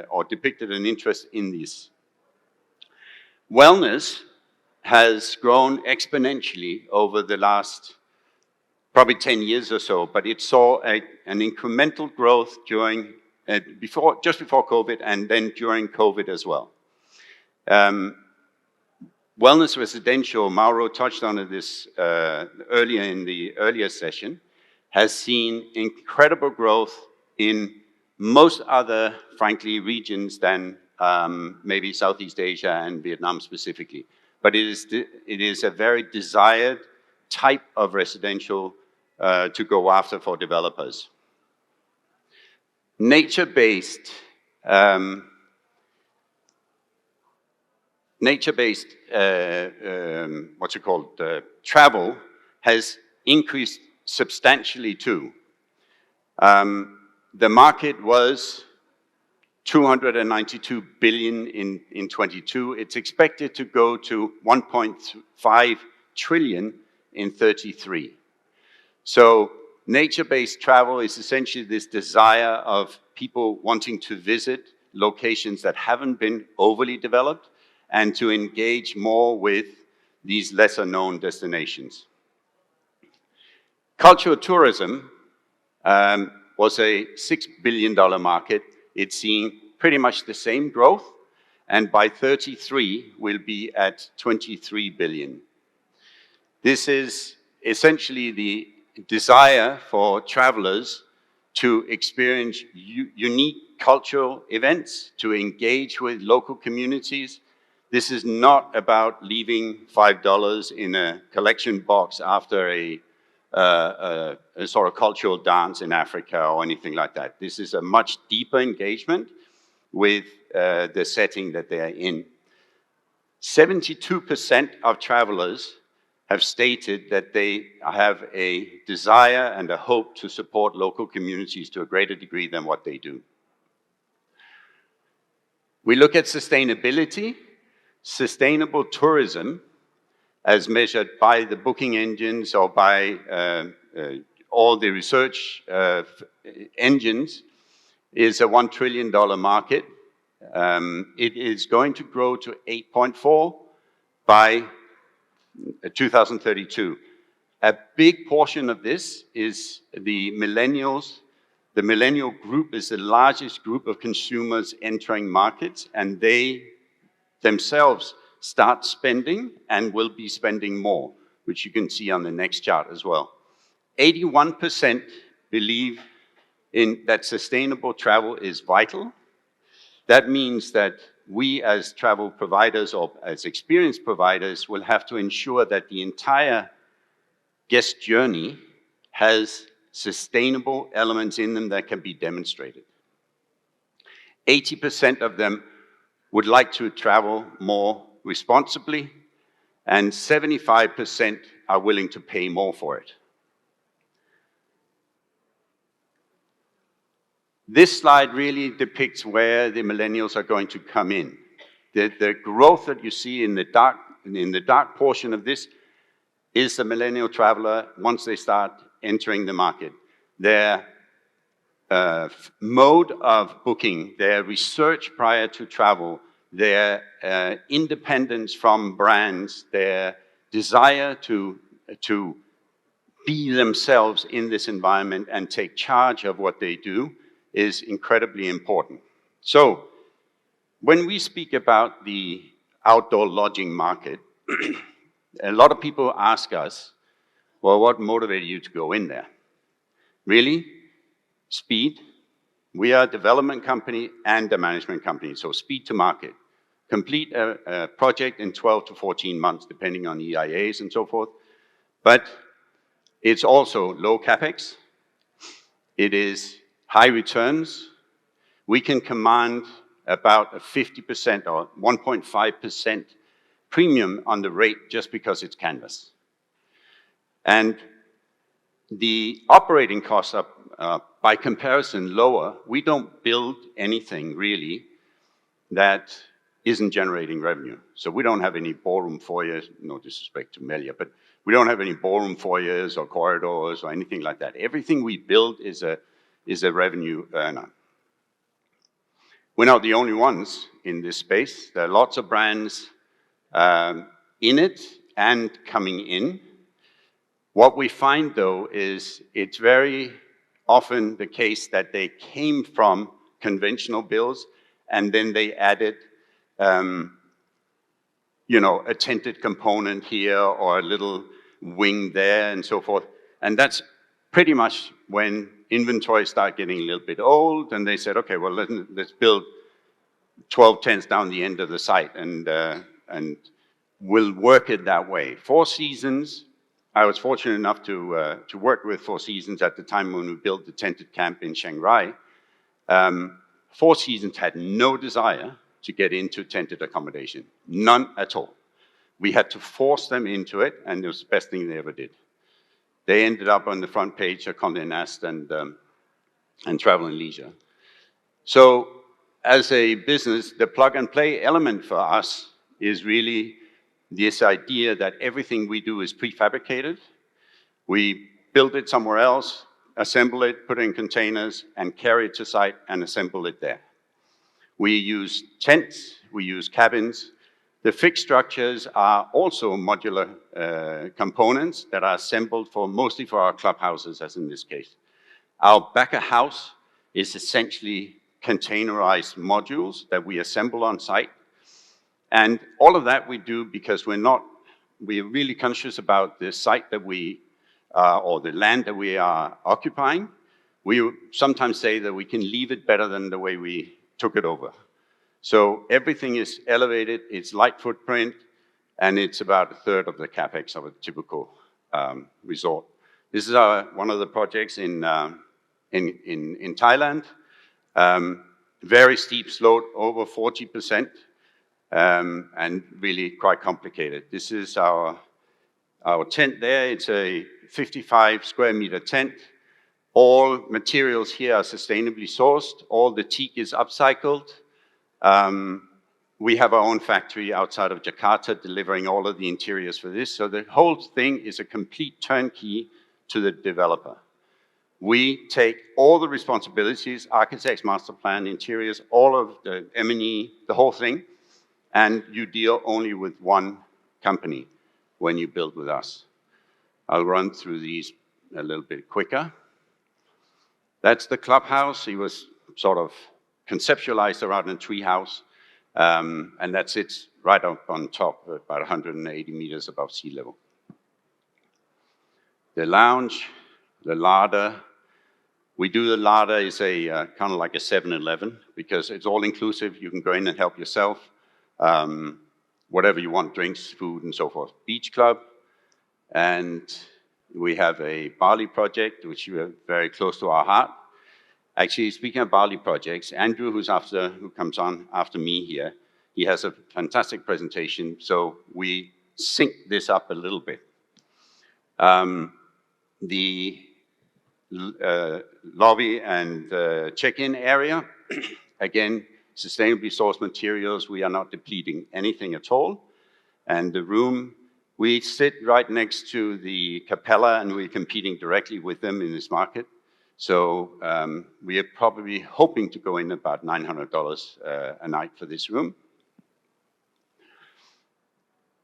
or depicted an interest in this. Wellness has grown exponentially over the last probably 10 years or so, but it saw an incremental growth during just before COVID and then during COVID as well. Wellness residential, Mauro touched on this earlier in the earlier session, has seen incredible growth in most other, frankly, regions than maybe Southeast Asia and Vietnam specifically. But it is a very desired type of residential to go after for developers. Nature-based travel has increased substantially too. The market was 292 billion in 22. It's expected to go to 1.5 trillion in 33. So nature-based travel is essentially this desire of people wanting to visit locations that haven't been overly developed and to engage more with these lesser-known destinations. Cultural tourism was a $6 billion market. It's seeing pretty much the same growth, and by 33 will be at 23 billion. This is essentially the desire for travelers to experience unique cultural events, to engage with local communities. This is not about leaving $5 in a collection box after a sort of cultural dance in Africa or anything like that. This is a much deeper engagement with the setting that they are in. 72% of travelers have stated that they have a desire and a hope to support local communities to a greater degree than what they do. We look at sustainability. sustainable tourism, as measured by the booking engines or by all the research engines, is a $1 trillion market. It is going to grow to 8.4 by 2032. A big portion of this is the millennials. The millennial group is the largest group of consumers entering markets, and they themselves start spending and will be spending more, which you can see on the next chart as well. 81% believe in that sustainable travel is vital. That means that we as travel providers or as experience providers will have to ensure that the entire guest journey has sustainable elements in them that can be demonstrated. 80% of them would like to travel more responsibly, and 75% are willing to pay more for it. This slide really depicts where the millennials are going to come in. The growth that you see in the dark portion of this is the millennial traveler once they start entering the market. Their mode of booking, their research prior to travel, their independence from brands, their desire to be themselves in this environment and take charge of what they do is incredibly important. So, when we speak about the outdoor lodging market, a lot of people ask us, well, what motivated you to go in there? Really? Speed. We are a development company and a management company, so speed to market. Complete a project in 12 to 14 months, depending on EIAs and so forth. But it's also low capex. It is high returns. We can command about a 50% or 1.5% premium on the rate just because it's canvas. And the operating costs are, by comparison, lower. We don't build anything, really, that isn't generating revenue. So we don't have any ballroom foyers, no disrespect to Melia, but we don't have any ballroom foyers or corridors or anything like that. Everything we build is a revenue earner. We're not the only ones in this space. There are lots of brands in it and coming in. What we find, though, is it's very often the case that they came from conventional builds and then they added, a tented component here or a little wing there and so forth. And that's pretty much when inventory started getting a little bit old and they said, okay, well, let's build 12 tents down the end of the site and we'll work it that way. Four Seasons, I was fortunate enough to work with Four Seasons at the time when we built the tented camp in Chiang Rai. Four Seasons had no desire to get into tented accommodation, none at all. We had to force them into it, and it was the best thing they ever did. They ended up on the front page of Condé Nast and Travel and Leisure. So, as a business, the plug-and-play element for us is really this idea that everything we do is prefabricated. We build it somewhere else, assemble it, put it in containers, and carry it to site and assemble it there. We use tents, we use cabins. The fixed structures are also modular components that are assembled mostly for our clubhouses, as in this case. Our back-of-house is essentially containerized modules that we assemble on site. And all of that we do because we're really conscious about the site that or the land that we are occupying. We sometimes say that we can leave it better than the way we took it over. So everything is elevated, it's light footprint, and it's about a third of the capex of a typical resort. This is one of the projects in Thailand. Very steep slope, over 40%, and really quite complicated. This is our tent there. It's a 55 square meter tent. All materials here are sustainably sourced. All the teak is upcycled. we have our own factory outside of Jakarta delivering all of the interiors for this. So the whole thing is a complete turnkey to the developer. We take all the responsibilities, architects, master plan, interiors, all of the M&E, the whole thing, and you deal only with one company when you build with us. I'll run through these a little bit quicker. That's the clubhouse. It was sort of conceptualized around a tree house, and that sits right up on top, about 180 meters above sea level. The lounge, the larder. We do the larder is a kind of like a 7-Eleven because it's all inclusive. You can go in and help yourself. Whatever you want, drinks, food, and so forth. Beach club, and we have a Bali project, which is very close to our heart. Actually, speaking of Bali projects, Andrew, who comes on after me here, he has a fantastic presentation, so we sync this up a little bit. The lobby and check-in area, again, sustainably sourced materials. We are not depleting anything at all. And the room, we sit right next to the Capella, and we're competing directly with them in this market. So we are probably hoping to go in about $900 a night for this room.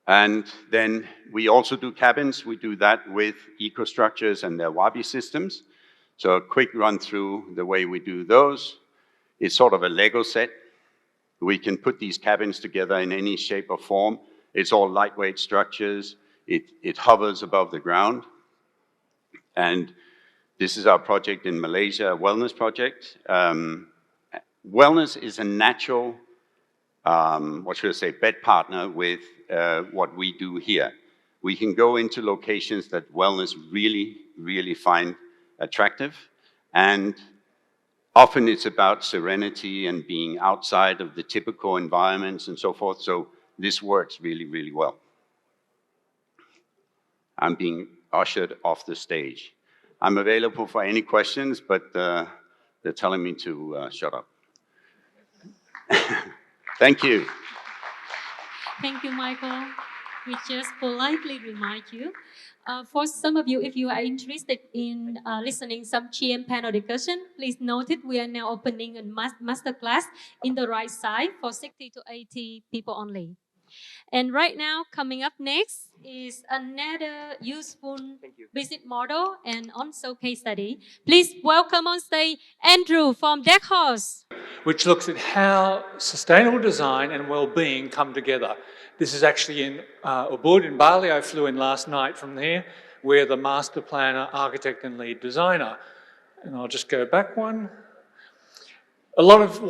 And then we also do cabins. We do that with EcoStruxures and their Wabi systems. So a quick run through the way we do those. It's sort of a Lego set. We can put these cabins together in any shape or form. It's all lightweight structures. It hovers above the ground. And this is our project in Malaysia, a wellness project. Wellness is a natural, bed partner with what we do here. We can go into locations that wellness really, really find attractive. And often it's about serenity and being outside of the typical environments and so forth. So this works really, really well. I'm being ushered off the stage. I'm available for any questions, but they're telling me to shut up. Thank you. Thank you, Michael. We just politely remind you. For some of you, if you are interested in listening some GM panel discussion, please note it. We are now opening a masterclass in the right side for 60 to 80 people only. And right now, coming up next is another useful visit model and also case study. Please welcome on stage Andrew from Deckhorse, which looks at how sustainable design and well-being come together. This is actually in Ubud in Bali. I flew in last night from there. We're the master planner, architect, and lead designer. And I'll just go back one. A lot of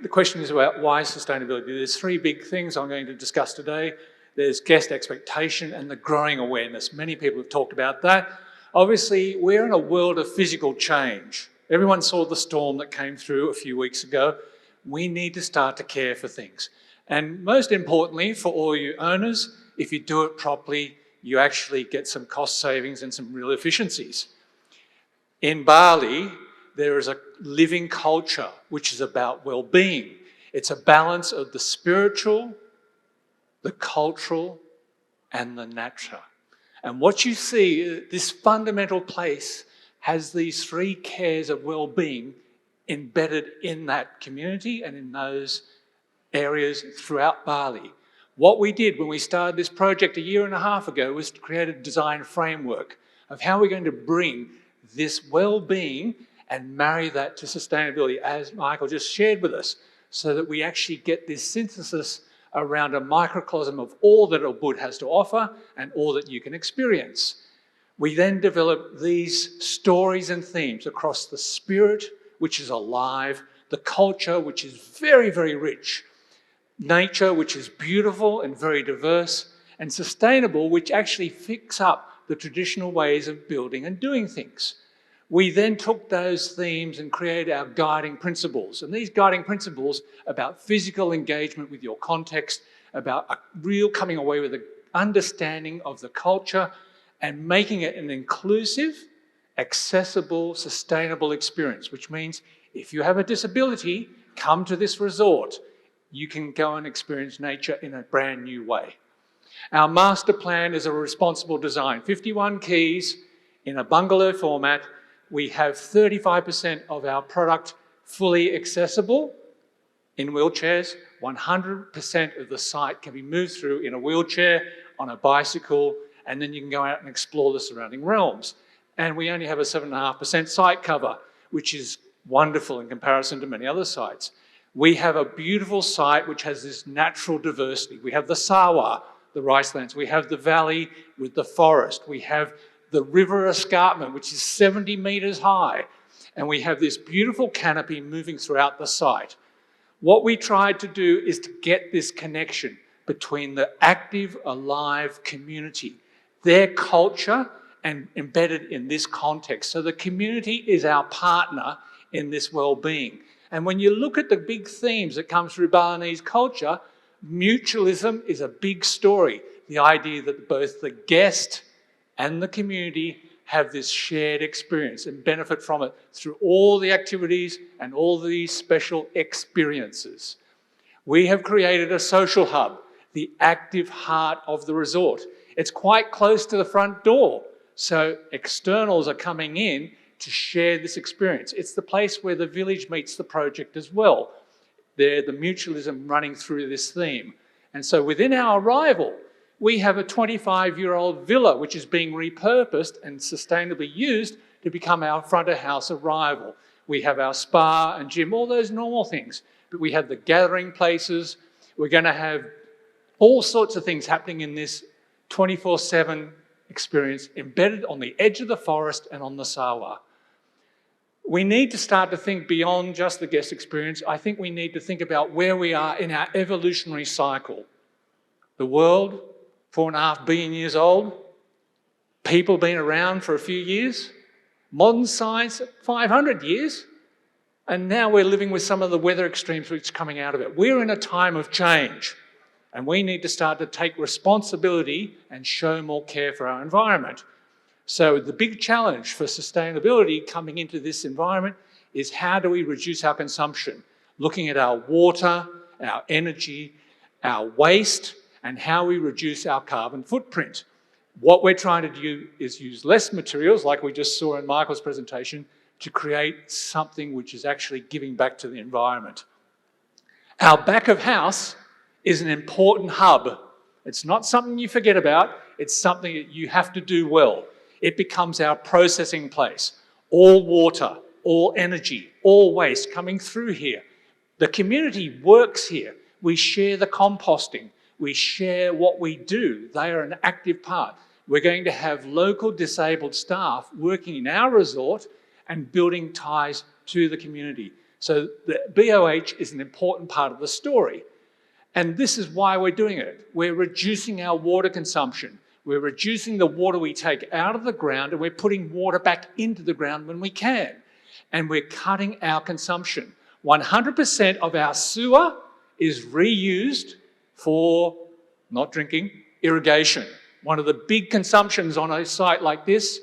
the question is about why sustainability. There's three big things I'm going to discuss today. There's guest expectation and the growing awareness. Many people have talked about that. Obviously, we're in a world of physical change. Everyone saw the storm that came through a few weeks ago. We need to start to care for things. And most importantly, for all you owners, if you do it properly, you actually get some cost savings and some real efficiencies. In Bali, there is a living culture which is about well-being. It's a balance of the spiritual, the cultural, and the natural. And what you see, this fundamental place has these three cares of well-being embedded in that community and in those areas throughout Bali. What we did when we started this project a year and a half ago was to create a design framework of how we're going to bring this well-being and marry that to sustainability, as Michael just shared with us, so that we actually get this synthesis around a microcosm of all that Ubud has to offer and all that you can experience. We then develop these stories and themes across the spirit, which is alive, the culture, which is very, very rich, nature, which is beautiful and very diverse, and sustainable, which actually fix up the traditional ways of building and doing things. We then took those themes and created our guiding principles. And these guiding principles about physical engagement with your context, about a real coming away with an understanding of the culture and making it an inclusive, accessible, sustainable experience, which means if you have a disability, come to this resort. you can go and experience nature in a brand new way. Our master plan is a responsible design. 51 keys in a bungalow format. We have 35% of our product fully accessible in wheelchairs. 100% of the site can be moved through in a wheelchair, on a bicycle, and then you can go out and explore the surrounding realms. And we only have a 7.5% site cover, which is wonderful in comparison to many other sites. We have a beautiful site which has this natural diversity. We have the Sawa, the rice lands. We have the valley with the forest. We have the river escarpment, which is 70 meters high. And we have this beautiful canopy moving throughout the site. What we tried to do is to get this connection between the active, alive community, their culture, and embedded in this context. So the community is our partner in this well-being. And when you look at the big themes that come through Balinese culture, mutualism is a big story. The idea that both the guest and the community have this shared experience and benefit from it through all the activities and all these special experiences. We have created a social hub, the active heart of the resort. It's quite close to the front door, so externals are coming in to share this experience. It's the place where the village meets the project as well. They're the mutualism running through this theme. And so within our arrival, we have a 25-year-old villa which is being repurposed and sustainably used to become our front of house arrival. We have our spa and gym, all those normal things. But we have the gathering places. We're going to have all sorts of things happening in this 24/7 experience embedded on the edge of the forest and on the Sawa. We need to start to think beyond just the guest experience. I think we need to think about where we are in our evolutionary cycle. The world, 4.5 billion years old. People been around for a few years. Modern science, 500 years. And now we're living with some of the weather extremes which are coming out of it. We're in a time of change. And we need to start to take responsibility and show more care for our environment. So the big challenge for sustainability coming into this environment is how do we reduce our consumption? Looking at our water, our energy, our waste, and how we reduce our carbon footprint. What we're trying to do is use less materials, like we just saw in Michael's presentation, to create something which is actually giving back to the environment. Our back of house is an important hub. It's not something you forget about, it's something that you have to do well. It becomes our processing place. All water, all energy, all waste coming through here. The community works here. We share the composting. We share what we do. They are an active part. We're going to have local disabled staff working in our resort and building ties to the community. So the BOH is an important part of the story. And this is why we're doing it. We're reducing our water consumption. We're reducing the water we take out of the ground and we're putting water back into the ground when we can. And we're cutting our consumption. 100% of our sewer is reused for, not drinking, irrigation. One of the big consumptions on a site like this,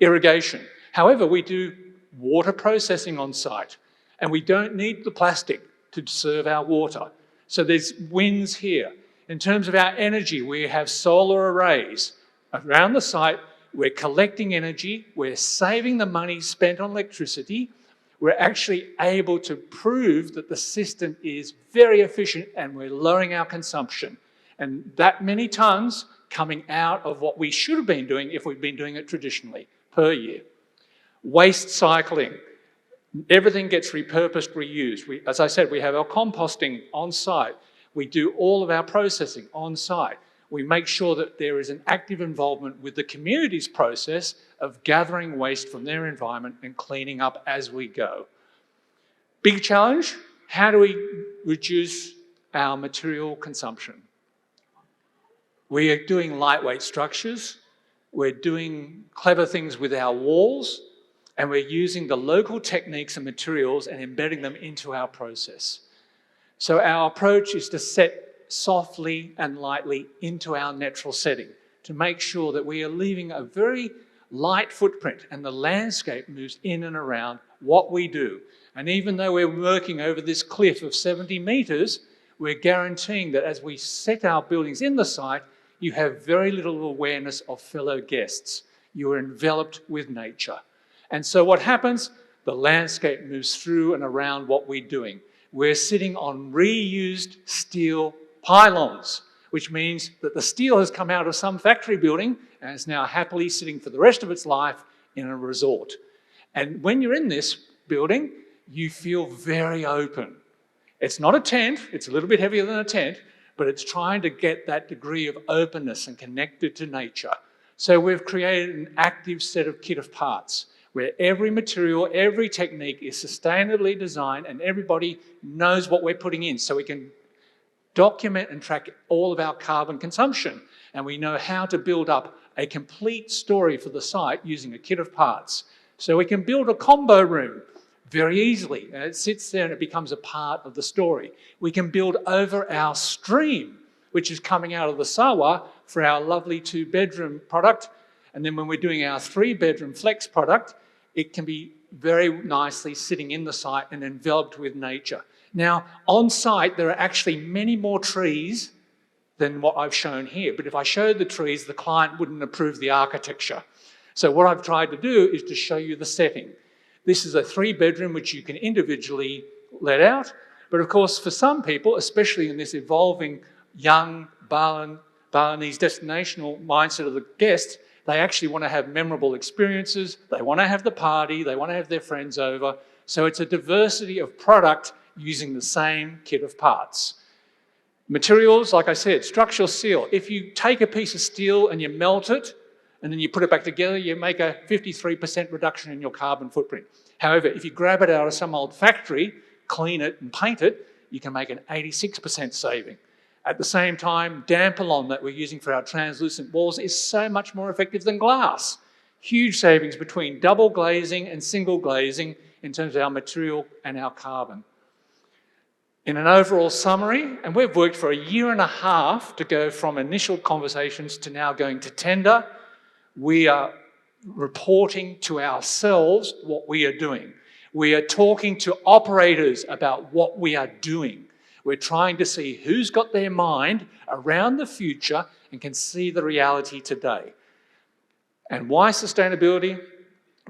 irrigation. However, we do water processing on site and we don't need the plastic to serve our water. So there's wins here. In terms of our energy, we have solar arrays around the site. We're collecting energy. We're saving the money spent on electricity. We're actually able to prove that the system is very efficient and we're lowering our consumption. And that many tonnes coming out of what we should have been doing if we'd been doing it traditionally per year. Waste cycling. Everything gets repurposed, reused. As I said, we have our composting on site. We do all of our processing on site. We make sure that there is an active involvement with the community's process of gathering waste from their environment and cleaning up as we go. Big challenge, how do we reduce our material consumption? We are doing lightweight structures. We're doing clever things with our walls. And we're using the local techniques and materials and embedding them into our process. So our approach is to set softly and lightly into our natural setting to make sure that we are leaving a very light footprint and the landscape moves in and around what we do. And even though we're working over this cliff of 70 metres, we're guaranteeing that as we set our buildings in the site, you have very little awareness of fellow guests. You are enveloped with nature. And so what happens? The landscape moves through and around what we're doing. We're sitting on reused steel pylons, which means that the steel has come out of some factory building and is now happily sitting for the rest of its life in a resort. And when you're in this building, you feel very open. It's not a tent, it's a little bit heavier than a tent, but it's trying to get that degree of openness and connected to nature. So we've created an active set of kit of parts where every material, every technique is sustainably designed and everybody knows what we're putting in, so we can document and track all of our carbon consumption. And we know how to build up a complete story for the site using a kit of parts. So we can build a combo room very easily, and it sits there and it becomes a part of the story. We can build over our stream, which is coming out of the Sawa for our lovely 2-bedroom product. And then when we're doing our 3-bedroom flex product, it can be very nicely sitting in the site and enveloped with nature. Now, on site, there are actually many more trees than what I've shown here. But if I showed the trees, the client wouldn't approve the architecture. So what I've tried to do is to show you the setting. This is a 3-bedroom which you can individually let out. But of course, for some people, especially in this evolving young Balinese destinational mindset of the guests, they actually want to have memorable experiences. They want to have the party. They want to have their friends over. So it's a diversity of product using the same kit of parts. Materials, like I said, structural steel. If you take a piece of steel and you melt it, and then you put it back together, you make a 53% reduction in your carbon footprint. However, if you grab it out of some old factory, clean it and paint it, you can make an 86% saving. At the same time, Dampalon that we're using for our translucent walls is so much more effective than glass. Huge savings between double glazing and single glazing in terms of our material and our carbon. In an overall summary, and we've worked for 1.5 years to go from initial conversations to now going to tender, we are reporting to ourselves what we are doing. We are talking to operators about what we are doing. We're trying to see who's got their mind around the future and can see the reality today. And why sustainability?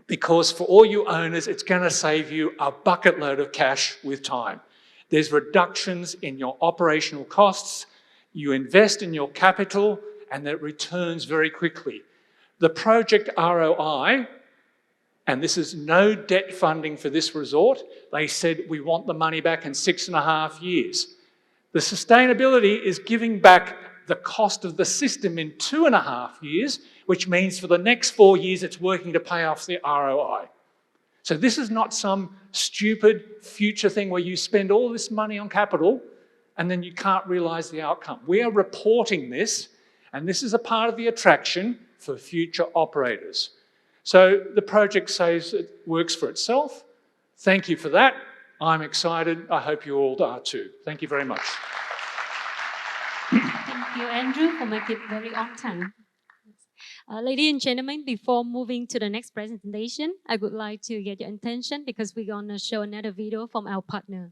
Because for all you owners, it's going to save you a bucket load of cash with time. There's reductions in your operational costs. You invest in your capital and that returns very quickly. The project ROI, and this is no debt funding for this resort, they said we want the money back in 6.5 years. The sustainability is giving back the cost of the system in 2.5 years, which means for the next 4 years it's working to pay off the ROI. So this is not some stupid future thing where you spend all this money on capital and then you can't realise the outcome. We are reporting this, and this is a part of the attraction for future operators. So the project says it works for itself. Thank you for that. I'm excited. I hope you all are too. Thank you very much. Thank you, Andrew, for making it very on time. Ladies and gentlemen, before moving to the next presentation, I would like to get your attention because we're going to show another video from our partner.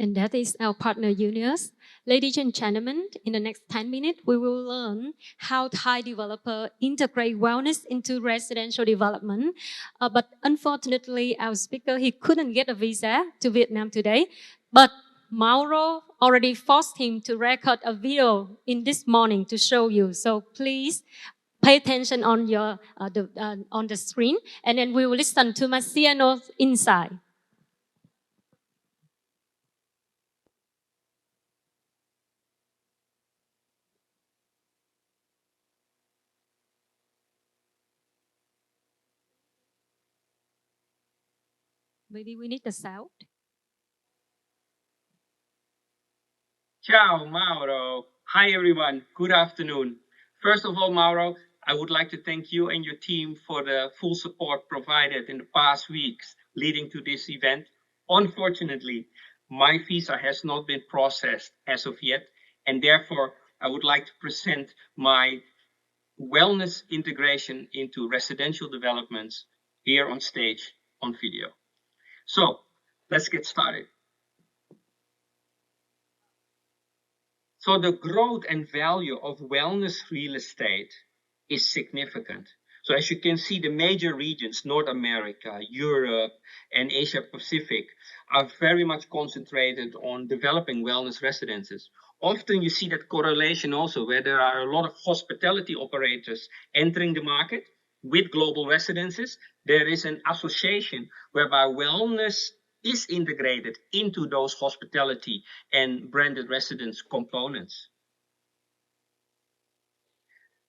and that is our partner Unius. Ladies and gentlemen, in the next 10 minutes, we will learn how Thai developer integrate wellness into residential development. But unfortunately, our speaker, he couldn't get a visa to Vietnam today. But Mauro already forced him to record a video in this morning to show you. So please pay attention on your on the screen, and then we will listen to Marciano's insight. Maybe we need the sound. Ciao, Mauro. Hi, everyone. Good afternoon. First of all, Mauro, I would like to thank you and your team for the full support provided in the past weeks leading to this event. Unfortunately, my visa has not been processed as of yet, and therefore I would like to present my wellness integration into residential developments here on stage on video. So let's get started. So the growth and value of wellness real estate is significant. So as you can see, the major regions, North America, Europe, and Asia Pacific, are very much concentrated on developing wellness residences. Often you see that correlation also where there are a lot of hospitality operators entering the market with global residences. There is an association whereby wellness is integrated into those hospitality and branded residence components.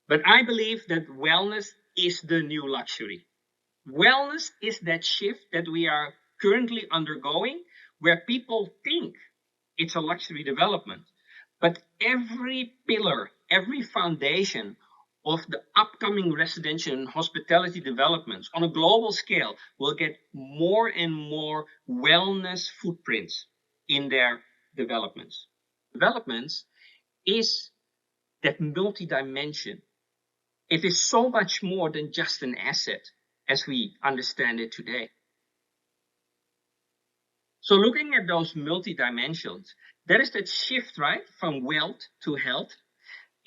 But I believe that wellness is the new luxury. Wellness is that shift that we are currently undergoing, where people think it's a luxury development. But every pillar, every foundation of the upcoming residential and hospitality developments on a global scale will get more and more wellness footprints in their developments. Developments is that multi-dimension. It is so much more than just an asset as we understand it today. So looking at those multi-dimensions, there is that shift, right, from wealth to health.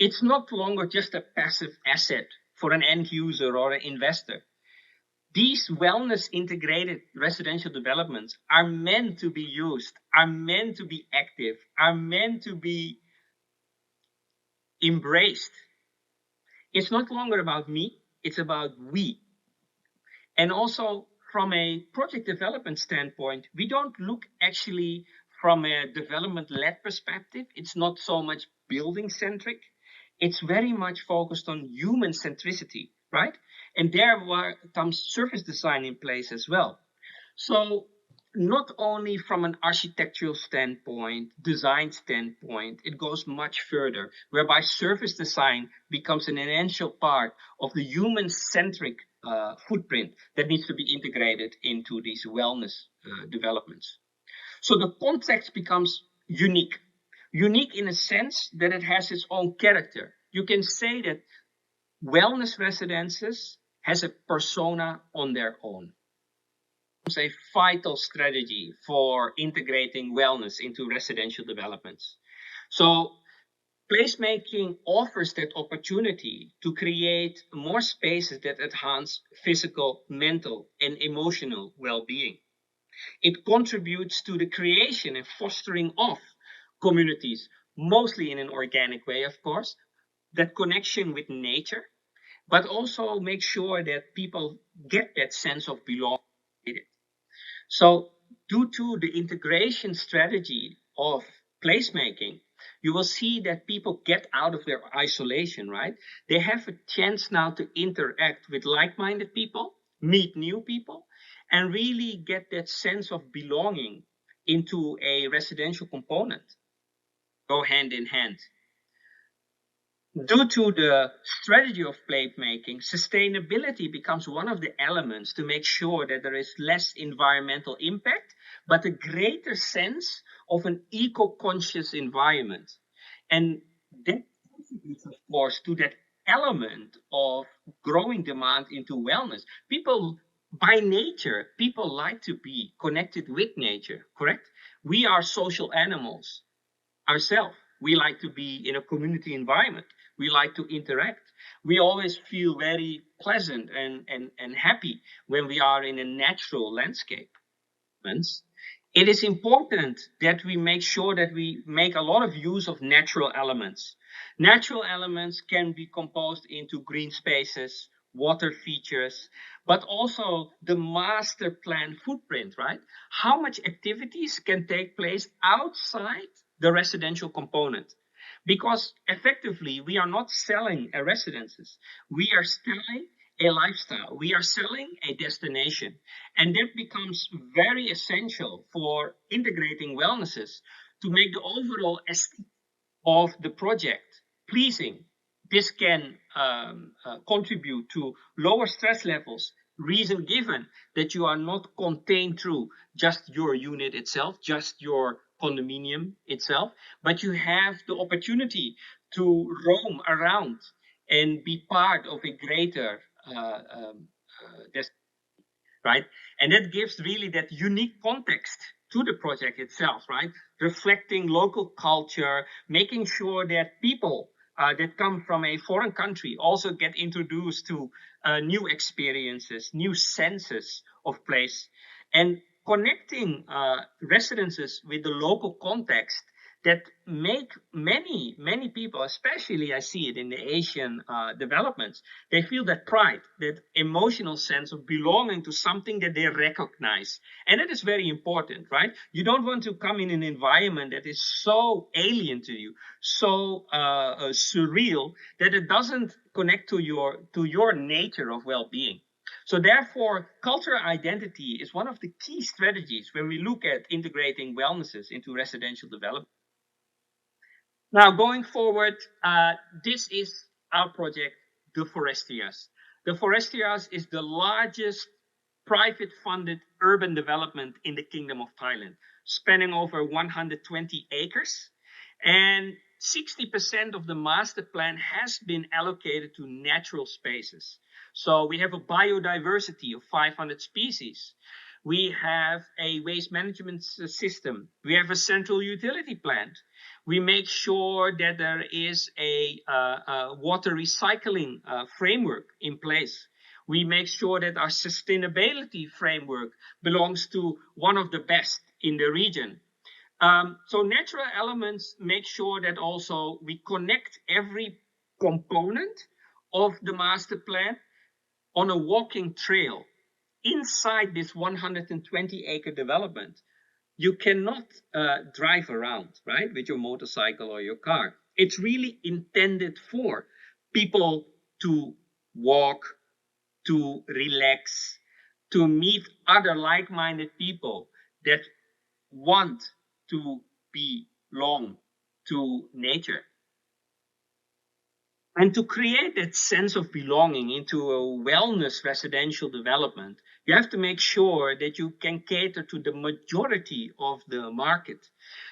It's not longer just a passive asset for an end user or an investor. These wellness integrated residential developments are meant to be used, are meant to be active, are meant to be embraced. It's not longer about me, it's about we. And also from a project development standpoint, we don't look actually from a development-led perspective. It's not so much building-centric. It's very much focused on human centricity, right? And there comes service design in place as well. So not only from an architectural standpoint, design standpoint, it goes much further, whereby service design becomes an essential part of the human-centric footprint that needs to be integrated into these wellness developments. So the context becomes unique. Unique in a sense that it has its own character. You can say that wellness residences has a persona on their own. It's a vital strategy for integrating wellness into residential developments. So placemaking offers that opportunity to create more spaces that enhance physical, mental, and emotional well-being. It contributes to the creation and fostering of communities, mostly in an organic way, of course, that connection with nature, but also make sure that people get that sense of belonging. So due to the integration strategy of placemaking, you will see that people get out of their isolation, right? They have a chance now to interact with like-minded people, meet new people, and really get that sense of belonging into a residential component. Go hand in hand. Due to the strategy of placemaking, sustainability becomes one of the elements to make sure that there is less environmental impact, but a greater sense of an eco-conscious environment. And that contributes, of course, to that element of growing demand into wellness. People, by nature, people like to be connected with nature, correct? We are social animals ourselves. We like to be in a community environment. We like to interact. We always feel very pleasant and happy when we are in a natural landscape. It is important that we make sure that we make a lot of use of natural elements. Natural elements can be composed into green spaces, water features, but also the master plan footprint, right? How much activities can take place outside the residential component? Because effectively, we are not selling a residences. We are selling a lifestyle. We are selling a destination. And that becomes very essential for integrating wellnesses to make the overall aesthetic of the project pleasing. This can contribute to lower stress levels, reason given that you are not contained through just your unit itself, just your condominium itself, but you have the opportunity to roam around and be part of a greater right? And that gives really that unique context to the project itself, right? Reflecting local culture, making sure that people that come from a foreign country also get introduced to new experiences, new senses of place, and connecting residences with the local context that make many people, especially I see it in the Asian developments, they feel that pride, that emotional sense of belonging to something that they recognize. And that is very important, right? You don't want to come in an environment that is so alien to you, so surreal, that it doesn't connect to your nature of well-being. So therefore, cultural identity is one of the key strategies when we look at integrating wellnesses into residential development. Now, going forward, this is our project, the Forestrias. The Forestrias is the largest private-funded urban development in the Kingdom of Thailand, spanning over 120 acres. And 60% of the master plan has been allocated to natural spaces. So we have a biodiversity of 500 species. We have a waste management system. We have a central utility plant. We make sure that there is a water recycling framework in place. We make sure that our sustainability framework belongs to one of the best in the region. So natural elements make sure that also we connect every component of the master plan on a walking trail. Inside this 120-acre development, you cannot drive around, right, with your motorcycle or your car. It's really intended for people to walk, to relax, to meet other like-minded people that want to belong to nature. And to create that sense of belonging into a wellness residential development, you have to make sure that you can cater to the majority of the market.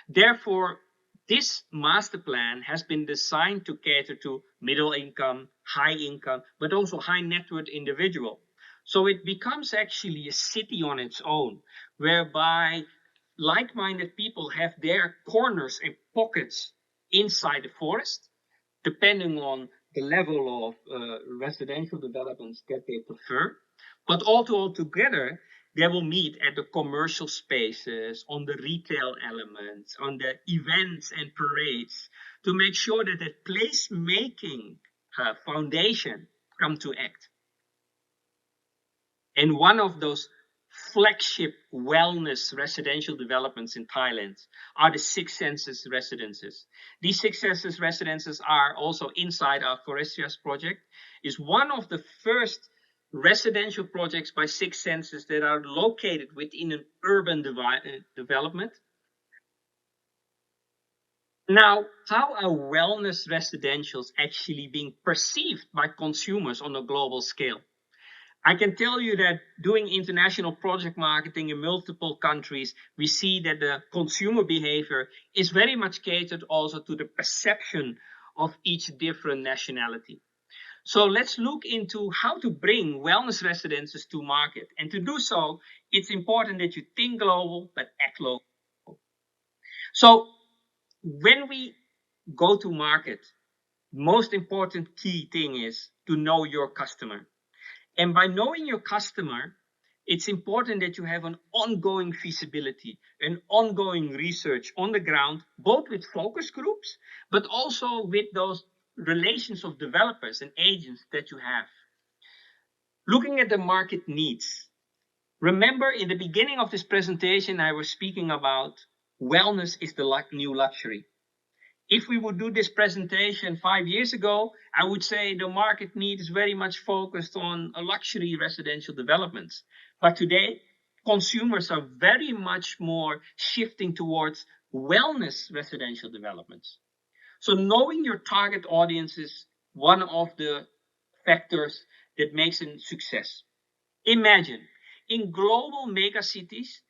Therefore, this master plan has been designed to cater to middle income, high income, but also high net worth individual. So it becomes actually a city on its own, whereby like-minded people have their corners and pockets inside the forest, depending on the level of residential developments that they prefer. But all together, they will meet at the commercial spaces, on the retail elements, on the events and parades, to make sure that the place-making foundation come to act. And one of those flagship wellness residential developments in Thailand are the Six Senses residences. These Six Senses residences are also inside our Forestrias project. It's one of the first residential projects by Six Senses that are located within an urban development. Now, how are wellness residentials actually being perceived by consumers on a global scale? I can tell you that doing international project marketing in multiple countries, we see that the consumer behavior is very much catered also to the perception of each different nationality. So let's look into how to bring wellness residences to market. And to do so, it's important that you think global, but act local. So when we go to market, most important key thing is to know your customer. And by knowing your customer, it's important that you have an ongoing feasibility, an ongoing research on the ground, both with focus groups, but also with those relations of developers and agents that you have. Looking at the market needs. Remember, in the beginning of this presentation, I was speaking about wellness is the new luxury. If we would do this presentation 5 years ago, I would say the market need is very much focused on a luxury residential developments. But today, consumers are very much more shifting towards wellness residential developments. So knowing your target audience is one of the factors that makes a success. Imagine, in global mega cities,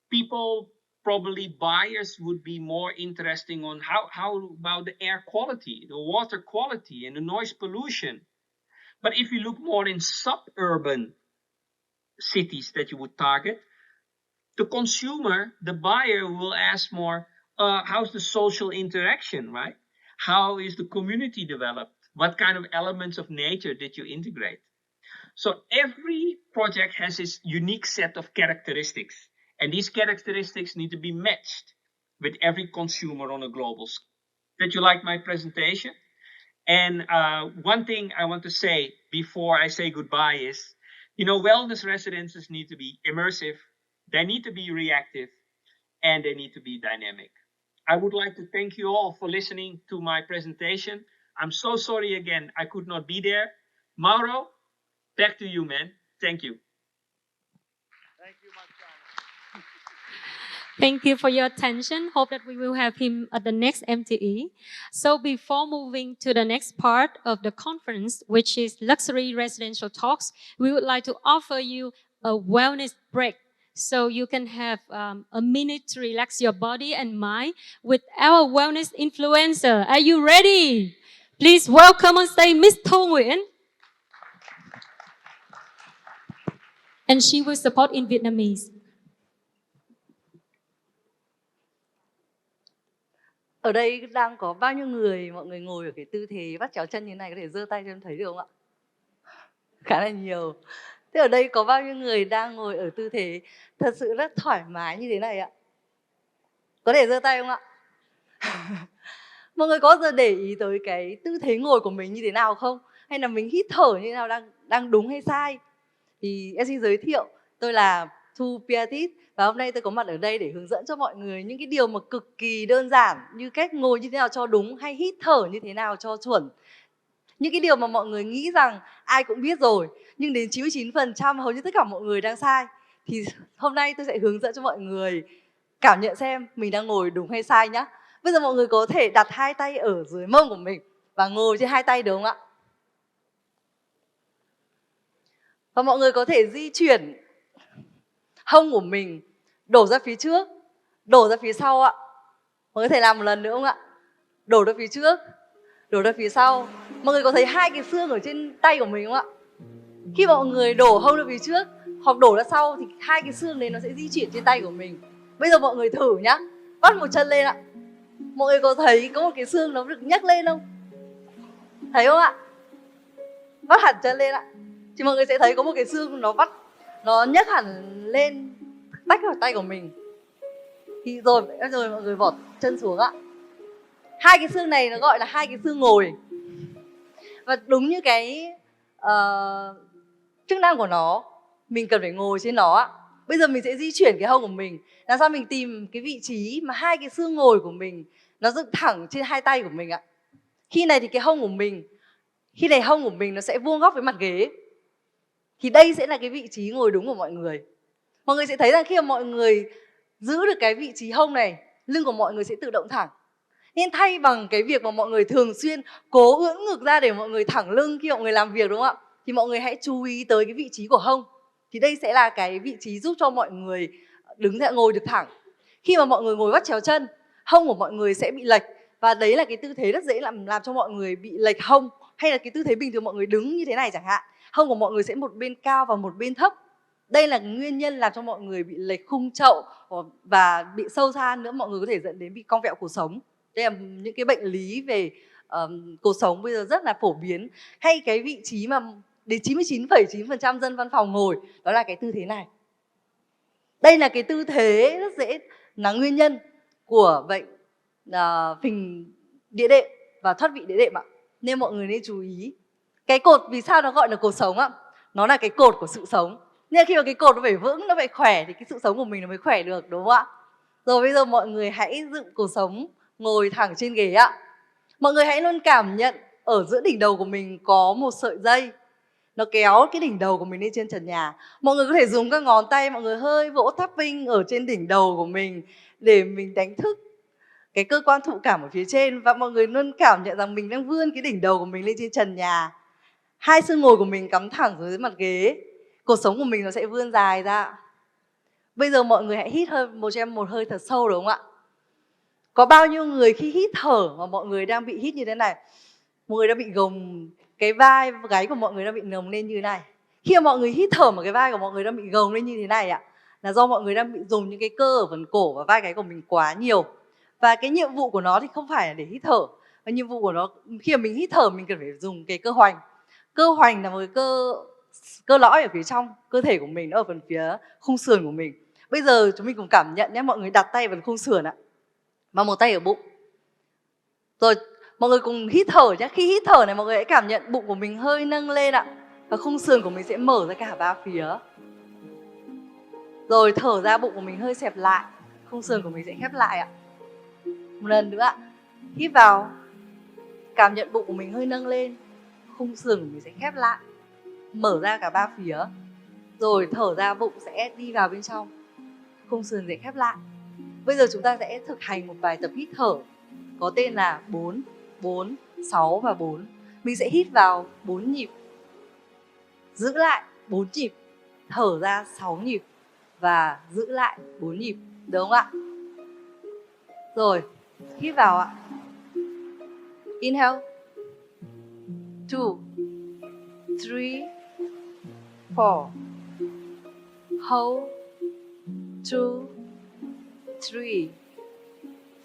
people, probably buyers, would be more interesting on how about the air quality, the water quality, and the noise pollution. But if you look more in suburban cities that you would target, the consumer, the buyer, will ask more, how's the social interaction, right? How is the community developed? What kind of elements of nature did you integrate? So every project has its unique set of characteristics. And these characteristics need to be matched with every consumer on a global scale. Did you like my presentation? And one thing I want to say before I say goodbye is, wellness residences need to be immersive, they need to be reactive, and they need to be dynamic. I would like to thank you all for listening to my presentation. I'm so sorry again, I could not be there. Mauro, back to you, man. Thank you. Thank you for your attention. Hope that we will have him at the next MTE. So before moving to the next part of the conference, which is luxury residential talks, we would like to offer you a wellness break. So you can have a minute to relax your body and mind with our wellness influencer. Are you ready? Please welcome on stage Miss Thu Nguyễn. And she will support in Vietnamese. Ở đây đang có bao nhiêu người, mọi người ngồi ở cái tư thế vắt chéo chân như này, có thể giơ tay cho em thấy được không ạ? Khá là nhiều. Thế ở đây có bao nhiêu người đang ngồi ở tư thế thật sự rất thoải mái như thế này ạ? Có thể giơ tay không ạ? Mọi người có giờ để ý tới cái tư thế ngồi của mình như thế nào không? Hay là mình hít thở như thế nào, đang đúng hay sai? Thì em xin giới thiệu, tôi là Thu Piatit. Và hôm nay tôi có mặt ở đây để hướng dẫn cho mọi người những cái điều mà cực kỳ đơn giản, như cách ngồi như thế nào cho đúng hay hít thở như thế nào cho chuẩn. Những cái điều mà mọi người nghĩ rằng ai cũng biết rồi, nhưng đến 99% hầu như tất cả mọi người đang sai. Thì hôm nay tôi sẽ hướng dẫn cho mọi người cảm nhận xem mình đang ngồi đúng hay sai nhá. Bây giờ mọi người có thể đặt hai tay ở dưới mông của mình và ngồi trên hai tay được không ạ? Và mọi người có thể di chuyển hông của mình đổ ra phía trước, đổ ra phía sau ạ. Mọi người có thể làm một lần nữa không ạ? Đổ ra phía trước, đổ ra phía sau. Mọi người có thấy hai cái xương ở trên tay của mình không ạ? Khi mọi người đổ hông ra phía trước hoặc đổ ra sau thì hai cái xương đấy nó sẽ di chuyển trên tay của mình. Bây giờ mọi người thử nhá. Vắt một chân lên ạ. Mọi người có thấy có một cái xương nó được nhấc lên không? Thấy không ạ? Vắt hẳn chân lên ạ. Thì mọi người sẽ thấy có một cái xương nó nhấc hẳn lên, tách khỏi tay của mình. Thì rồi mọi người bỏ chân xuống ạ. Hai cái xương này nó gọi là hai cái xương ngồi. Và đúng như cái chức năng của nó, mình cần phải ngồi trên nó ạ. Bây giờ mình sẽ di chuyển cái hông của mình. Làm sao mình tìm cái vị trí mà hai cái xương ngồi của mình nó dựng thẳng trên hai tay của mình ạ. Khi này thì cái hông của mình, khi này hông của mình nó sẽ vuông góc với mặt ghế. Thì đây sẽ là cái vị trí ngồi đúng của mọi người. Mọi người sẽ thấy rằng khi mà mọi người giữ được cái vị trí hông này, lưng của mọi người sẽ tự động thẳng. Nên thay bằng cái việc mà mọi người thường xuyên cố ưỡn ngực ra để mọi người thẳng lưng khi mọi người làm việc, đúng không ạ? Thì mọi người hãy chú ý tới cái vị trí của hông. Thì đây sẽ là cái vị trí giúp cho mọi người đứng dậy ngồi được thẳng. Khi mà mọi người ngồi vắt chéo chân, hông của mọi người sẽ bị lệch. Và đấy là cái tư thế rất dễ làm cho mọi người bị lệch hông. Hay là cái tư thế bình thường mọi người đứng như thế này chẳng hạn, hông của mọi người sẽ một bên cao và một bên thấp. Đây là nguyên nhân làm cho mọi người bị lệch khung chậu và bị sâu xa nữa, mọi người có thể dẫn đến bị cong vẹo cột sống. Đây là những cái bệnh lý về cột sống bây giờ rất là phổ biến. Hay cái vị trí mà đến 99,9% dân văn phòng ngồi, đó là cái tư thế này. Đây là cái tư thế rất dễ là nguyên nhân của bệnh phình đĩa đệm và thoát vị đĩa đệm ạ. Nên mọi người nên chú ý. Cái cột vì sao nó gọi là cột sống ạ? Nó là cái cột của sự sống. Nên khi mà cái cột nó phải vững, nó phải khỏe thì cái sự sống của mình nó mới khỏe được, đúng không ạ? Rồi bây giờ mọi người hãy dựng cột sống, ngồi thẳng trên ghế ạ. Mọi người hãy luôn cảm nhận ở giữa đỉnh đầu của mình có một sợi dây. Nó kéo cái đỉnh đầu của mình lên trên trần nhà. Mọi người có thể dùng các ngón tay, mọi người hơi vỗ tapping ở trên đỉnh đầu của mình để mình đánh thức cái cơ quan thụ cảm ở phía trên. Và mọi người luôn cảm nhận rằng mình đang vươn cái đỉnh đầu của mình lên trên trần nhà. Hai xương ngồi của mình cắm thẳng dưới mặt ghế. Cột sống của mình nó sẽ vươn dài ra. Bây giờ mọi người hãy hít một hơi thật sâu, đúng không ạ? Có bao nhiêu người khi hít thở mà mọi người đang bị hít như thế này? Mọi người đang bị gồng, cái vai gáy của mọi người đang bị nồng lên như thế này. Khi mà mọi người hít thở mà cái vai của mọi người đang bị gồng lên như thế này ạ, là do mọi người đang bị dùng những cái cơ ở phần cổ và vai gáy của mình quá nhiều. Và cái nhiệm vụ của nó thì không phải là để hít thở. Và nhiệm vụ của nó khi mà mình hít thở mình cần phải dùng cái cơ hoành. Cơ hoành là một cái cơ lõi ở phía trong cơ thể của mình, nó ở phần phía khung sườn của mình. Bây giờ chúng mình cùng cảm nhận nhé, mọi người đặt tay vào khung sườn ạ, và một tay ở bụng. Rồi mọi người cùng hít thở nhé. Khi hít thở này mọi người hãy cảm nhận bụng của mình hơi nâng lên ạ, và khung sườn của mình sẽ mở ra cả ba phía. Rồi thở ra, bụng của mình hơi xẹp lại, khung sườn của mình sẽ khép lại ạ. Một lần nữa ạ. Hít vào, cảm nhận bụng của mình hơi nâng lên, khung sườn của mình sẽ khép lại, mở ra cả ba phía. Rồi thở ra, bụng sẽ đi vào bên trong, khung sườn sẽ khép lại. Bây giờ chúng ta sẽ thực hành một bài tập hít thở có tên là 4, 4, 6 và 4. Mình sẽ hít vào 4 nhịp, giữ lại 4 nhịp, thở ra 6 nhịp và giữ lại 4 nhịp, được không ạ? Rồi, hít vào ạ. Inhale. 2, 3, 4. Hold. 2, 3,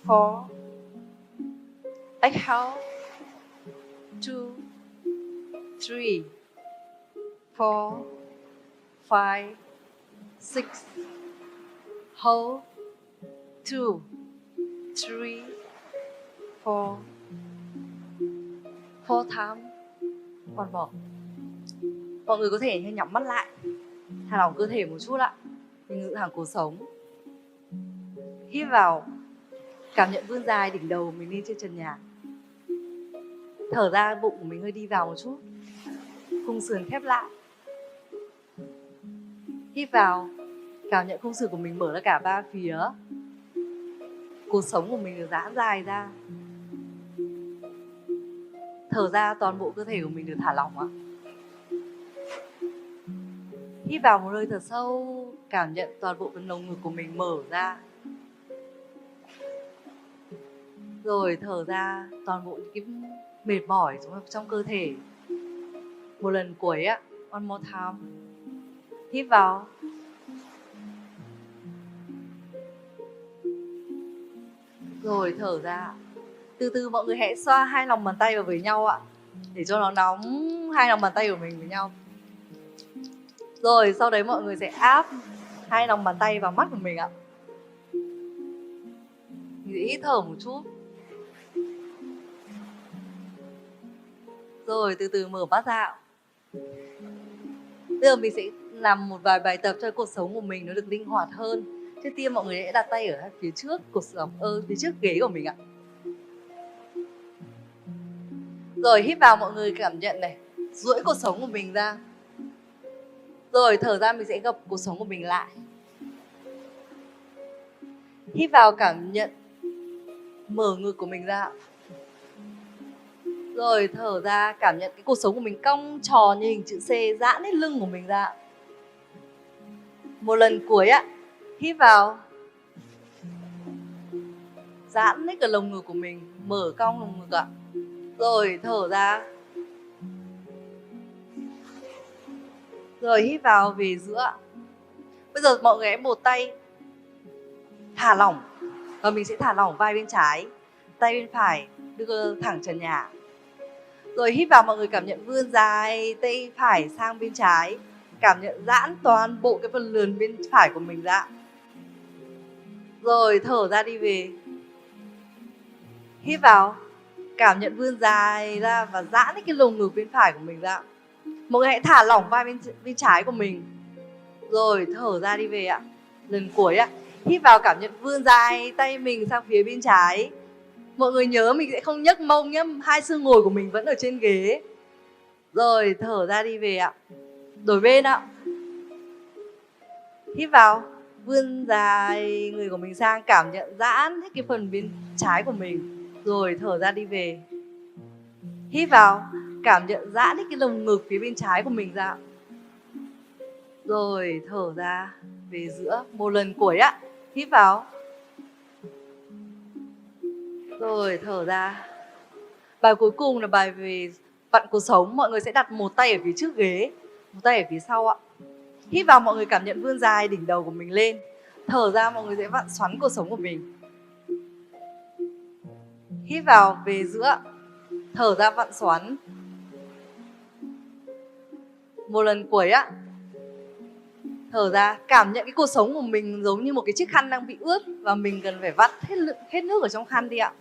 4. Exhale. 2, 3, 4, 5, 6. Hold. 2, 3, 4. 4 times. One more. Mọi người có thể nhắm mắt lại, thả lỏng cơ thể một chút ạ. Mình giữ thẳng cột sống. Hít vào, cảm nhận vươn dài đỉnh đầu mình lên trên trần nhà. Thở ra, bụng của mình hơi đi vào một chút, khung sườn khép lại. Hít vào, cảm nhận khung sườn của mình mở ra cả ba phía, cột sống của mình được giãn dài ra. Thở ra, toàn bộ cơ thể của mình được thả lỏng ạ. Hít vào một hơi thật sâu, cảm nhận toàn bộ phần lồng ngực của mình mở ra. Rồi thở ra, toàn bộ những cái mệt mỏi trong cơ thể. Một lần cuối ạ, one more time. Hít vào. Rồi thở ra. Từ từ mọi người hãy xoa hai lòng bàn tay vào với nhau ạ, để cho nó nóng hai lòng bàn tay của mình với nhau. Rồi sau đấy mọi người sẽ áp hai lòng bàn tay vào mắt của mình ạ. Mình sẽ hít thở một chút. Rồi từ từ mở mắt ra. Bây giờ mình sẽ làm một vài bài tập cho cuộc sống của mình nó được linh hoạt hơn. Trước tiên mọi người hãy đặt tay ở phía trước cuộc sống, phía trước ghế của mình ạ. Rồi hít vào, mọi người cảm nhận này, duỗi cột sống của mình ra. Rồi thở ra, mình sẽ gập cột sống của mình lại. Hít vào, cảm nhận mở ngực của mình ra. Rồi thở ra, cảm nhận cái cột sống của mình cong tròn như hình chữ C, giãn hết lưng của mình ra. Một lần cuối ạ. Hít vào, giãn hết cả lồng ngực của mình, mở cong lồng ngực ạ. Rồi thở ra. Rồi hít vào về giữa. Bây giờ mọi người hãy một tay thả lỏng và mình sẽ thả lỏng vai bên trái, tay bên phải đưa thẳng trần nhà. Rồi hít vào, mọi người cảm nhận vươn dài tay phải sang bên trái, cảm nhận giãn toàn bộ cái phần lườn bên phải của mình ra. Rồi thở ra đi về. Hít vào, cảm nhận vươn dài ra và giãn cái lồng ngực bên phải của mình ra. Mọi người hãy thả lỏng vai bên trái của mình. Rồi thở ra đi về ạ. Lần cuối ạ. Hít vào, cảm nhận vươn dài tay mình sang phía bên trái. Mọi người nhớ mình sẽ không nhấc mông nhé, hai xương ngồi của mình vẫn ở trên ghế. Rồi thở ra đi về ạ. Đổi bên ạ. Hít vào, vươn dài người của mình sang, cảm nhận giãn hết cái phần bên trái của mình. Rồi thở ra đi về. Hít vào, cảm nhận giãn hết cái lồng ngực phía bên trái của mình ra. Rồi thở ra về giữa. Một lần cuối ạ. Hít vào. Rồi thở ra. Bài cuối cùng là bài về vặn cột sống. Mọi người sẽ đặt một tay ở phía trước ghế, một tay ở phía sau ạ. Hít vào, mọi người cảm nhận vươn dài đỉnh đầu của mình lên. Thở ra, mọi người sẽ vặn xoắn cột sống của mình. Hít vào về giữa. Thở ra vặn xoắn. Một lần cuối ạ. Thở ra, cảm nhận cái cột sống của mình giống như một cái chiếc khăn đang bị ướt và mình cần phải vắt hết nước ở trong khăn đi ạ.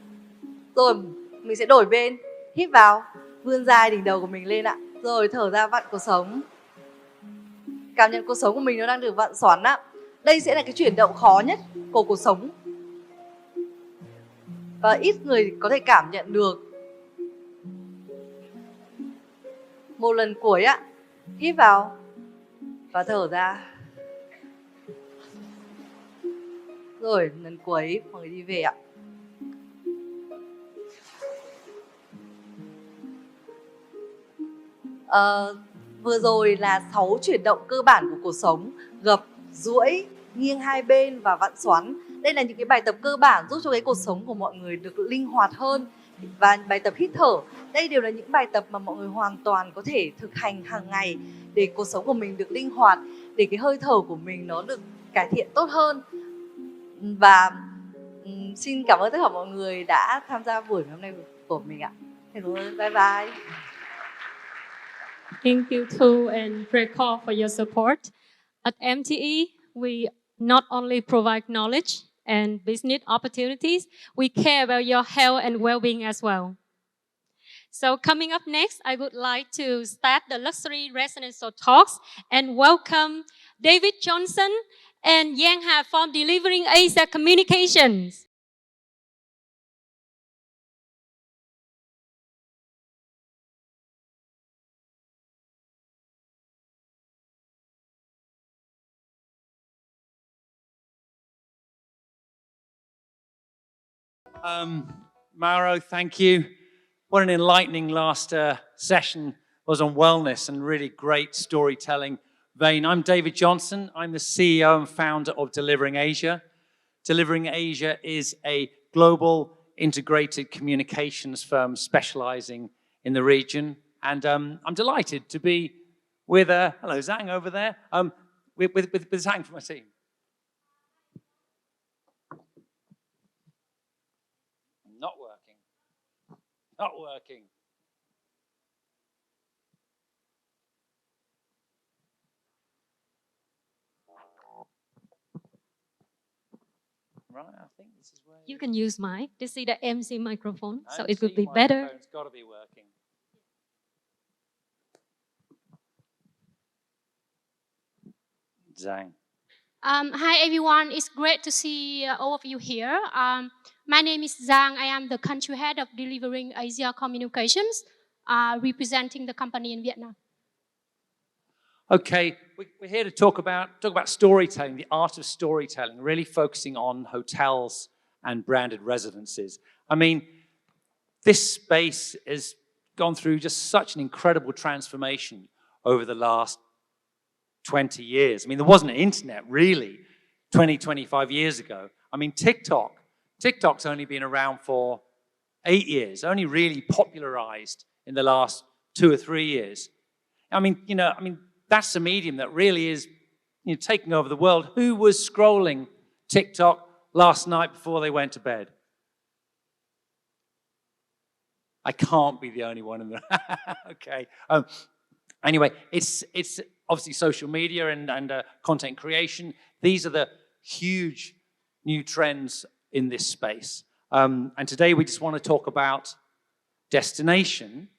Rồi mình sẽ đổi bên. Hít vào, vươn dài đỉnh đầu của mình lên ạ. Rồi thở ra vặn cột sống. Cảm nhận cột sống của mình nó đang được vặn xoắn á. Đây sẽ là cái chuyển động khó nhất của cột sống và ít người có thể cảm nhận được. Một lần cuối ạ. Hít vào và thở ra. Rồi lần cuối mọi người đi về ạ. Vừa rồi là 6 chuyển động cơ bản của cột sống: gập, duỗi, nghiêng hai bên và vặn xoắn. Đây là những cái bài tập cơ bản giúp cho cái cột sống của mọi người được linh hoạt hơn. Và bài tập hít thở, đây đều là những bài tập mà mọi người hoàn toàn có thể thực hành hàng ngày để cột sống của mình được linh hoạt, để cái hơi thở của mình nó được cải thiện tốt hơn. Và xin cảm ơn tất cả mọi người đã tham gia buổi hôm nay của mình ạ. Cảm ơn, bye bye. Thank you too, and Precor for your support. At MTE, we not only provide knowledge and business opportunities, we care about your health and well-being as well. So coming up next, I would like to start the luxury residential talks and welcome David Johnson and Yang Ha from Delivering Asia Communications. Mauro, thank you. What an enlightening last session was on wellness and really great storytelling vein. I'm David Johnson. I'm the CEO and founder of Delivering Asia. Delivering Asia is a global integrated communications firm specializing in the region. And I'm delighted to be with, hello, Zhang over there, with Zhang from my team. Not working. Not working. Right, I think this is where You can use mic. This is the MC microphone, so it MC would be better. microphone's got to be working. Zhang. Hi everyone, it's great to see all of you here. My name is Zhang. I am the country head of Delivering Asia Communications, representing the company in Vietnam. Okay, we're here to talk about storytelling, the art of storytelling, really focusing on hotels and branded residences. I mean, this space has gone through just such an incredible transformation over the last 20 years. I mean, there wasn't an internet really 20, 25 years ago. I mean, TikTok's only been around for 8 years, only really popularized in the last 2 or 3 years. I mean, that's a medium that really is taking over the world. Who was scrolling TikTok last night before they went to bed? I can't be the only one in there. Okay. Anyway, it's obviously social media and content creation. These are the huge new trends in this space. And today we just want to talk about destination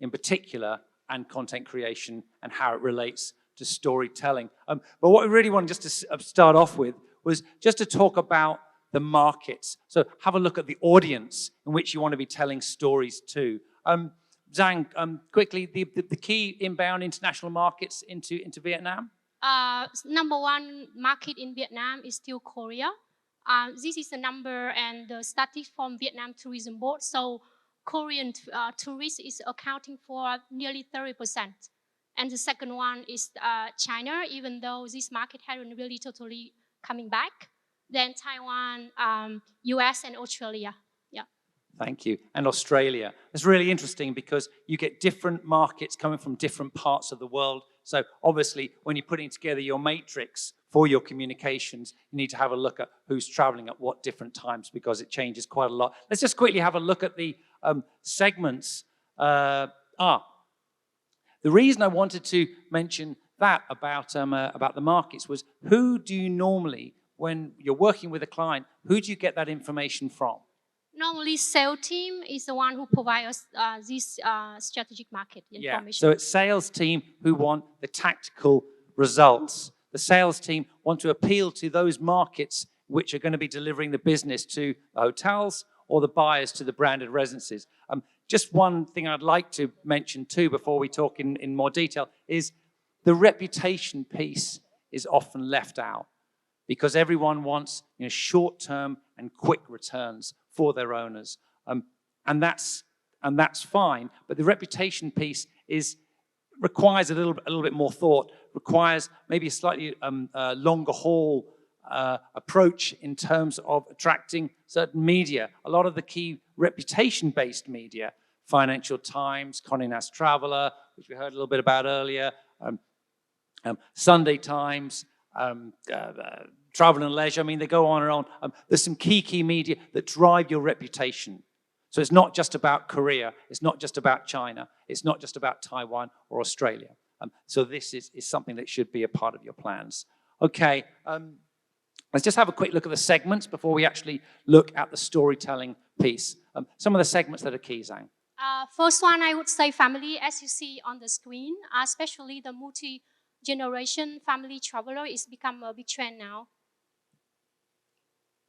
in particular and content creation and how it relates to storytelling. But what we really wanted just to start off with was just to talk about the markets. So have a look at the audience in which you want to be telling stories to. Giang, quickly, the key inbound international markets into Vietnam? Number one market in Vietnam is still Korea. This is the number and the statistics from Vietnam Tourism Board. So Korean tourists is accounting for nearly 30%. And the second one is China, even though this market hasn't really totally coming back. Then Taiwan, US, and Australia. Yeah. Thank you. And Australia. It's really interesting because you get different markets coming from different parts of the world. So obviously, when you're putting together your matrix for your communications, you need to have a look at who's traveling at what different times because it changes quite a lot. Let's just quickly have a look at the segments. The reason I wanted to mention that about the markets was who do you normally, when you're working with a client, who do you get that information from? Normally, sales team is the one who provides us this strategic market information. Yeah. So it's sales team who want the tactical results. The sales team want to appeal to those markets which are going to be delivering the business to the hotels or the buyers to the branded residences. Just one thing I'd like to mention too before we talk in more detail is the reputation piece is often left out because everyone wants short-term and quick returns for their owners. And that's fine, but the reputation piece requires a little bit more thought, requires maybe a slightly longer haul approach in terms of attracting certain media. A lot of the key reputation-based media, Financial Times, Condé Nast Traveler, which we heard a little bit about earlier, Sunday Times, Travel and Leisure, I mean, they go on and on. There's some key media that drive your reputation. So it's not just about Korea, it's not just about China, it's not just about Taiwan or Australia. So this is something that should be a part of your plans. Okay, let's just have a quick look at the segments before we actually look at the storytelling piece. Some of the segments that are key, Giang. First one, I would say family, as you see on the screen, especially the multi-generation family traveler is become a big trend now.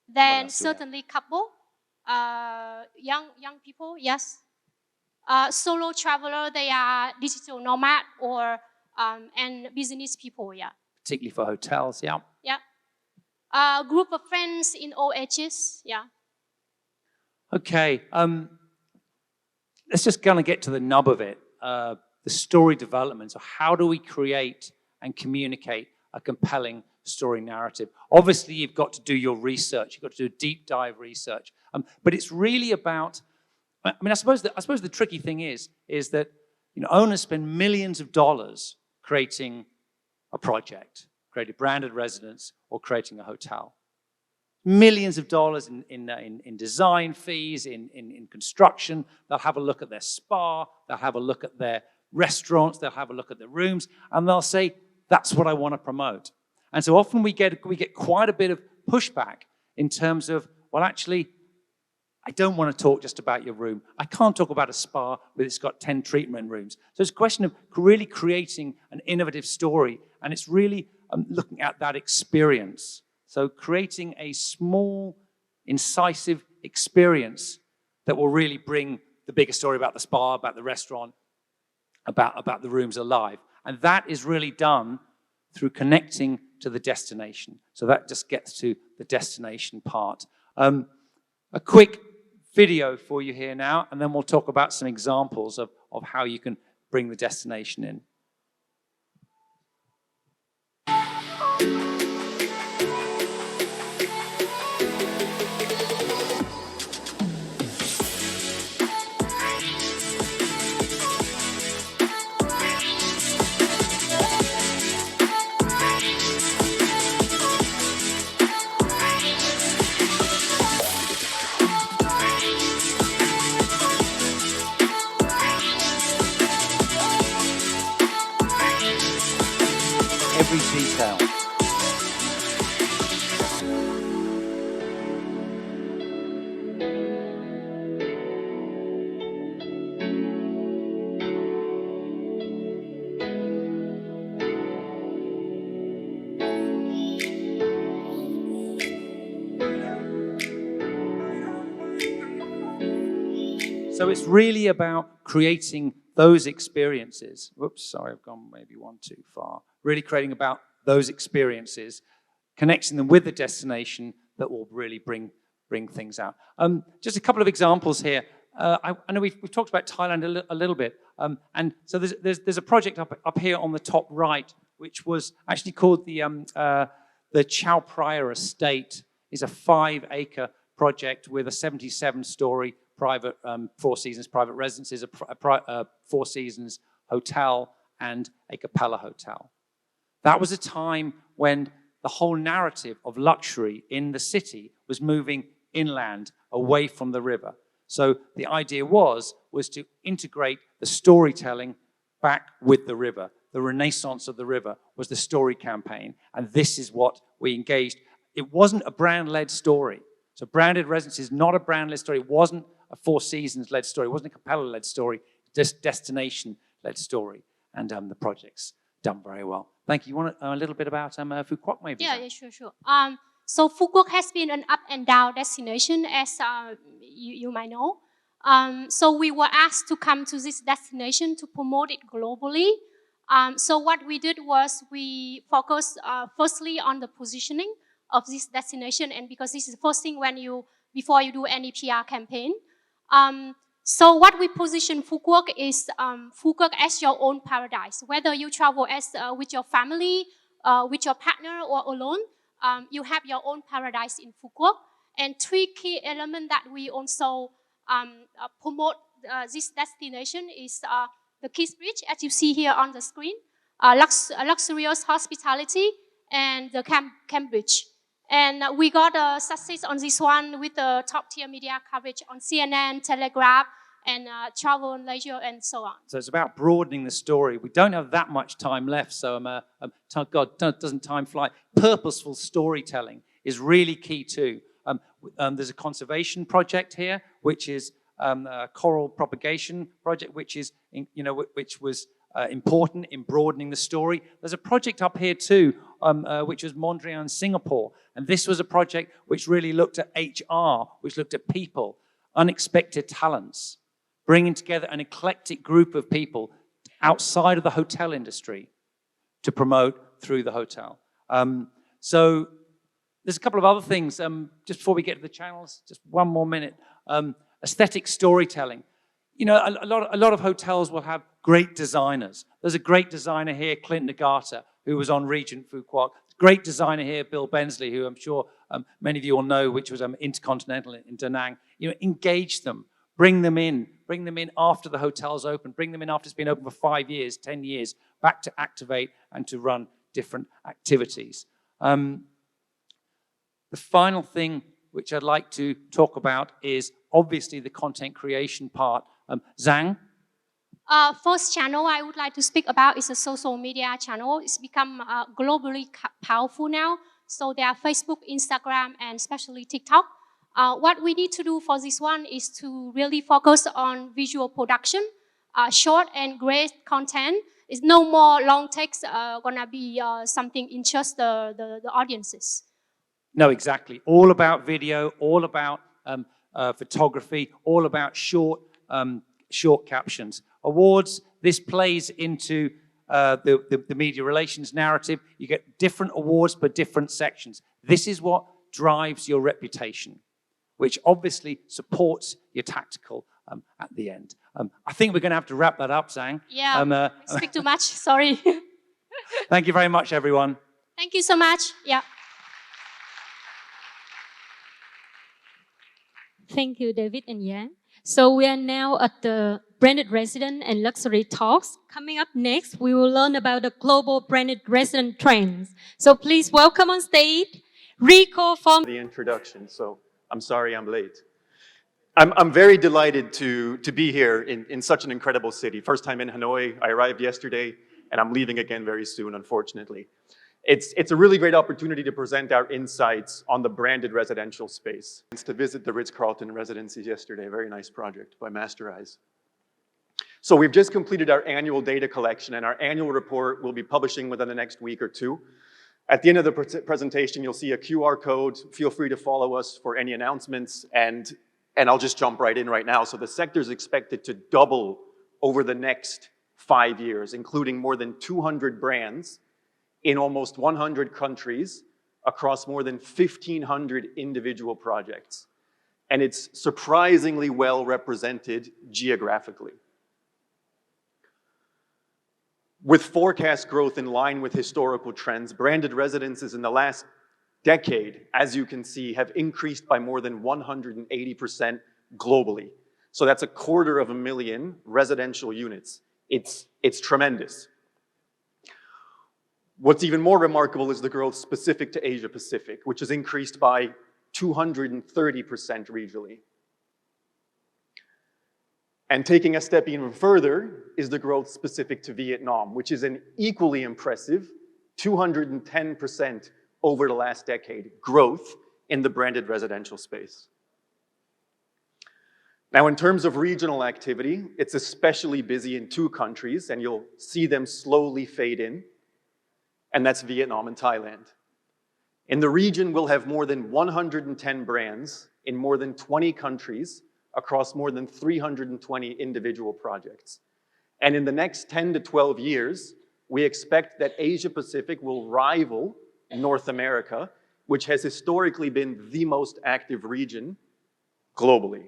Then certainly couple, young people, yes. Solo traveler, they are digital nomad or and business people, yeah. Particularly for hotels, yeah. Yeah. Group of friends in all ages, yeah. Okay, let's just kind of get to the nub of it. The story development. So how do we create and communicate a compelling story narrative? Obviously, you've got to do your research. You've got to do deep dive research. But it's really about, I mean, I suppose the tricky thing is that owners spend millions of dollars creating a project, creating a branded residence, or creating a hotel. Millions of dollars in design fees, in construction. They'll have a look at their spa. They'll have a look at their restaurants. They'll have a look at the rooms, and they'll say, "That's what I want to promote." And so often we get quite a bit of pushback in terms of, well, actually, I don't want to talk just about your room. I can't talk about a spa where it's got 10 treatment rooms. So it's a question of really creating an innovative story, and it's really looking at that experience. So creating a small, incisive experience that will really bring the bigger story about the spa, about the restaurant, about the rooms alive. And that is really done through connecting to the destination. So that just gets to the destination part. A quick video for you here now, and then we'll talk about some examples of how you can bring the destination in. every detail. So it's really about creating those experiences. Whoops, sorry, I've gone maybe one too far. Really creating about those experiences, connecting them with the destination that will really bring things out. Just a couple of examples here. I know we've talked about Thailand a little bit. And so there's a project up here on the top right, which was actually called the Chao Phraya Estate. It's a 5-acre project with a 77-story private Four Seasons private residences, a Four Seasons hotel, and a Capella hotel. That was a time when the whole narrative of luxury in the city was moving inland, away from the river. So the idea was to integrate the storytelling back with the river. The Renaissance of the River was the story campaign, and this is what we engaged. It wasn't a brand-led story. So Branded Residences is not a brand-led story. It wasn't a Four Seasons-led story. It wasn't a Capella-led story, just destination-led story. And the project's done very well. Thank you. You want a little bit about Phu Quoc, maybe? Yeah, sure. So Phu Quoc has been an up and down destination, as you might know. So we were asked to come to this destination to promote it globally. So what we did was we focused firstly on the positioning of this destination, and because this is the first thing before you do any PR campaign. So what we position Phu Quoc is Phu Quoc as your own paradise. Whether you travel with your family, with your partner, or alone, you have your own paradise in Phu Quoc. And 3 key elements that we also promote this destination is the Kiss Bridge, as you see here on the screen, luxurious hospitality, and the Camp Bridge. And we got a success on this one with the top-tier media coverage on CNN, Telegraph, and Travel and Leisure, and so on. So it's about broadening the story. We don't have that much time left, so God, doesn't time fly? Purposeful storytelling is really key too. There's a conservation project here, which is a coral propagation project, which is, which was important in broadening the story. There's a project up here too, which was Mondrian, Singapore. And this was a project which really looked at HR, which looked at people, unexpected talents, bringing together an eclectic group of people outside of the hotel industry to promote through the hotel. So there's a couple of other things. Just before we get to the channels, just one more minute. Aesthetic storytelling. A lot of hotels will have great designers. There's a great designer here, Clint Nagata, who was on Regent Phu Quoc. Great designer here, Bill Bensley, who I'm sure many of you will know, which was Intercontinental in Da Nang. Engage them, bring them in after the hotel's open, bring them in after it's been open for 5 years, 10 years, back to activate and to run different activities. The final thing which I'd like to talk about is obviously the content creation part. Zhang? First channel I would like to speak about is a social media channel. It's become globally powerful now. So there are Facebook, Instagram, and especially TikTok. What we need to do for this one is to really focus on visual production, short and great content. It's no more long text gonna be something interest the audiences. No, exactly. All about video, all about photography, all about short captions. Awards, this plays into the media relations narrative. You get different awards per different sections. This is what drives your reputation, which obviously supports your tactical at the end. I think we're going to have to wrap that up, Zhang. Yeah, I speak too much, sorry. Thank you very much, everyone. Thank you so much, yeah. Thank you, David and Yang. So we are now at the Branded Resident and Luxury Talks. Coming up next, we will learn about the global branded resident trends. So please welcome on stage, Rico from the introduction, so I'm sorry I'm late. I'm very delighted to be here in such an incredible city. First time in Hanoi, I arrived yesterday, and I'm leaving again very soon, unfortunately. It's a really great opportunity to present our insights on the branded residential space. It's to visit the Ritz-Carlton residencies yesterday, a very nice project by Masterize. So we've just completed our annual data collection, and our annual report we'll be publishing within the next week or two. At the end of the presentation, you'll see a QR code. Feel free to follow us for any announcements, and I'll just jump right in right now. So the sector is expected to double over the next 5 years, including more than 200 brands in almost 100 countries across more than 1,500 individual projects. And it's surprisingly well represented geographically. With forecast growth in line with historical trends, branded residences in the last decade, as you can see, have increased by more than 180% globally. So that's 250,000 residential units. It's tremendous. What's even more remarkable is the growth specific to Asia Pacific, which has increased by 230% regionally. And taking a step even further is the growth specific to Vietnam, which is an equally impressive 210% over the last decade growth in the branded residential space. Now, in terms of regional activity, it's especially busy in 2 countries, and you'll see them slowly fade in, and that's Vietnam and Thailand. In the region, we'll have more than 110 brands in more than 20 countries across more than 320 individual projects. And in the next 10 to 12 years, we expect that Asia Pacific will rival North America, which has historically been the most active region globally.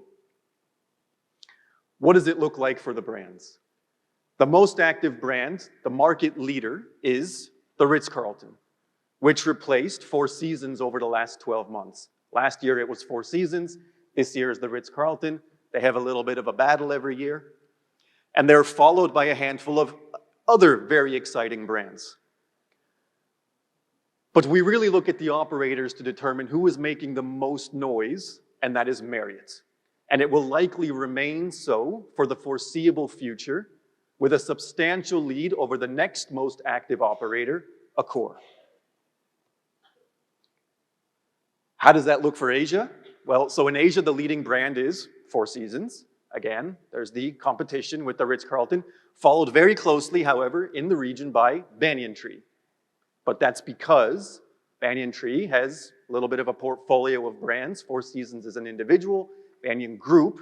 What does it look like for the brands? The most active brand, the market leader, is the Ritz-Carlton, which replaced Four Seasons over the last 12 months. Last year it was Four Seasons, this year is the Ritz-Carlton. They have a little bit of a battle every year. And they're followed by a handful of other very exciting brands. But we really look at the operators to determine who is making the most noise, and that is Marriott. And it will likely remain so for the foreseeable future, with a substantial lead over the next most active operator, Accor. How does that look for Asia? Well, so in Asia, the leading brand is Four Seasons. Again, there's the competition with the Ritz-Carlton, followed very closely, however, in the region by Banyan Tree. But that's because Banyan Tree has a little bit of a portfolio of brands. Four Seasons is an individual. Banyan Group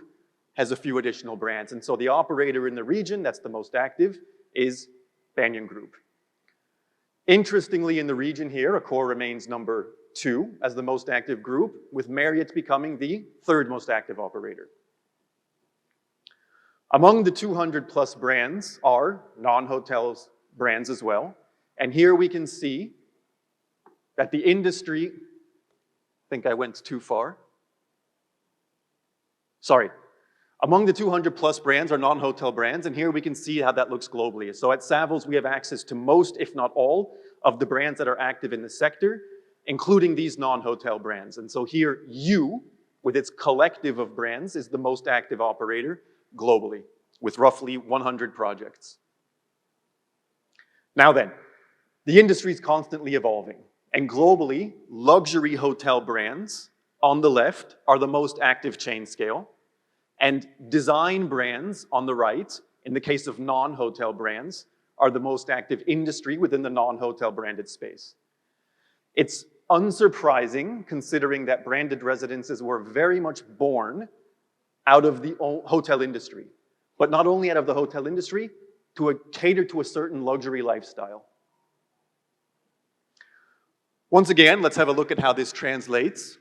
has a few additional brands. And so the operator in the region that's the most active is Banyan Group. Interestingly, in the region here, Accor remains number 2 as the most active group, with Marriott becoming the 3rd most active operator. Among the 200 plus brands are non-hotels brands as well. And here we can see that the industry, I think I went too far. Sorry. Among the 200 plus brands are non-hotel brands, and here we can see how that looks globally. So at Savills, we have access to most, if not all, of the brands that are active in the sector, including these non-hotel brands. And so here, U, with its collective of brands, is the most active operator globally, with roughly 100 projects. Now then, the industry is constantly evolving, and globally, luxury hotel brands on the left are the most active chain scale, and design brands on the right, in the case of non-hotel brands, are the most active industry within the non-hotel branded space. It's unsurprising, considering that branded residences were very much born out of the hotel industry, but not only out of the hotel industry, to cater to a certain luxury lifestyle. Once again, let's have a look at how this translates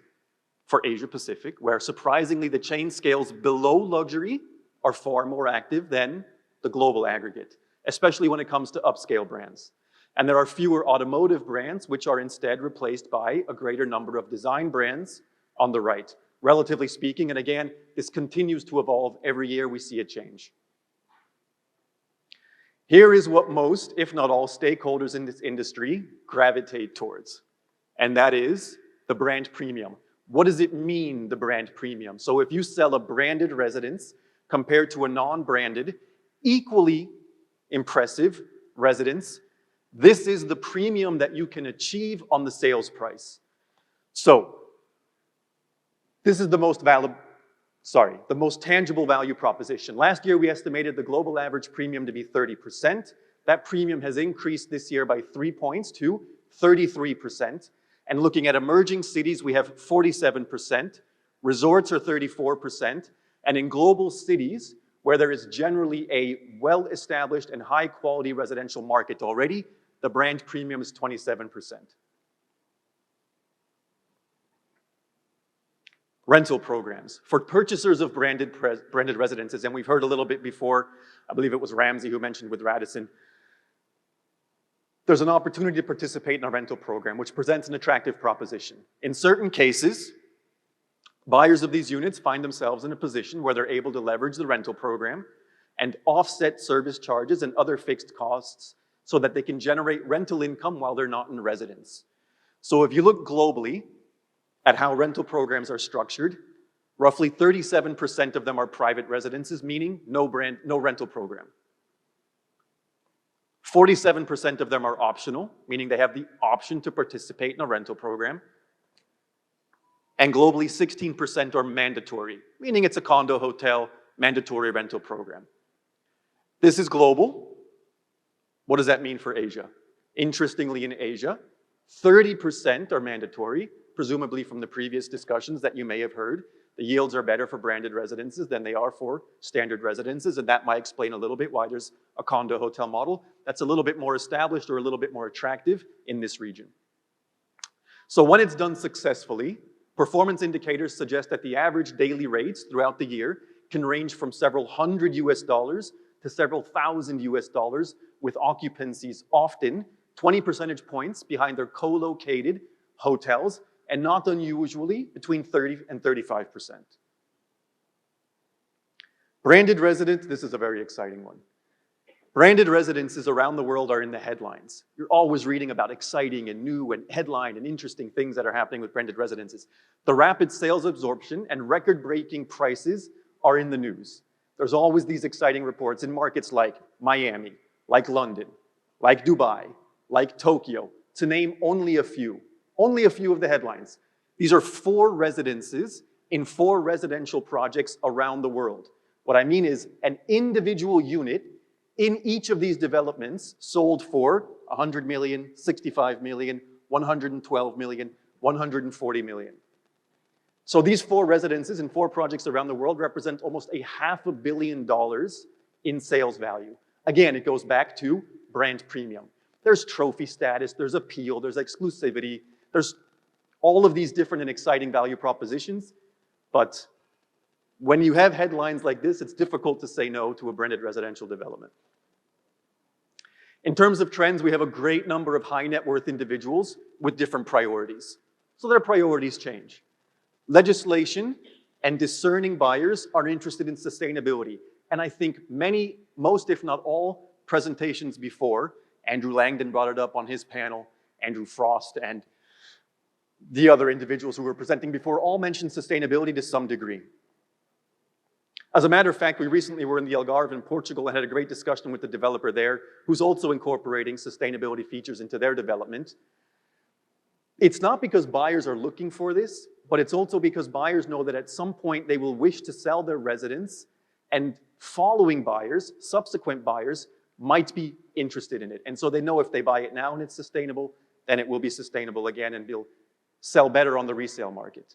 for Asia Pacific, where surprisingly the chain scales below luxury are far more active than the global aggregate, especially when it comes to upscale brands. And there are fewer automotive brands, which are instead replaced by a greater number of design brands on the right. Relatively speaking, and again, this continues to evolve every year, we see a change. Here is what most, if not all, stakeholders in this industry gravitate towards, and that is the brand premium. What does it mean, the brand premium? So if you sell a branded residence compared to a non-branded, equally impressive residence, This is the premium that you can achieve on the sales price. So, this is the most tangible value proposition. Last year, we estimated the global average premium to be 30%. That premium has increased this year by 3 points to 33%. And looking at emerging cities, we have 47%. Resorts are 34%. And in global cities, where there is generally a well-established and high-quality residential market already, the brand premium is 27%. Rental programs. For purchasers of branded residences, and we've heard a little bit before, I believe it was Ramsey who mentioned with Radisson, there's an opportunity to participate in a rental program, which presents an attractive proposition. In certain cases, buyers of these units find themselves in a position where they're able to leverage the rental program and offset service charges and other fixed costs so that they can generate rental income while they're not in residence. So if you look globally at how rental programs are structured, roughly 37% of them are private residences, meaning no rental program. 47% of them are optional, meaning they have the option to participate in a rental program. And globally, 16% are mandatory, meaning it's a condo, hotel, mandatory rental program. This is global. What does that mean for Asia? Interestingly, in Asia, 30% are mandatory, presumably from the previous discussions that you may have heard. The yields are better for branded residences than they are for standard residences, and that might explain a little bit why there's a condo hotel model that's a little bit more established or a little bit more attractive in this region. So when it's done successfully, performance indicators suggest that the average daily rates throughout the year can range from several hundred US dollars to several thousand US dollars, with occupancies often 20 percentage points behind their co-located hotels, and not unusually between 30 and 35%. Branded residence, this is a very exciting one. Branded residences around the world are in the headlines. You're always reading about exciting and new and headline and interesting things that are happening with branded residences. The rapid sales absorption and record-breaking prices are in the news. There's always these exciting reports in markets like Miami, like London, like Dubai, like Tokyo, to name only a few of the headlines. These are 4 residences in 4 residential projects around the world. What I mean is an individual unit in each of these developments sold for 100 million, 65 million, 112 million, 140 million. So these 4 residences in 4 projects around the world represent almost $500 million in sales value. Again, it goes back to brand premium. There's trophy status, there's appeal, there's exclusivity, there's all of these different and exciting value propositions, but when you have headlines like this, it's difficult to say no to a branded residential development. In terms of trends, we have a great number of high net worth individuals with different priorities. So their priorities change. Legislation and discerning buyers are interested in sustainability. And I think most if not all presentations before, Andrew Langdon brought it up on his panel, Andrew Frost and the other individuals who were presenting before all mentioned sustainability to some degree. As a matter of fact, we recently were in the Algarve in Portugal and had a great discussion with the developer there, who's also incorporating sustainability features into their development. It's not because buyers are looking for this, but it's also because buyers know that at some point they will wish to sell their residence, and following buyers, subsequent buyers, might be interested in it. And so they know if they buy it now and it's sustainable, then it will be sustainable again and will sell better on the resale market.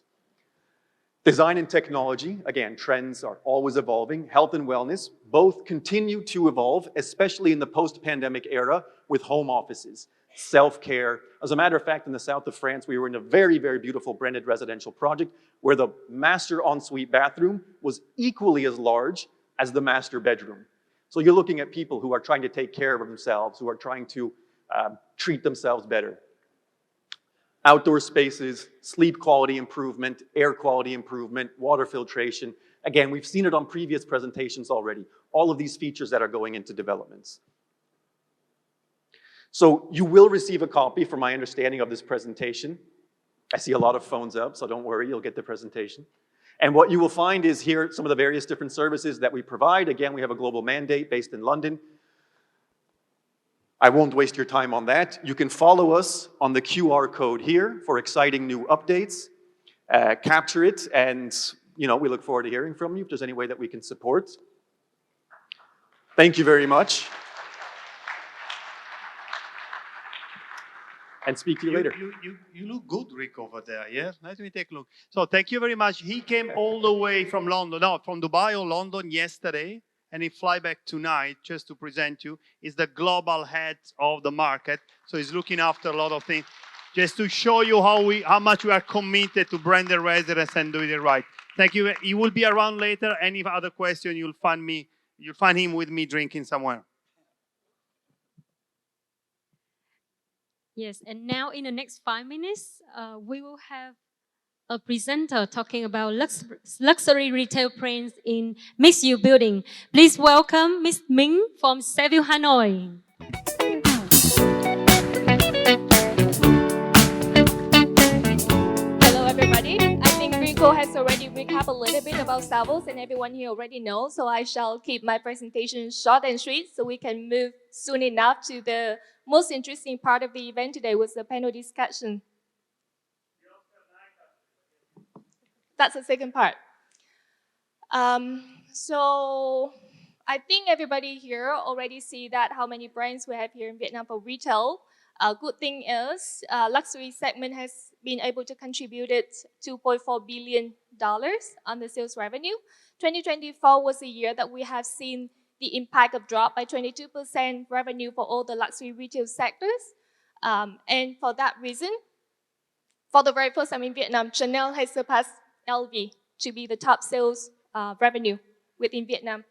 Design and technology, again, trends are always evolving. Health and wellness both continue to evolve, especially in the post-pandemic era with home offices, self-care. As a matter of fact, in the south of France, we were in a very, very beautiful branded residential project where the master ensuite bathroom was equally as large as the master bedroom. So you're looking at people who are trying to take care of themselves, who are trying to treat themselves better. Outdoor spaces, sleep quality improvement, air quality improvement, water filtration. Again, we've seen it on previous presentations already. All of these features that are going into developments. So you will receive a copy from my understanding of this presentation. I see a lot of phones up, so don't worry, you'll get the presentation. And what you will find is here some of the various different services that we provide. Again, we have a global mandate based in London. I won't waste your time on that. You can follow us on the QR code here for exciting new updates. Capture it, and we look forward to hearing from you if there's any way that we can support. Thank you very much. And speak to you later. You look good, Rick, over there, yes? Let me take a look. So thank you very much. He came all the way from London, no, from Dubai or London yesterday, and he fly back tonight just to present you. He's the global head of the market, so he's looking after a lot of things, just to show you how much we are committed to branded residence and doing it right. Thank you. He will be around later. Any other question, you'll find him with me drinking somewhere. Yes, and now in the next 5 minutes, we will have a presenter talking about luxury retail brands in mixed-use building. Please welcome Ms. Ming from Seville, Hanoi. Hello, everybody. I think Rico has already recapped a little bit about Savills, and everyone here already knows, so I shall keep my presentation short and sweet so we can move soon enough to the most interesting part of the event today, was the panel discussion. That's the second part. So I think everybody here already see that how many brands we have here in Vietnam for retail. Good thing is, luxury segment has been able to contribute $2.4 billion on the sales revenue. 2024 was a year that we have seen the impact of drop by 22% revenue for all the luxury retail sectors. And for that reason, for the very first time in Vietnam, Chanel has surpassed LV to be the top sales revenue within Vietnam.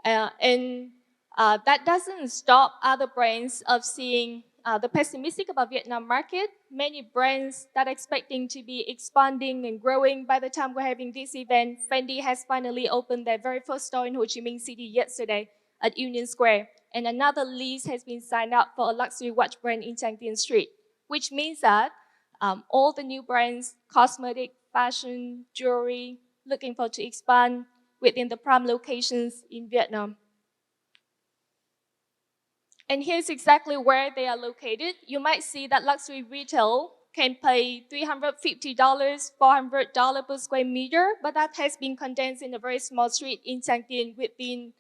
And that doesn't stop other brands of seeing the pessimistic about Vietnam market. Many brands that are expecting to be expanding and growing. By the time we're having this event, Fendi has finally opened their very first store in Ho Chi Minh City yesterday at Union Square. And another lease has been signed up for a luxury watch brand in Trang Tien Street, which means that all the new brands, cosmetic, fashion, jewelry, looking forward to expand within the prime locations in Vietnam. And here's exactly where they are located. You might see that luxury retail can pay $350, $400 per square meter, but that has been condensed in a very small street in Trang Tien within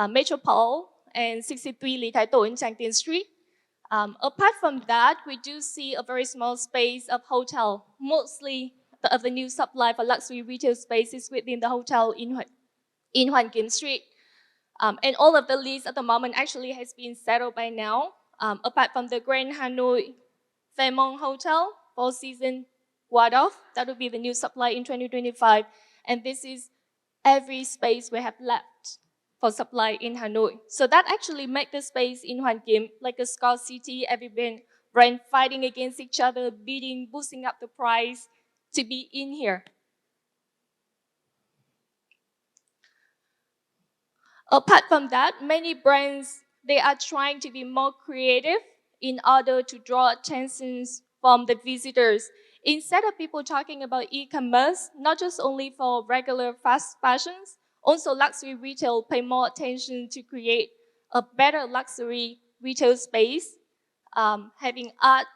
Metropole and 63 Lý Thái Tổ in Trang Tien Street. Apart from that, we do see a very small space of hotel. Mostly of the new supply for luxury retail spaces within the hotel in Hoàn Kiếm Street. And all of the lease at the moment actually has been settled by now. Apart from the Grand Hanoi Fairmont Hotel, Four Seasons Waldorf, that will be the new supply in 2025. And this is every space we have left for supply in Hanoi. So that actually makes the space in Hoàn Kiếm like a scarce city, every brand fighting against each other, bidding, boosting up the price to be in here. Apart from that, many brands, they are trying to be more creative in order to draw attention from the visitors. Instead of people talking about e-commerce, not just only for regular fast fashions, also luxury retail pay more attention to create a better luxury retail space, having art,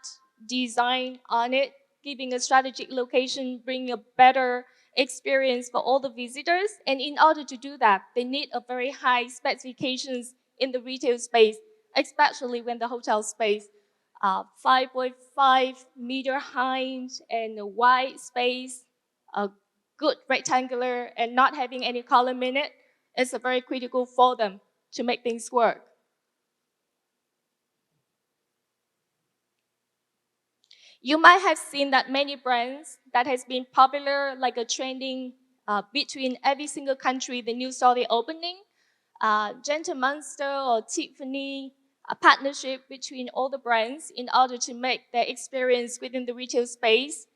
design on it, giving a strategic location, bringing a better experience for all the visitors. And in order to do that, they need a very high specifications in the retail space, especially when the hotel space, 5.5 meter high and a wide space, a good rectangular and not having any column in it is very critical for them to make things work. You might have seen that many brands that has been popular, like a trending between every single country, the new store they're opening, Gentle Monster or Tiffany, a partnership between all the brands in order to make their experience within the retail space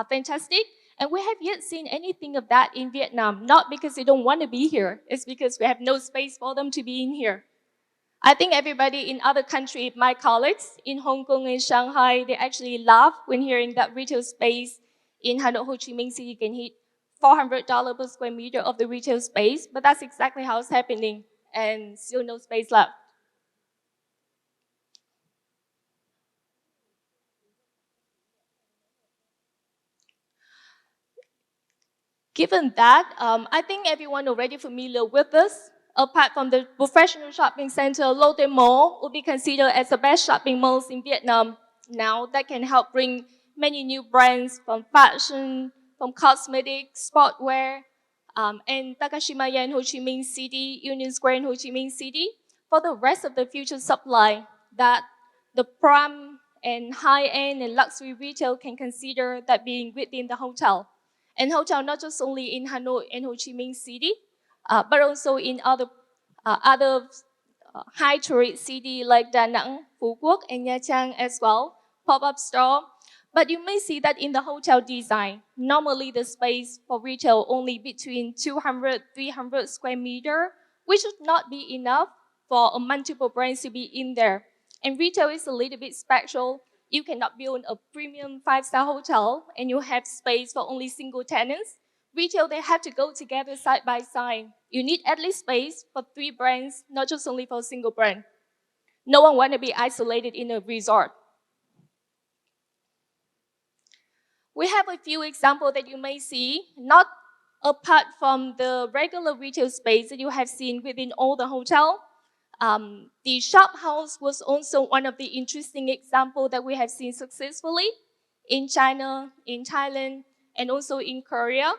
fantastic. And we have yet seen anything of that in Vietnam, not because they don't want to be here, it's because we have no space for them to be in here. I think everybody in other countries, my colleagues in Hong Kong and Shanghai, they actually laugh when hearing that retail space in Hanoi, Ho Chi Minh City can hit $400 per square meter of the retail space, but that's exactly how it's happening, and still no space left. Given that, I think everyone already familiar with this. Apart from the professional shopping center, Lotte Mall will be considered as the best shopping malls in Vietnam now that can help bring many new brands from fashion, from cosmetics, sportwear, and Takashimaya in Ho Chi Minh City, Union Square in Ho Chi Minh City, for the rest of the future supply that the prime and high-end and luxury retail can consider that being within the hotel. And hotel not just only in Hanoi and Ho Chi Minh City, but also in other high tourist city like Da Nang, Phu Quoc, and Nha Trang as well, pop-up store. But you may see that in the hotel design, normally the space for retail only between 200, 300 square meter, which should not be enough for multiple brands to be in there. And retail is a little bit special. You cannot build a premium 5-star hotel and you have space for only single tenants. Retail, they have to go together side by side. You need at least space for 3 brands, not just only for a single brand. No one want to be isolated in a resort. We have a few examples that you may see, not apart from the regular retail space that you have seen within all the hotel. The shop house was also one of the interesting examples that we have seen successfully in China, in Thailand, and also in Korea.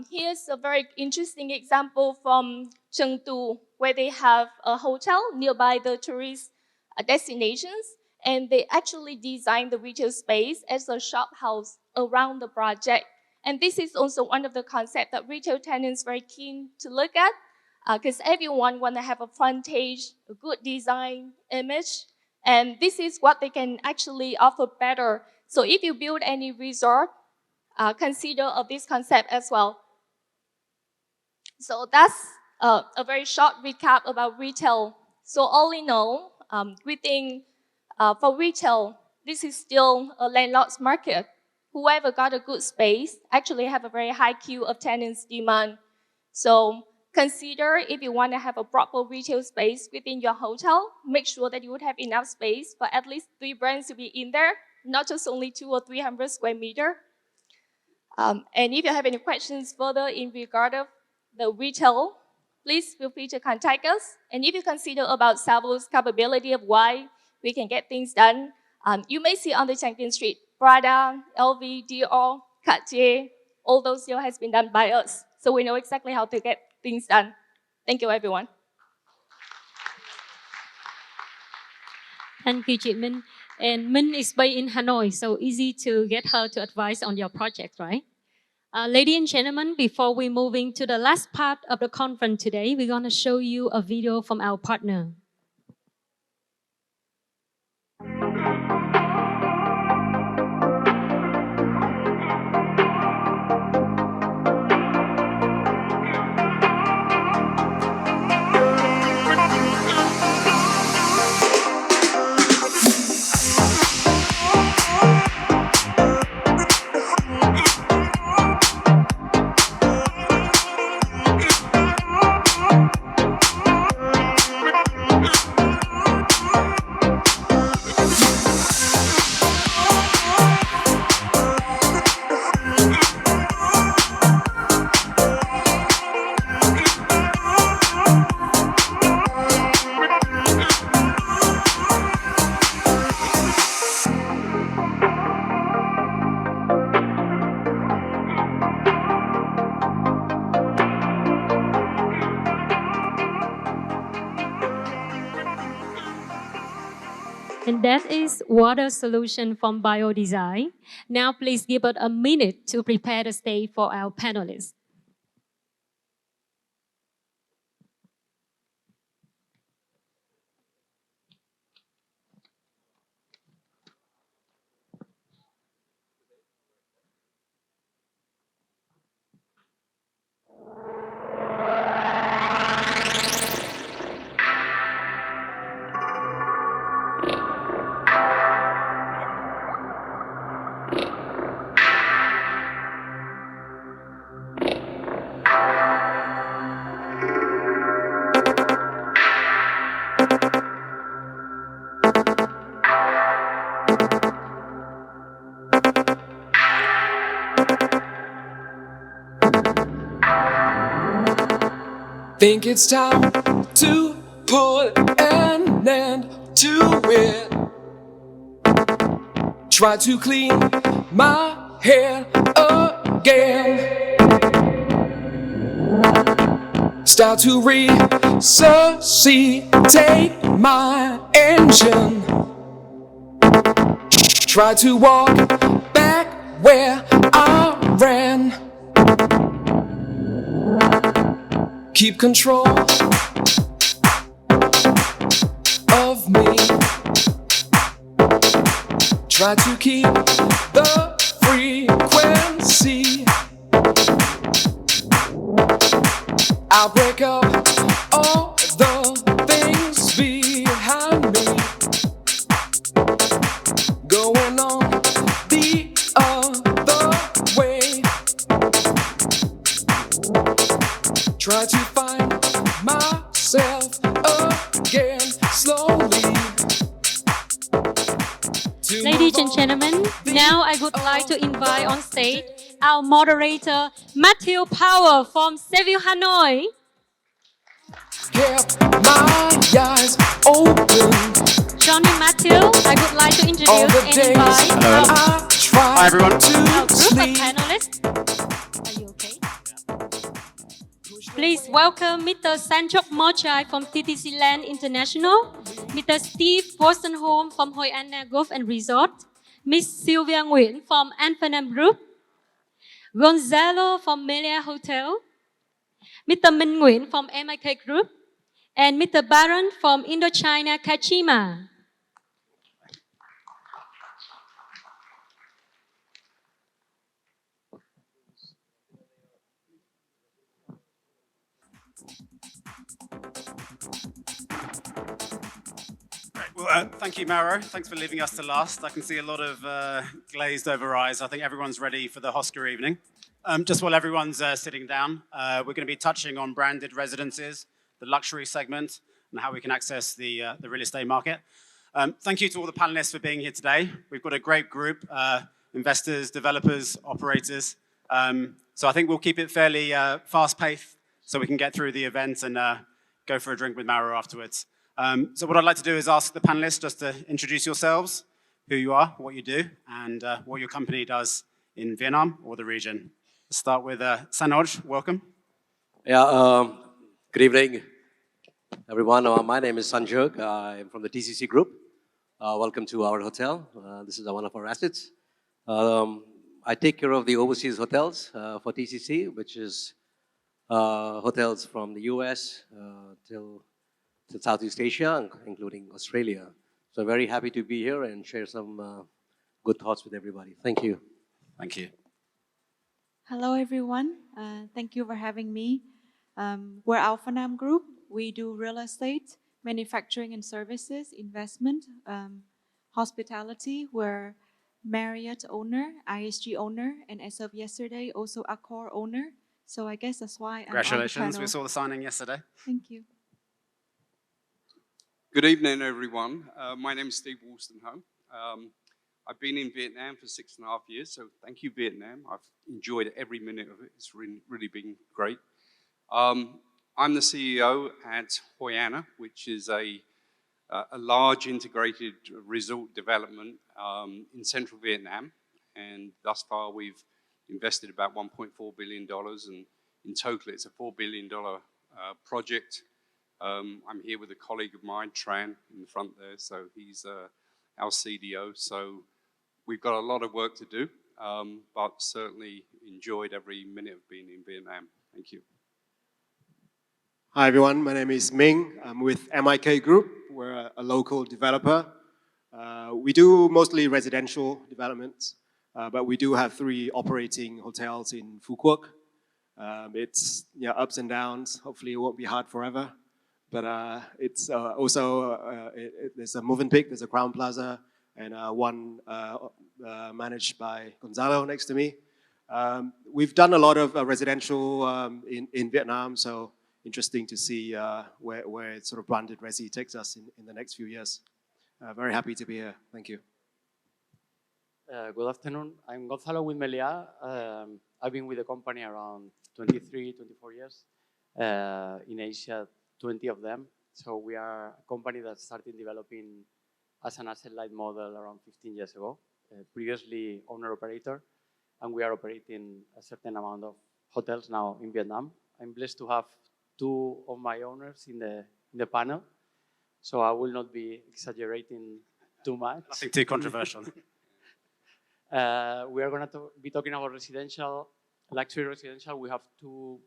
Here's a very interesting example from Chengdu, where they have a hotel nearby the tourist destinations, and they actually designed the retail space as a shop house around the project. And this is also one of the concepts that retail tenants are very keen to look at, because everyone want to have a frontage, a good design, image, and this is what they can actually offer better. So if you build any resort, consider of this concept as well. So that's a very short recap about retail. So all in all, we think for retail, this is still a landlord's market. Whoever got a good space actually have a very high queue of tenants demand. So consider if you want to have a proper retail space within your hotel, make sure that you would have enough space for at least 3 brands to be in there, not just only 200 or 300 square meter. And if you have any questions further in regard of the retail, please feel free to contact us. And if you consider about Savo's capability of why we can get things done, you may see on the Champion Street, Prada, LV, Dior, Cartier, all those deals has been done by us. So we know exactly how to get things done. Thank you, everyone. Thank you, chị Minh. And Minh is based in Hanoi, so easy to get her to advise on your project, right? Ladies and gentlemen, before we moving to the last part of the conference today, we're going to show you a video from our partner. And that is water solution from BioDesign. Now please give us a minute to prepare the stage for our panelists. Think it's time to put an end to it. Try to clean my head again. Start to resuscitate my engine. Try to walk back where I ran. Keep control of me. Try to keep the frequency. I'll break up all the things behind me. Going on the other way. Try to find myself again slowly. Ladies and gentlemen, now I would like to invite on stage our moderator, Matthew Power from Seville, Hanoi. Kept my eyes open. Johnny Matthew, I would like to introduce and invite our Hi everyone. group of panelists. Are you okay? Please welcome Mr. Sanchok Mochai from TTC Land International, Mr. Steve Wostenholm from Hoi An Golf and Resort, Miss Sylvia Nguyen from Anfanam Group, Gonzalo from Melia Hotel, Mr. Minh Nguyen from MIK Group, and Mr. Baron from Indochina Kachima. Well, thank you, Mauro. Thanks for leaving us to last. I can see a lot of glazed over eyes. I think everyone's ready for the Hoscar evening. Just while everyone's sitting down, we're going to be touching on branded residences, the luxury segment, and how we can access the real estate market. Thank you to all the panelists for being here today. We've got a great group, investors, developers, operators. So I think we'll keep it fairly fast-paced so we can get through the event and go for a drink with Mauro afterwards. So what I'd like to do is ask the panelists just to introduce yourselves, who you are, what you do, and what your company does in Vietnam or the region. Let's start with Sanoj, welcome. Yeah, good evening, everyone. My name is Sanjog. I'm from the TCC Group. Welcome to our hotel. This is one of our assets. I take care of the overseas hotels for TCC, which is hotels from the US till Southeast Asia, including Australia. So I'm very happy to be here and share some good thoughts with everybody. Thank you. Thank you. Hello, everyone. Thank you for having me. We're Alphanam Group. We do real estate, manufacturing and services, investment, hospitality. We're Marriott owner, ISG owner, and as of yesterday, also Accor owner. So I guess that's why I'm Congratulations. on the panel. We saw the signing yesterday. Thank you. Good evening, everyone. My name is Steve Wostenholm. I've been in Vietnam for 6.5 years, so thank you, Vietnam. I've enjoyed every minute of it. It's really been great. I'm the CEO at Hoi An, which is a large integrated resort development in central Vietnam. And thus far, we've invested about $1.4 billion, and in total, it's a $4 billion project. I'm here with a colleague of mine, Tran, in the front there, so he's our CDO. So we've got a lot of work to do, but certainly enjoyed every minute of being in Vietnam. Thank you. Hi everyone, my name is Ming. I'm with MIK Group. We're a local developer. We do mostly residential developments, but we do have 3 operating hotels in Phu Quoc. It's ups and downs. Hopefully it won't be hard forever. But it's also, there's a Movenpick, there's a Crown Plaza, and one managed by Gonzalo next to me. We've done a lot of residential in Vietnam, so interesting to see where sort of branded resi takes us in the next few years. Very happy to be here. Thank you. Good afternoon. I'm Gonzalo with Melia. I've been with the company around 23, 24 years. in Asia, 20 of them. So we are a company that started developing as an asset-light model around 15 years ago, previously owner-operator, and we are operating a certain amount of hotels now in Vietnam. I'm blessed to have two of my owners in the panel, so I will not be exaggerating too much. Nothing too controversial. We are going to be talking about residential, luxury residential. We have two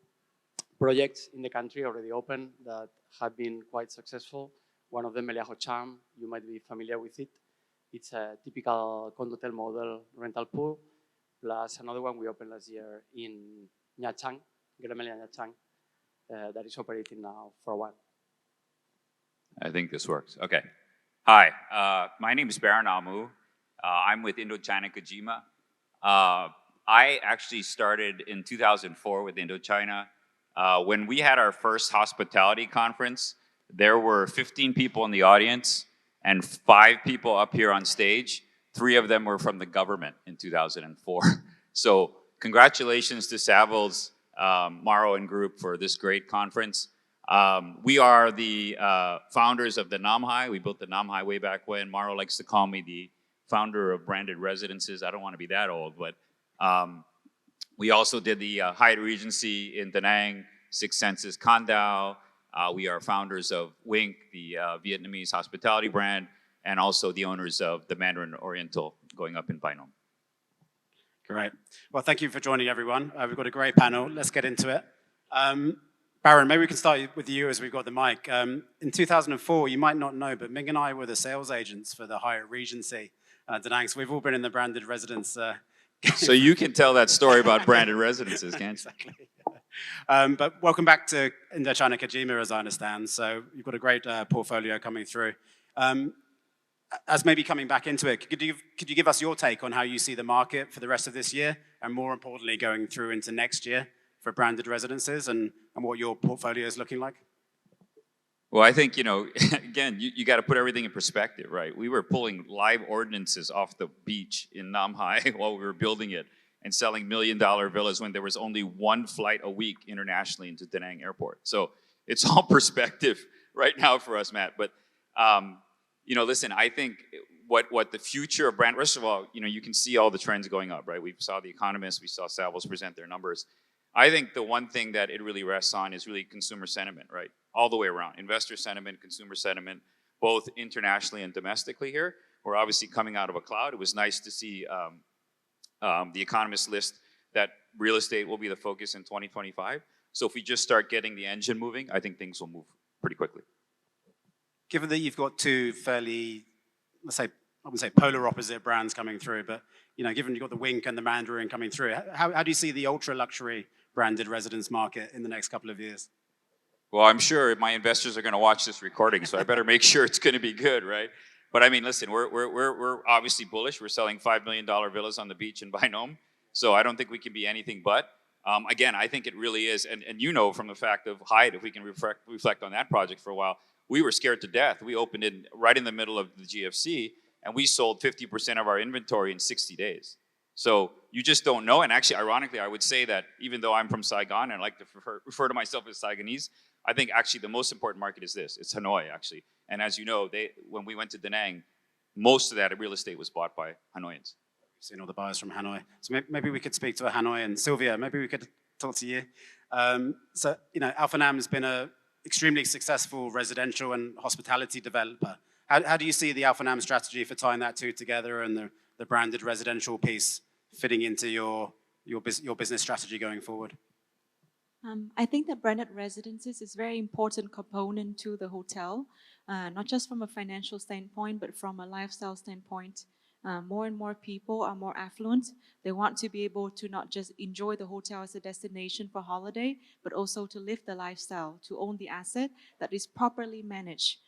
projects in the country already open that have been quite successful. One of them, Melia Ho Charm, you might be familiar with it. It's a typical condotel model rental pool, plus another one we opened last year in Nha Trang, Gremelia Nha Trang, that is operating now for a while. I think this works. Okay. Hi, my name is Baron Amu. I'm with Indochina Kojima. I actually started in 2004 with Indochina. When we had our first hospitality conference, there were 15 people in the audience and 5 people up here on stage. 3 of them were from the government in 2004. So congratulations to Savills, Mauro and group for this great conference. We are the founders of the Nam Hai. We built the Nam Hai way back when. Mauro likes to call me the founder of branded residences. I don't want to be that old, but we also did the Hyatt Regency in Da Nang, Six Senses Con Dao. We are founders of Wink, the Vietnamese hospitality brand, and also the owners of the Mandarin Oriental going up in Bai Nom. Great. Well, thank you for joining, everyone. We've got a great panel. Let's get into it. Baron, maybe we can start with you as we've got the mic. In 2004, you might not know, but Ming and I were the sales agents for the Hyatt Regency Da Nang. So we've all been in the branded residence. So you can tell that story about branded residences, can't you? Exactly. But welcome back to Indochina Kojima, as I understand. So you've got a great portfolio coming through. As maybe coming back into it, could you give us your take on how you see the market for the rest of this year, and more importantly, going through into next year for branded residences and what your portfolio is looking like? Well, I think, again, you got to put everything in perspective, right? We were pulling live ordinances off the beach in Nam Hai while we were building it and selling $1 million villas when there was only 1 flight a week internationally into Da Nang Airport. So it's all perspective right now for us, Matt. But, listen, I think what the future of brand, first of all, you can see all the trends going up, right? We saw The Economist, we saw Savills present their numbers. I think the one thing that it really rests on is really consumer sentiment, right? All the way around. Investor sentiment, consumer sentiment, both internationally and domestically here. We're obviously coming out of a cloud. It was nice to see The Economist list that real estate will be the focus in 2025. So if we just start getting the engine moving, I think things will move pretty quickly. Given that you've got two fairly, let's say, I wouldn't say polar opposite brands coming through, but given you've got the Wink and the Mandarin coming through, how do you see the ultra luxury branded residence market in the next couple of years? Well, I'm sure my investors are going to watch this recording, so I better make sure it's going to be good, right? But I mean, listen, we're obviously bullish. We're selling $5 million villas on the beach in Bai Nom, so I don't think we can be anything but. Again, I think it really is, and from the fact of Hyatt, if we can reflect on that project for a while, we were scared to death. We opened it right in the middle of the GFC, and we sold 50% of our inventory in 60 days. So you just don't know. And actually, ironically, I would say that even though I'm from Saigon and I like to refer to myself as Saigonese, I think actually the most important market is this. It's Hanoi, actually. And as you know, when we went to Da Nang, most of that real estate was bought by Hanoians. We've seen all the buyers from Hanoi. So maybe we could speak to a Hanoi. And Sylvia, maybe we could talk to you. Alpha Nam has been an extremely successful residential and hospitality developer. How do you see the Alpha Nam strategy for tying that two together and the branded residential piece fitting into your business strategy going forward? I think that branded residences is a very important component to the hotel, not just from a financial standpoint, but from a lifestyle standpoint. More and more people are more affluent. They want to be able to not just enjoy the hotel as a destination for holiday, but also to live the lifestyle, to own the asset that is properly managed,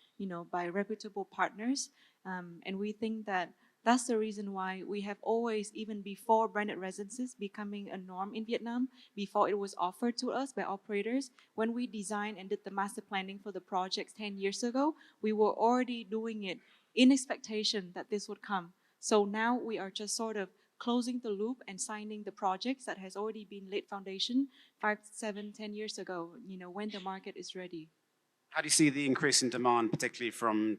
by reputable partners. And we think that that's the reason why we have always, even before branded residences becoming a norm in Vietnam, before it was offered to us by operators, when we designed and did the master planning for the projects 10 years ago, we were already doing it in expectation that this would come. So now we are just sort of closing the loop and signing the projects that has already been laid foundation 5, 7, 10 years ago, when the market is ready. How do you see the increase in demand, particularly from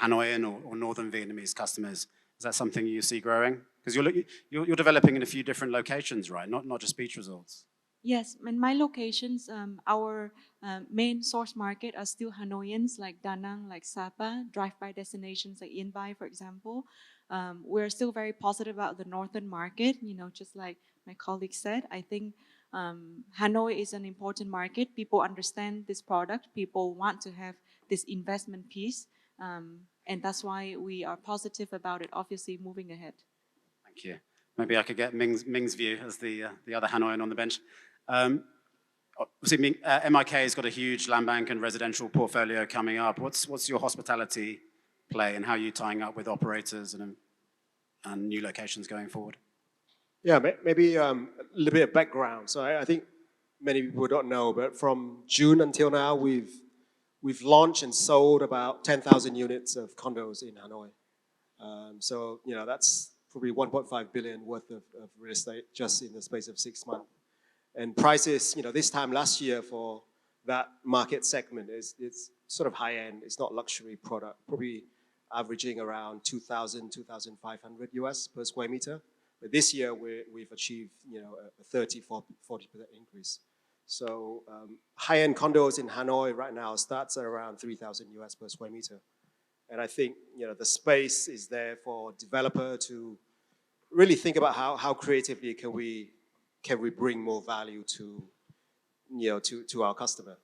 Hanoian or Northern Vietnamese customers? Is that something you see growing? Because you're developing in a few different locations, right? Not just beach resorts. Yes, in my locations, our main source market are still Hanoians like Da Nang, like Sapa, drive-by destinations like Yên Bai, for example. We're still very positive about the northern market, just like my colleague said. I think Hanoi is an important market. People understand this product. People want to have this investment piece. And that's why we are positive about it, obviously moving ahead. Thank you. Maybe I could get Ming's view as the other Hanoian on the bench. Obviously, MIK has got a huge land bank and residential portfolio coming up. What's your hospitality play and how are you tying up with operators and new locations going forward? Yeah, maybe a little bit of background. So I think many people don't know, but from June until now, we've launched and sold about 10,000 units of condos in Hanoi. So that's probably 1.5 billion worth of real estate just in the space of 6 months. And prices, this time last year for that market segment it's sort of high end. It's not luxury product, probably averaging around 2,000, 2,500 US per square meter. But this year we've achieved, a 30, 40% increase. So high-end condos in Hanoi right now starts at around 3,000 US per square meter. And I think, the space is there for developer to really think about how creatively can we bring more value to our customer.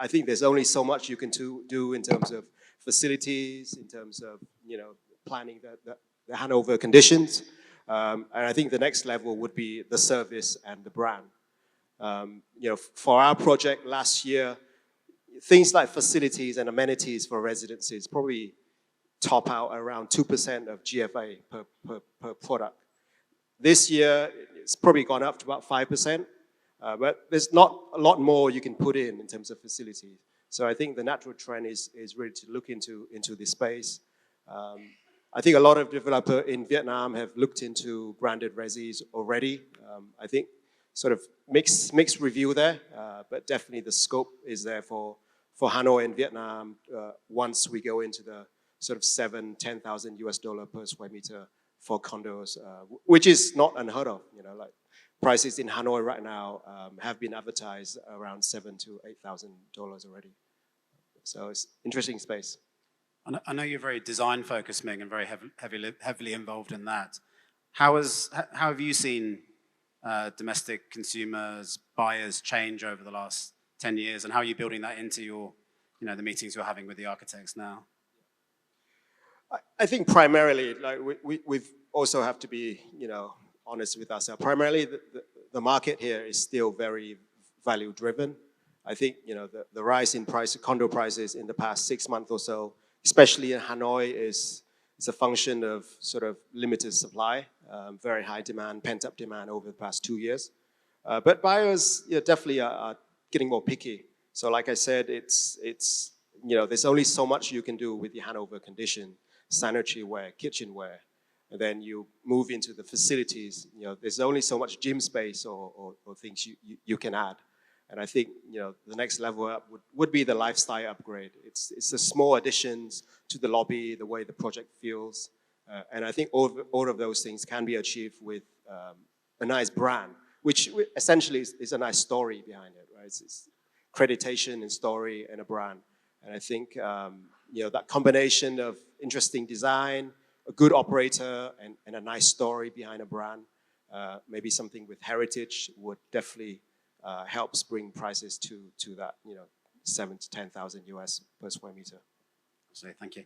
I think there's only so much you can do in terms of facilities, in terms of, planning the handover conditions. And I think the next level would be the service and the brand. For our project last year, things like facilities and amenities for residences probably top out around 2% of GFA per product. This year, it's probably gone up to about 5%, but there's not a lot more you can put in terms of facilities. So I think the natural trend is really to look into this space. I think a lot of developers in Vietnam have looked into branded resis already. I think sort of mixed review there, but definitely the scope is there for Hanoi and Vietnam once we go into the sort of $7,000-10,000 US per square meter for condos, which is not unheard of. Like prices in Hanoi right now have been advertised around $7,000 to $8,000 already. So it's interesting space. I know you're very design focused, Ming, and very heavily involved in that. How have you seen domestic consumers, buyers change over the last 10 years, and how are you building that into your, the meetings you're having with the architects now? I think primarily, like we've also have to be, honest with ourselves. Primarily, the market here is still very value driven. I think, the rise in condo prices in the past 6 months or so, especially in Hanoi, is a function of sort of limited supply, very high demand, pent up demand over the past 2 years. But buyers definitely are getting more picky. So like I said, it's there's only so much you can do with the handover condition, sanitary ware, kitchenware, and then you move into the facilities. There's only so much gym space or things you can add. And I think the next level up would be the lifestyle upgrade. It's the small additions to the lobby, the way the project feels, and I think all of those things can be achieved with a nice brand, which essentially is a nice story behind it, right? It's accreditation and story and a brand. And I think that combination of interesting design, a good operator, and a nice story behind a brand, maybe something with heritage would definitely helps bring prices to that $7,000 to $10,000 US per square meter. So thank you,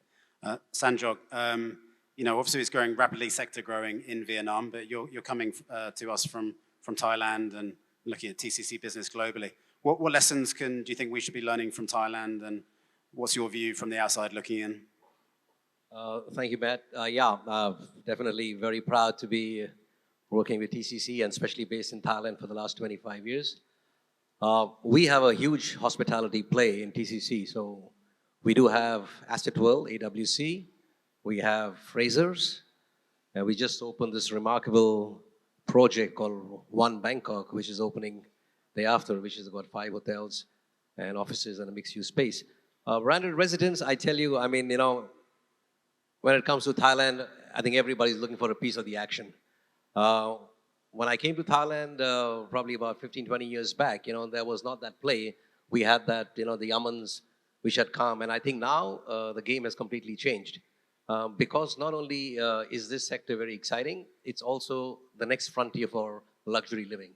Sanjog. Obviously it's growing rapidly, sector growing in Vietnam, but you're coming to us from Thailand and looking at TCC business globally. What lessons do you think we should be learning from Thailand, and what's your view from the outside looking in? Thank you, Matt. Definitely very proud to be working with TCC, and especially based in Thailand for the last 25 years. We have a huge hospitality play in TCC. So we do have Asset World, AWC. We have Frasers. And we just opened this remarkable project called One Bangkok, which is opening day after, which is about 5 hotels and offices and a mixed-use space. Branded residence, I tell you, I mean, when it comes to Thailand, I think everybody's looking for a piece of the action. When I came to Thailand, probably about 15, 20 years back, there was not that play. We had that, the Yamans, which had come. And I think now the game has completely changed. Because not only is this sector very exciting, it's also the next frontier for luxury living.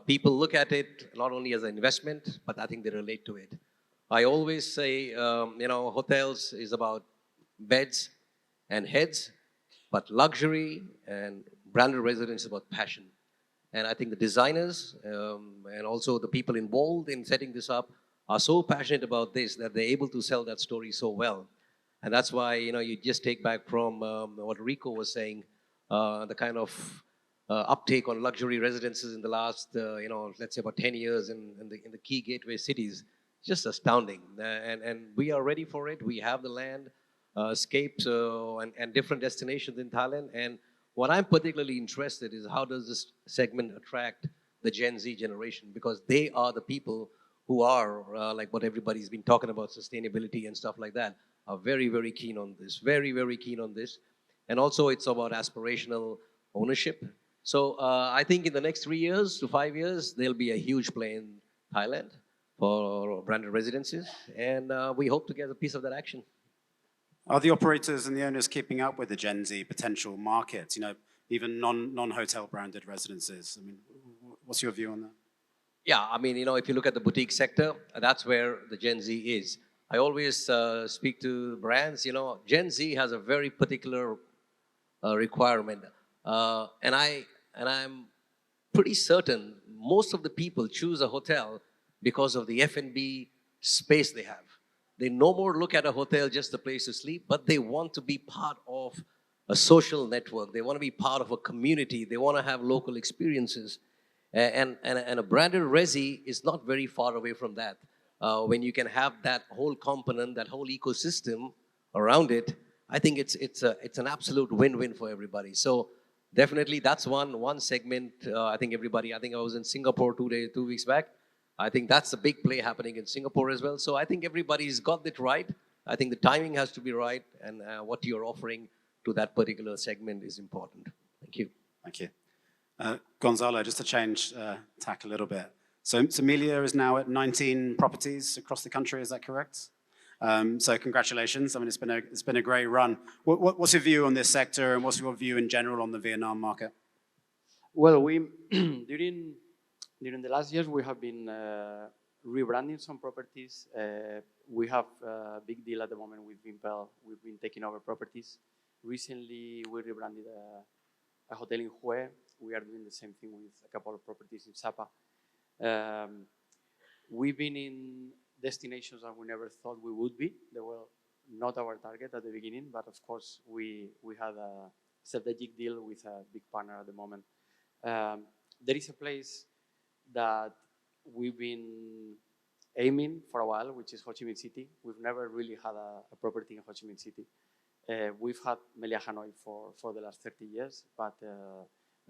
People look at it not only as an investment, but I think they relate to it. I always say, hotels is about beds and heads, but luxury and branded residence is about passion. And I think the designers and also the people involved in setting this up are so passionate about this that they're able to sell that story so well. And that's why, you just take back from what Rico was saying, the kind of uptake on luxury residences in the last, let's say about 10 years in the key gateway cities, just astounding. And we are ready for it. We have the land, escapes, and different destinations in Thailand. And what I'm particularly interested in is how does this segment attract the Gen Z generation? Because they are the people who are, like what everybody's been talking about, sustainability and stuff like that, are very, very keen on this, very, very keen on this. And also it's about aspirational ownership. So I think in the next 3 years to 5 years, there'll be a huge play in Thailand for branded residences. And we hope to get a piece of that action. Are the operators and the owners keeping up with the Gen Z potential market? Even non-hotel branded residences. I mean, what's your view on that? Yeah, I mean, if you look at the boutique sector, that's where the Gen Z is. I always speak to brands, Gen Z has a very particular requirement. And I'm pretty certain most of the people choose a hotel because of the F&B space they have. They no more look at a hotel just a place to sleep, but they want to be part of a social network. They want to be part of a community. They want to have local experiences. And a branded resi is not very far away from that. When you can have that whole component, that whole ecosystem around it, I think it's an absolute win-win for everybody. So definitely that's one segment. I think I was in Singapore 2 weeks back. I think that's a big play happening in Singapore as well. So I think everybody's got it right. I think the timing has to be right, and what you're offering to that particular segment is important. Thank you. Thank you. Gonzalo, just to change tack a little bit. So Melia is now at 19 properties across the country, is that correct? So congratulations. I mean, it's been a great run. What's your view on this sector, and what's your view in general on the Vietnam market? Well, we during the last years we have been rebranding some properties. We have a big deal at the moment with Vimpel. We've been taking over properties. Recently, we rebranded a hotel in Hue. We are doing the same thing with a couple of properties in Sapa. We've been in destinations that we never thought we would be. They were not our target at the beginning, but of course we had a strategic deal with a big partner at the moment. There is a place that we've been aiming for a while, which is Ho Chi Minh City. We've never really had a property in Ho Chi Minh City. We've had Melia Hanoi for the last 30 years, but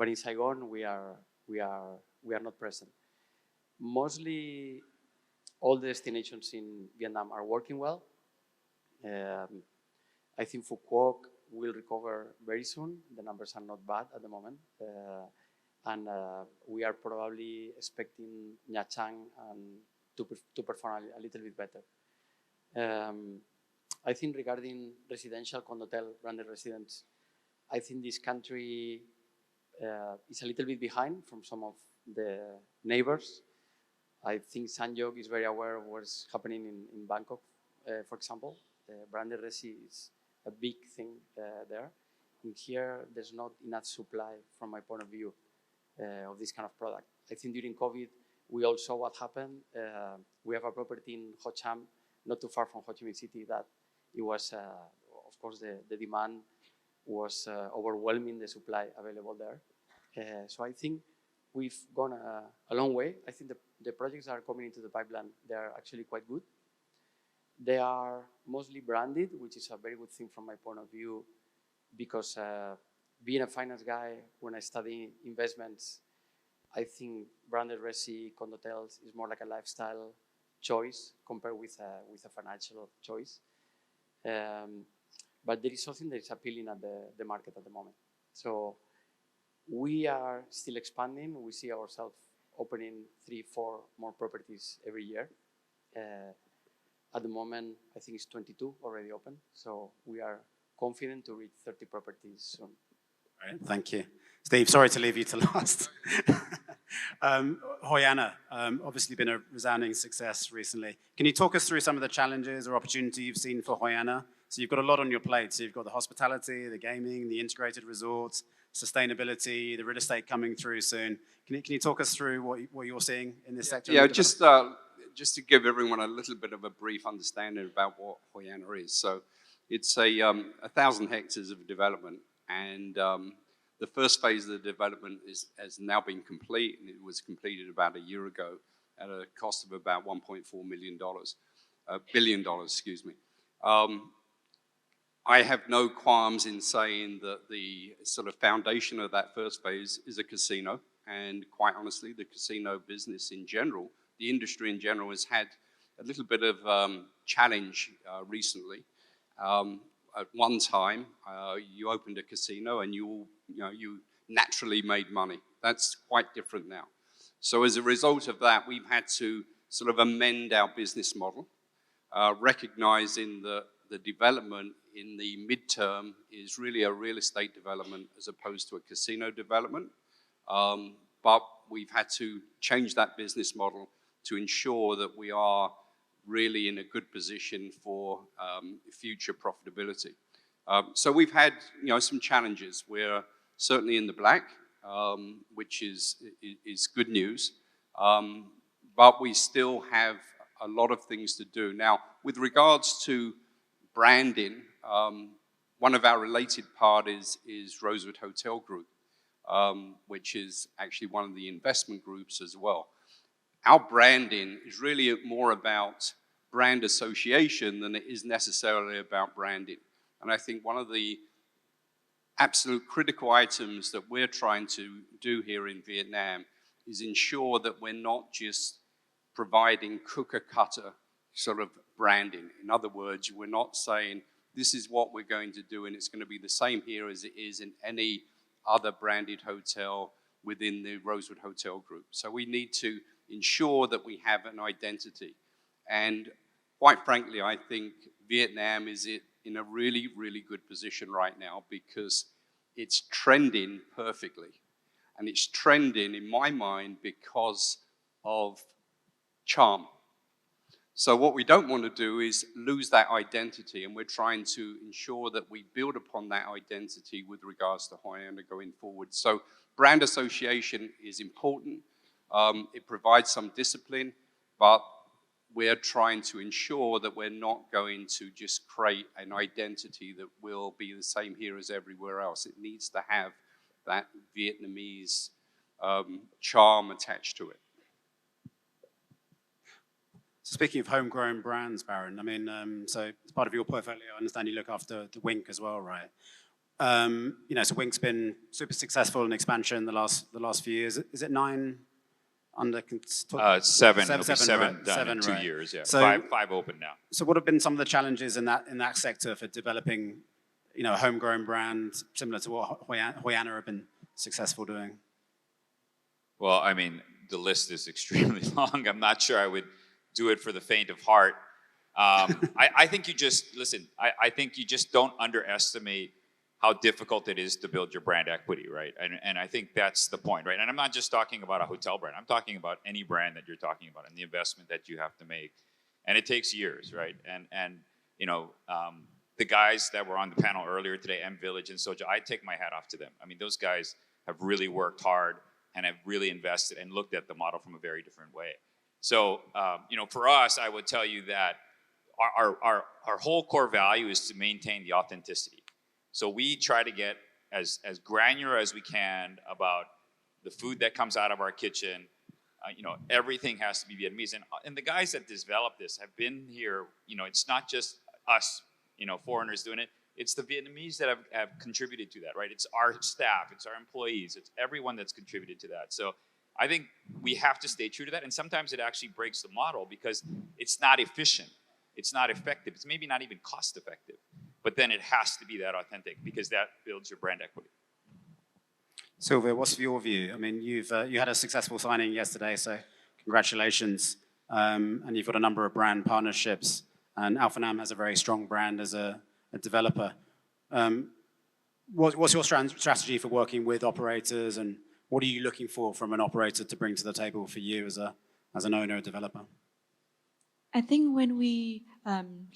in Saigon we are not present. Mostly all the destinations in Vietnam are working well. I think Phu Quoc will recover very soon. The numbers are not bad at the moment. And we are probably expecting Nha Trang to perform a little bit better. I think regarding residential condotel branded residence, I think this country is a little bit behind from some of the neighbors. I think Sanjog is very aware of what's happening in Bangkok, for example. Branded resi is a big thing there. In here, there's not enough supply from my point of view of this kind of product. I think during COVID, we all saw what happened. We have a property in Ho Cham, not too far from Ho Chi Minh City, that it was, of course, the demand was overwhelming the supply available there. So I think we've gone a long way. I think the projects that are coming into the pipeline, they are actually quite good. They are mostly branded, which is a very good thing from my point of view, because being a finance guy, when I study investments, I think branded resi condotels is more like a lifestyle choice compared with a financial choice. But there is something that is appealing at the market at the moment. So we are still expanding. We see ourselves opening 3-4 more properties every year. At the moment, I think it's 22 already open. So we are confident to reach 30 properties soon. All right, thank you. Steve, sorry to leave you to last. Hoi Anna, obviously been a resounding success recently. Can you talk us through some of the challenges or opportunity you've seen for Hoi Anna? So you've got a lot on your plate. So you've got the hospitality, the gaming, the integrated resorts, sustainability, the real estate coming through soon. Can you talk us through what you're seeing in this sector? Yeah, just to give everyone a little bit of a brief understanding about what Hoi Anna is. So it's 1,000 hectares of development, and the first phase of the development has now been complete, and it was completed about a year ago at a cost of about $1.4 billion, excuse me. I have no qualms in saying that the sort of foundation of that first phase is a casino, and quite honestly, the casino business in general, the industry in general, has had a little bit of challenge recently. At one time, you opened a casino and you naturally made money. That's quite different now. So as a result of that, we've had to sort of amend our business model, recognizing that the development in the midterm is really a real estate development as opposed to a casino development. But we've had to change that business model to ensure that we are really in a good position for future profitability. So we've had some challenges. We're certainly in the black, which is good news, but we still have a lot of things to do. Now, with regards to branding, one of our related parties is Rosewood Hotel Group, which is actually one of the investment groups as well. Our branding is really more about brand association than it is necessarily about branding. And I think one of the absolute critical items that we're trying to do here in Vietnam is ensure that we're not just providing cookie-cutter sort of branding. In other words, we're not saying this is what we're going to do and it's going to be the same here as it is in any other branded hotel within the Rosewood Hotel Group. So we need to ensure that we have an identity. And quite frankly, I think Vietnam is in a really, really good position right now because it's trending perfectly. And it's trending, in my mind, because of charm. So what we don't want to do is lose that identity, and we're trying to ensure that we build upon that identity with regards to Hoi Anna going forward. So brand association is important. It provides some discipline, but we're trying to ensure that we're not going to just create an identity that will be the same here as everywhere else. It needs to have that Vietnamese charm attached to it. Speaking of homegrown brands, Baron, I mean, so as part of your portfolio, I understand you look after the Wink as well, right? So Wink's been super successful in expansion the last few years. Is it 9 under? Seven. Seven, Seven right? done in 2 right. years. Yeah, So, five open now. So what have been some of the challenges in that sector for developing, a homegrown brand similar to what Hoi Anna have been successful doing? Well, I mean, the list is extremely long. I'm not sure I would do it for the faint of heart. I think you just, listen, I think you just don't underestimate how difficult it is to build your brand equity, right? And I think that's the point, right? And I'm not just talking about a hotel brand. I'm talking about any brand that you're talking about and the investment that you have to make. And it takes years, right? And the guys that were on the panel earlier today, M Village and Soja, I take my hat off to them. I mean, those guys have really worked hard and have really invested and looked at the model from a very different way. So, for us, I would tell you that our whole core value is to maintain the authenticity. So we try to get as granular as we can about the food that comes out of our kitchen. Everything has to be Vietnamese. And the guys that developed this have been here, it's not just us, foreigners doing it. It's the Vietnamese that have contributed to that, right? It's our staff, it's our employees, it's everyone that's contributed to that. So I think we have to stay true to that. And sometimes it actually breaks the model because it's not efficient. It's not effective. It's maybe not even cost effective. But then it has to be that authentic because that builds your brand equity. Sylvia, what's your view? I mean, you had a successful signing yesterday, so congratulations. And you've got a number of brand partnerships, and Alphanam has a very strong brand as a developer. What's your strategy for working with operators, and what are you looking for from an operator to bring to the table for you as an owner, developer? I think when we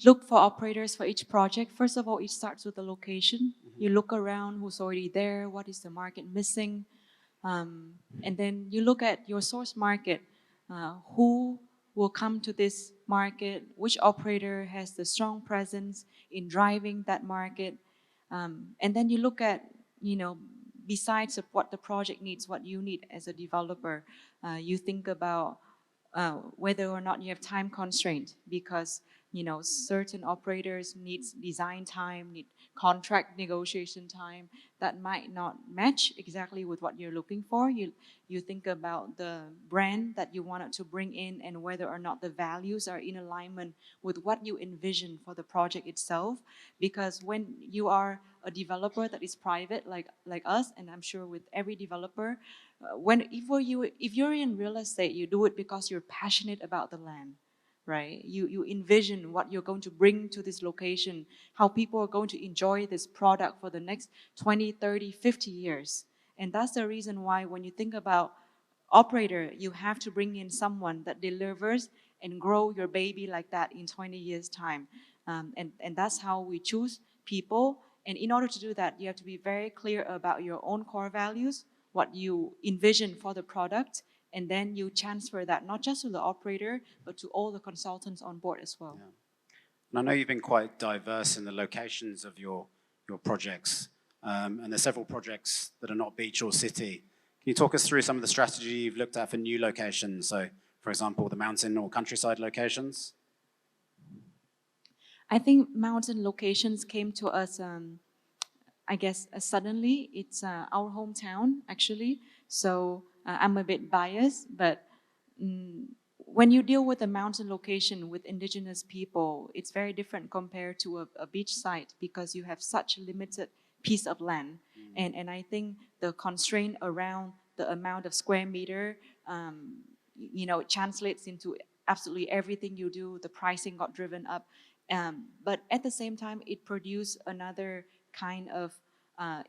look for operators for each project, first of all, it starts with the location. You look around who's already there, what is the market missing, and then you look at your source market, who will come to this market, which operator has the strong presence in driving that market, and then you look at, besides of what the project needs, what you need as a developer, you think about whether or not you have time constraint, because certain operators need design time, need contract negotiation time that might not match exactly with what you're looking for. You think about the brand that you wanted to bring in and whether or not the values are in alignment with what you envision for the project itself. Because when you are a developer that is private, like us, and I'm sure with every developer, if you're in real estate, you do it because you're passionate about the land, right? You envision what you're going to bring to this location, how people are going to enjoy this product for the next 20, 30, 50 years. And that's the reason why when you think about operator, you have to bring in someone that delivers and grow your baby like that in 20 years' time. And that's how we choose people. And in order to do that, you have to be very clear about your own core values, what you envision for the product, and then you transfer that not just to the operator, but to all the consultants on board as well. Yeah. And I know you've been quite diverse in the locations of your projects, and there's several projects that are not beach or city. Can you talk us through some of the strategy you've looked at for new locations? So, for example, the mountain or countryside locations? I think mountain locations came to us, I guess, suddenly. It's our hometown, actually. So I'm a bit biased, but when you deal with a mountain location with indigenous people, it's very different compared to a beach site because you have such a limited piece of land. And I think the constraint around the amount of square meter, it translates into absolutely everything you do. The pricing got driven up. But at the same time, it produced another kind of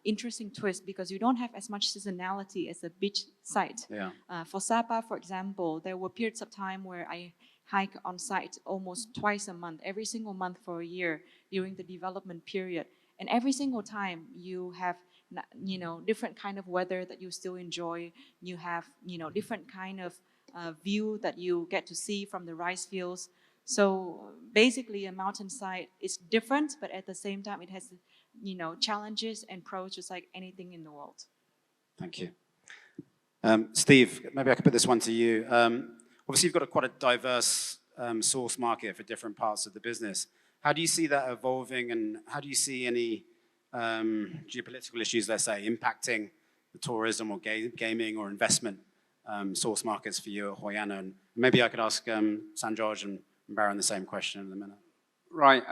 interesting twist because you don't have as much seasonality as a beach site. Yeah. For Sapa, for example, there were periods of time where I hike on site almost twice a month, every single month for a year during the development period. And every single time you have, different kind of weather that you still enjoy. You have, different kind of view that you get to see from the rice fields. So basically a mountainside is different, but at the same time it has, challenges and pros just like anything in the world. Thank you. Steve, maybe I could put this one to you. Obviously you've got quite a diverse source market for different parts of the business. How do you see that evolving, and how do you see any geopolitical issues, let's say, impacting the tourism or gaming or investment source markets for you at Hoi An? And maybe I could ask Sanjoj and Baron the same question in a minute. Right.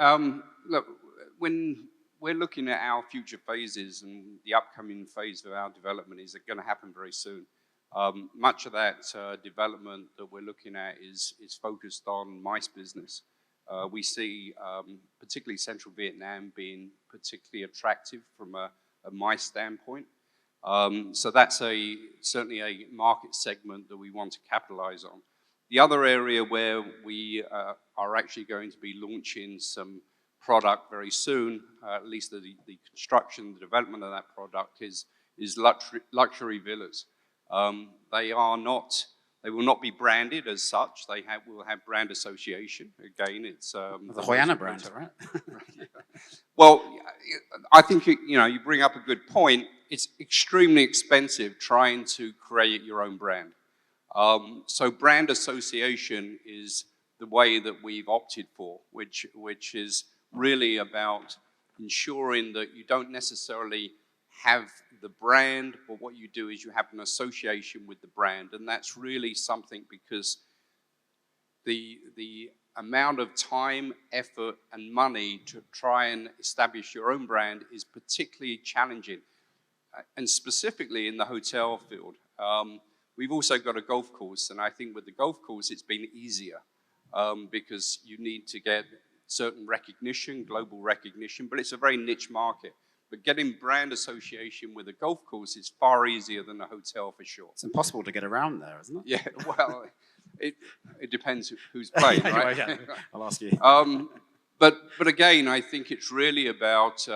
Look, when we're looking at our future phases, and the upcoming phase of our development is going to happen very soon. Much of that development that we're looking at is focused on MICE business. We see particularly central Vietnam being particularly attractive from a MICE standpoint. So that's certainly a market segment that we want to capitalize on. The other area where we are actually going to be launching some product very soon, at least the construction, the development of that product is luxury villas. They will not be branded as such. Will have brand association. Again, it's the Hoi An brand, right? Well, I think you bring up a good point. It's extremely expensive trying to create your own brand. So brand association is the way that we've opted for, which is really about ensuring that you don't necessarily have the brand, but what you do is you have an association with the brand. And that's really something, because the amount of time, effort, and money to try and establish your own brand is particularly challenging. And specifically in the hotel field. We've also got a golf course, and I think with the golf course it's been easier because you need to get certain recognition, global recognition, but it's a very niche market. But getting brand association with a golf course is far easier than a hotel for sure. It's impossible to get around there, isn't it? Yeah, well, it depends who's playing, right? Well, yeah. I'll ask you. But again, I think it's really about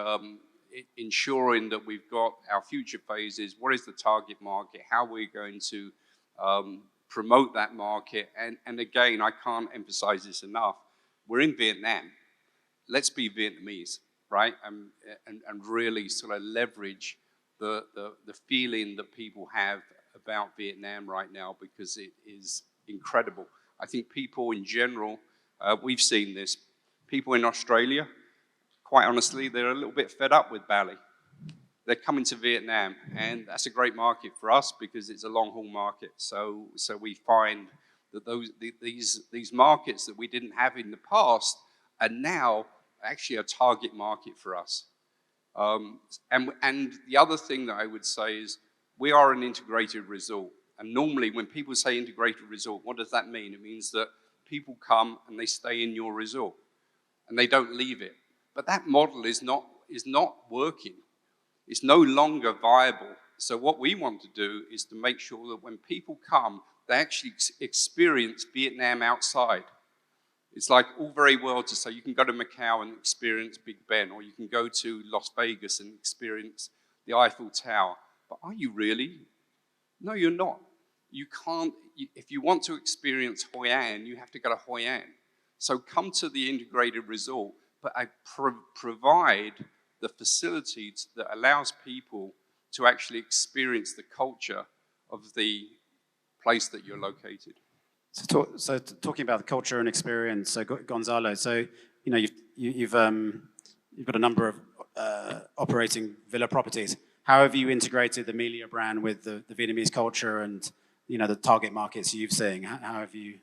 ensuring that we've got our future phases. What is the target market? How we're going to promote that market? And again, I can't emphasize this enough. We're in Vietnam. Let's be Vietnamese, right? And really sort of leverage the feeling that people have about Vietnam right now, because it is incredible. I think people in general, we've seen this. People in Australia, quite honestly, they're a little bit fed up with Bali. They're coming to Vietnam, and that's a great market for us because it's a long-haul market. So we find that these markets that we didn't have in the past are now actually a target market for us. And the other thing that I would say is we are an integrated resort. And normally when people say integrated resort, what does that mean? It means that people come and they stay in your resort and they don't leave it. But that model is not working. It's no longer viable. So what we want to do is to make sure that when people come, they actually experience Vietnam outside. It's like all very well to say you can go to Macau and experience Big Ben, or you can go to Las Vegas and experience the Eiffel Tower. But are you really? No, you're not. You can't. If you want to experience Hoi An, you have to go to Hoi An. So come to the integrated resort, but I provide the facilities that allows people to actually experience the culture of the place that you're located. So talking about the culture and experience, so Gonzalo, so you've got a number of operating villa properties. How have you integrated the Melia brand with the Vietnamese culture and the target markets you've seen? How have you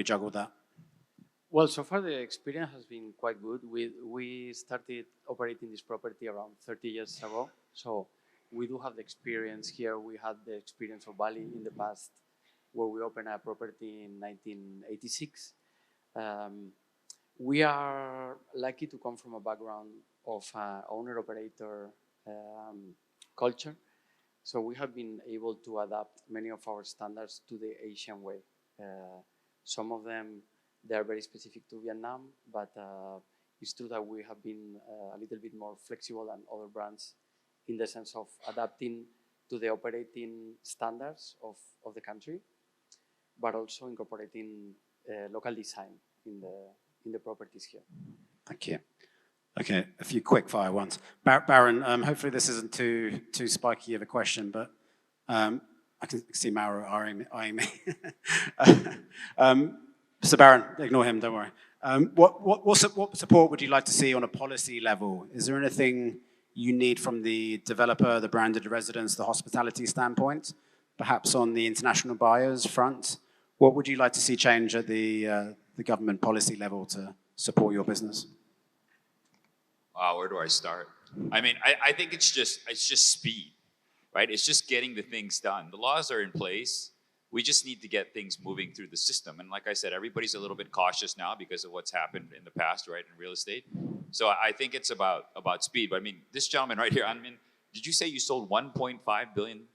juggled that? Well, so far the experience has been quite good. We started operating this property around 30 years ago, so we do have the experience here. We had the experience of Bali in the past, where we opened a property in 1986. We are lucky to come from a background of owner-operator culture, so we have been able to adapt many of our standards to the Asian way. Some of them, they are very specific to Vietnam, but it's true that we have been a little bit more flexible than other brands in the sense of adapting to the operating standards of the country, but also incorporating local design in the properties here. Thank you. Okay, a few quick fire ones. Baron, hopefully this isn't too spiky of a question, but I can see Mauro eyeing me. So Baron, ignore him, don't worry. What support would you like to see on a policy level? Is there anything you need from the developer, the branded residents, the hospitality standpoint, perhaps on the international buyers front? What would you like to see change at the government policy level to support your business? Wow, where do I start? I mean, I think it's just speed, right? It's just getting the things done. The laws are in place. We just need to get things moving through the system. And like I said, everybody's a little bit cautious now because of what's happened in the past, right, in real estate. So I think it's about speed. But I mean, this gentleman right here, I mean, did you say you sold 1.5 billion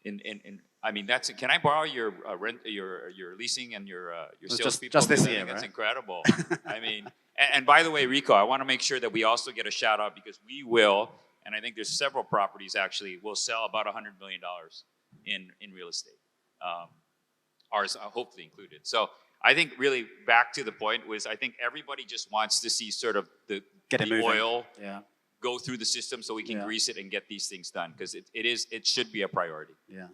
in I mean, that's, can I borrow your rent, your leasing and your salespeople? Just this I year, think that's right? incredible. I mean, and by the way, Rico, I want to make sure that we also get a shout out because we will, and I think there's several properties actually, will sell about $100 million in real estate. Ours hopefully included. So I think really back to the point was I think everybody just wants to see sort of the oil go through the system so we can grease it and get these things done because it should be a priority. Yeah.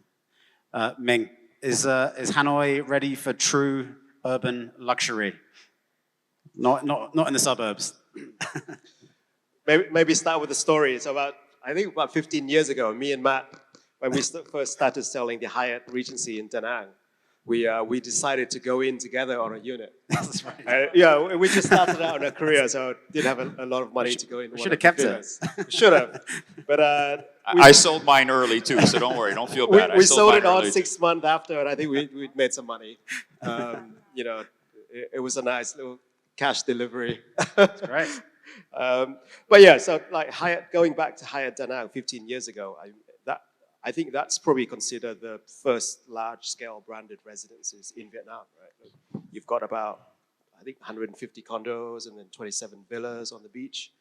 Ming, is Hanoi ready for true urban luxury? Not in the suburbs. maybe start with the story. It's I think about 15 years ago, me and Matt, when we first started selling the Hyatt Regency in Da Nang, we decided to go in together on a unit. That's right. We just started out in our career, so didn't have a lot of money to go in. We should have kept it. Should have. But I sold mine early too, so don't worry, don't feel bad. We sold it mine on early 6 months after, and I think we'd made some money. It was a nice little cash delivery. That's great. But yeah, so like Hyatt, going back to Hyatt Da Nang 15 years ago, I think that's probably considered the first large-scale branded residences in Vietnam, right? You've got about, I think, 150 condos and then 27 villas on the beach.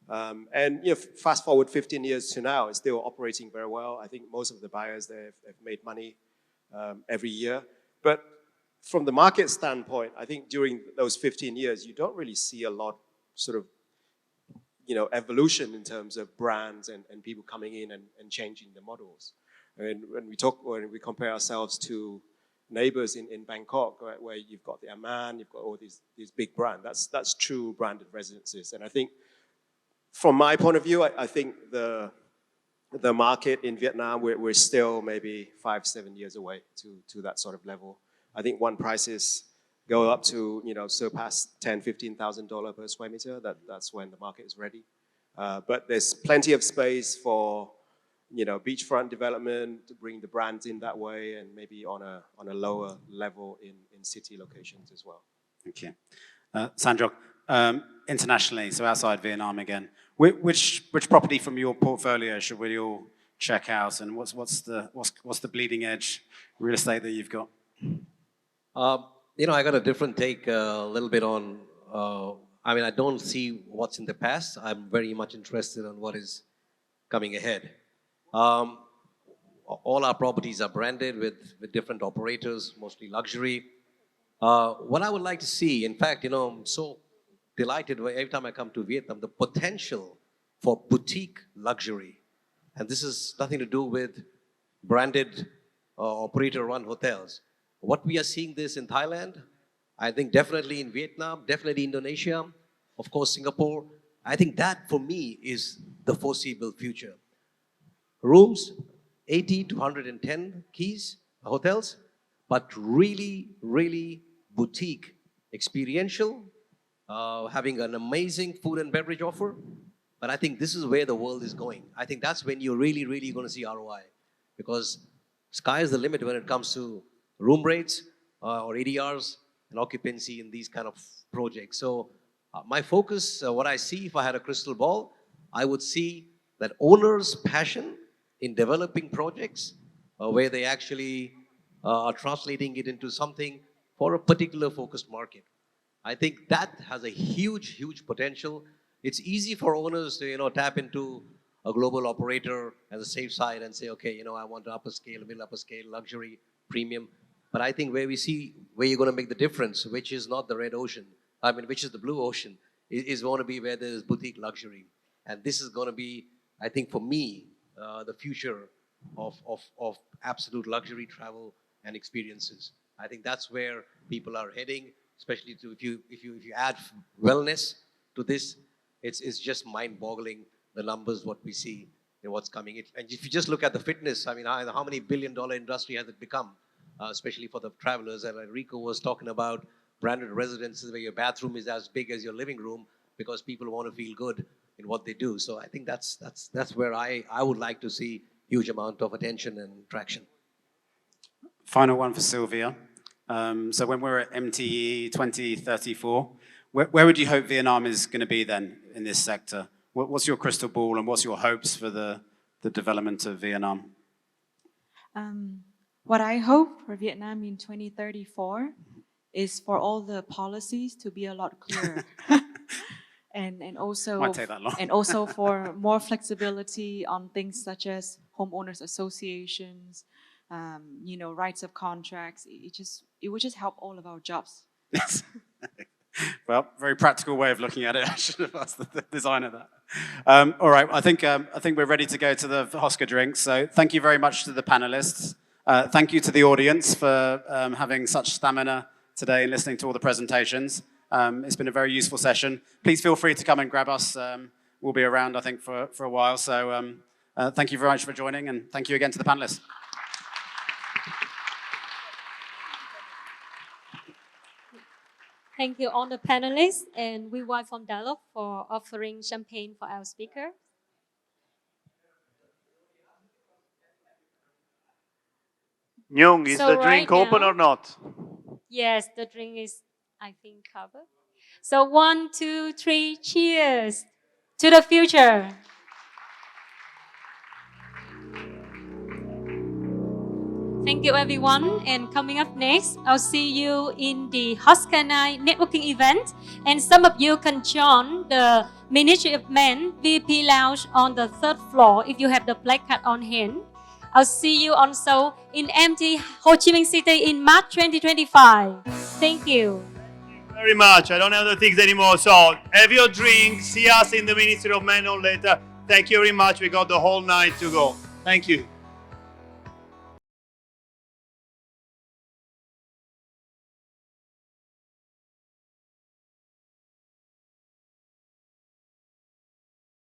And fast forward 15 years to now, it's still operating very well. I think most of the buyers there have made money every year. But from the market standpoint, I think during those 15 years, you don't really see a lot sort of evolution in terms of brands and people coming in and changing the models. And when we compare ourselves to neighbors in Bangkok, right, where you've got the Aman, you've got all these big brands, that's true branded residences. And I think from my point of view, I think the market in Vietnam, we're still maybe 5-7 years away to that sort of level. I think one prices go up to, surpass $10,000-$15,000 per square meter. That's when the market is ready. But there's plenty of space for, beachfront development to bring the brands in that way, and maybe on a lower level in city locations as well. Thank you. Sanjok, internationally, so outside Vietnam again, which property from your portfolio should we all check out, and what's the bleeding edge real estate that you've got? I got a different take a little bit on, I don't see what's in the past. I'm very much interested in what is coming ahead. All our properties are branded with different operators, mostly luxury. What I would like to see, in fact, I'm so delighted every time I come to Vietnam, the potential for boutique luxury. And this is nothing to do with branded operator-run hotels. What we are seeing this in Thailand, I think definitely in Vietnam, definitely Indonesia, of course Singapore. I think that for me is the foreseeable future. Rooms, 80 to 110 keys, hotels, but really, really boutique, experiential, having an amazing food and beverage offer. But I think this is where the world is going. I think that's when you're really, really going to see ROI, because sky is the limit when it comes to room rates or ADRs and occupancy in these kind of projects. So my focus, what I see if I had a crystal ball, I would see that owners' passion in developing projects where they actually are translating it into something for a particular focused market. I think that has a huge, huge potential. It's easy for owners to, tap into a global operator as a safe side and say, okay, I want upper scale, middle upper scale, luxury, premium. But I think where you're going to make the difference, which is not the red ocean, which is the blue ocean, is going to be where there's boutique luxury. And this is going to be, I think for me, the future of absolute luxury travel and experiences. I think that's where people are heading, especially if you add wellness to this, it's just mind-boggling the numbers what we see and what's coming. And if you just look at the fitness, how many billion-dollar industry has it become, especially for the travelers? And Rico was talking about branded residences where your bathroom is as big as your living room because people want to feel good in what they do. So I think that's where I would like to see huge amount of attention and traction. Final one for Sylvia. So when we're at MTE 2034, where would you hope Vietnam is going to be then in this sector? What's your crystal ball and what's your hopes for the development of Vietnam? What I hope for Vietnam in 2034 is for all the policies to be a lot clearer. And also might take that long. And also for more flexibility on things such as homeowners associations, rights of contracts. It would just help all of our jobs. Yes. Well, very practical way of looking at it. I should have asked the designer that. All right, I think we're ready to go to the Hosca drinks. So thank you very much to the panelists. Thank you to the audience for having such stamina today and listening to all the presentations. It's been a very useful session. Please feel free to come and grab us will be around, I think, for a while. So thank you very much for joining, and thank you again to the panelists. Thank you all the panelists and WeWide from Dialog for offering champagne for our speaker. Nyung, is the drink open or not? Yes, the drink is, I think, covered. So 1, 2, 3, cheers to the future. Thank you, everyone. And coming up next, I'll see you in the Hoskanai networking event. And some of you can join the Ministry of Men VIP Lounge on the 3rd floor if you have the placard on hand. I'll see you also in MT Ho Chi Minh City in March 2025. Thank you. Very much. I don't have the things anymore. So have your drink. See us in the Ministry of Men or later. Thank you very much. We got the whole night to go. Thank you.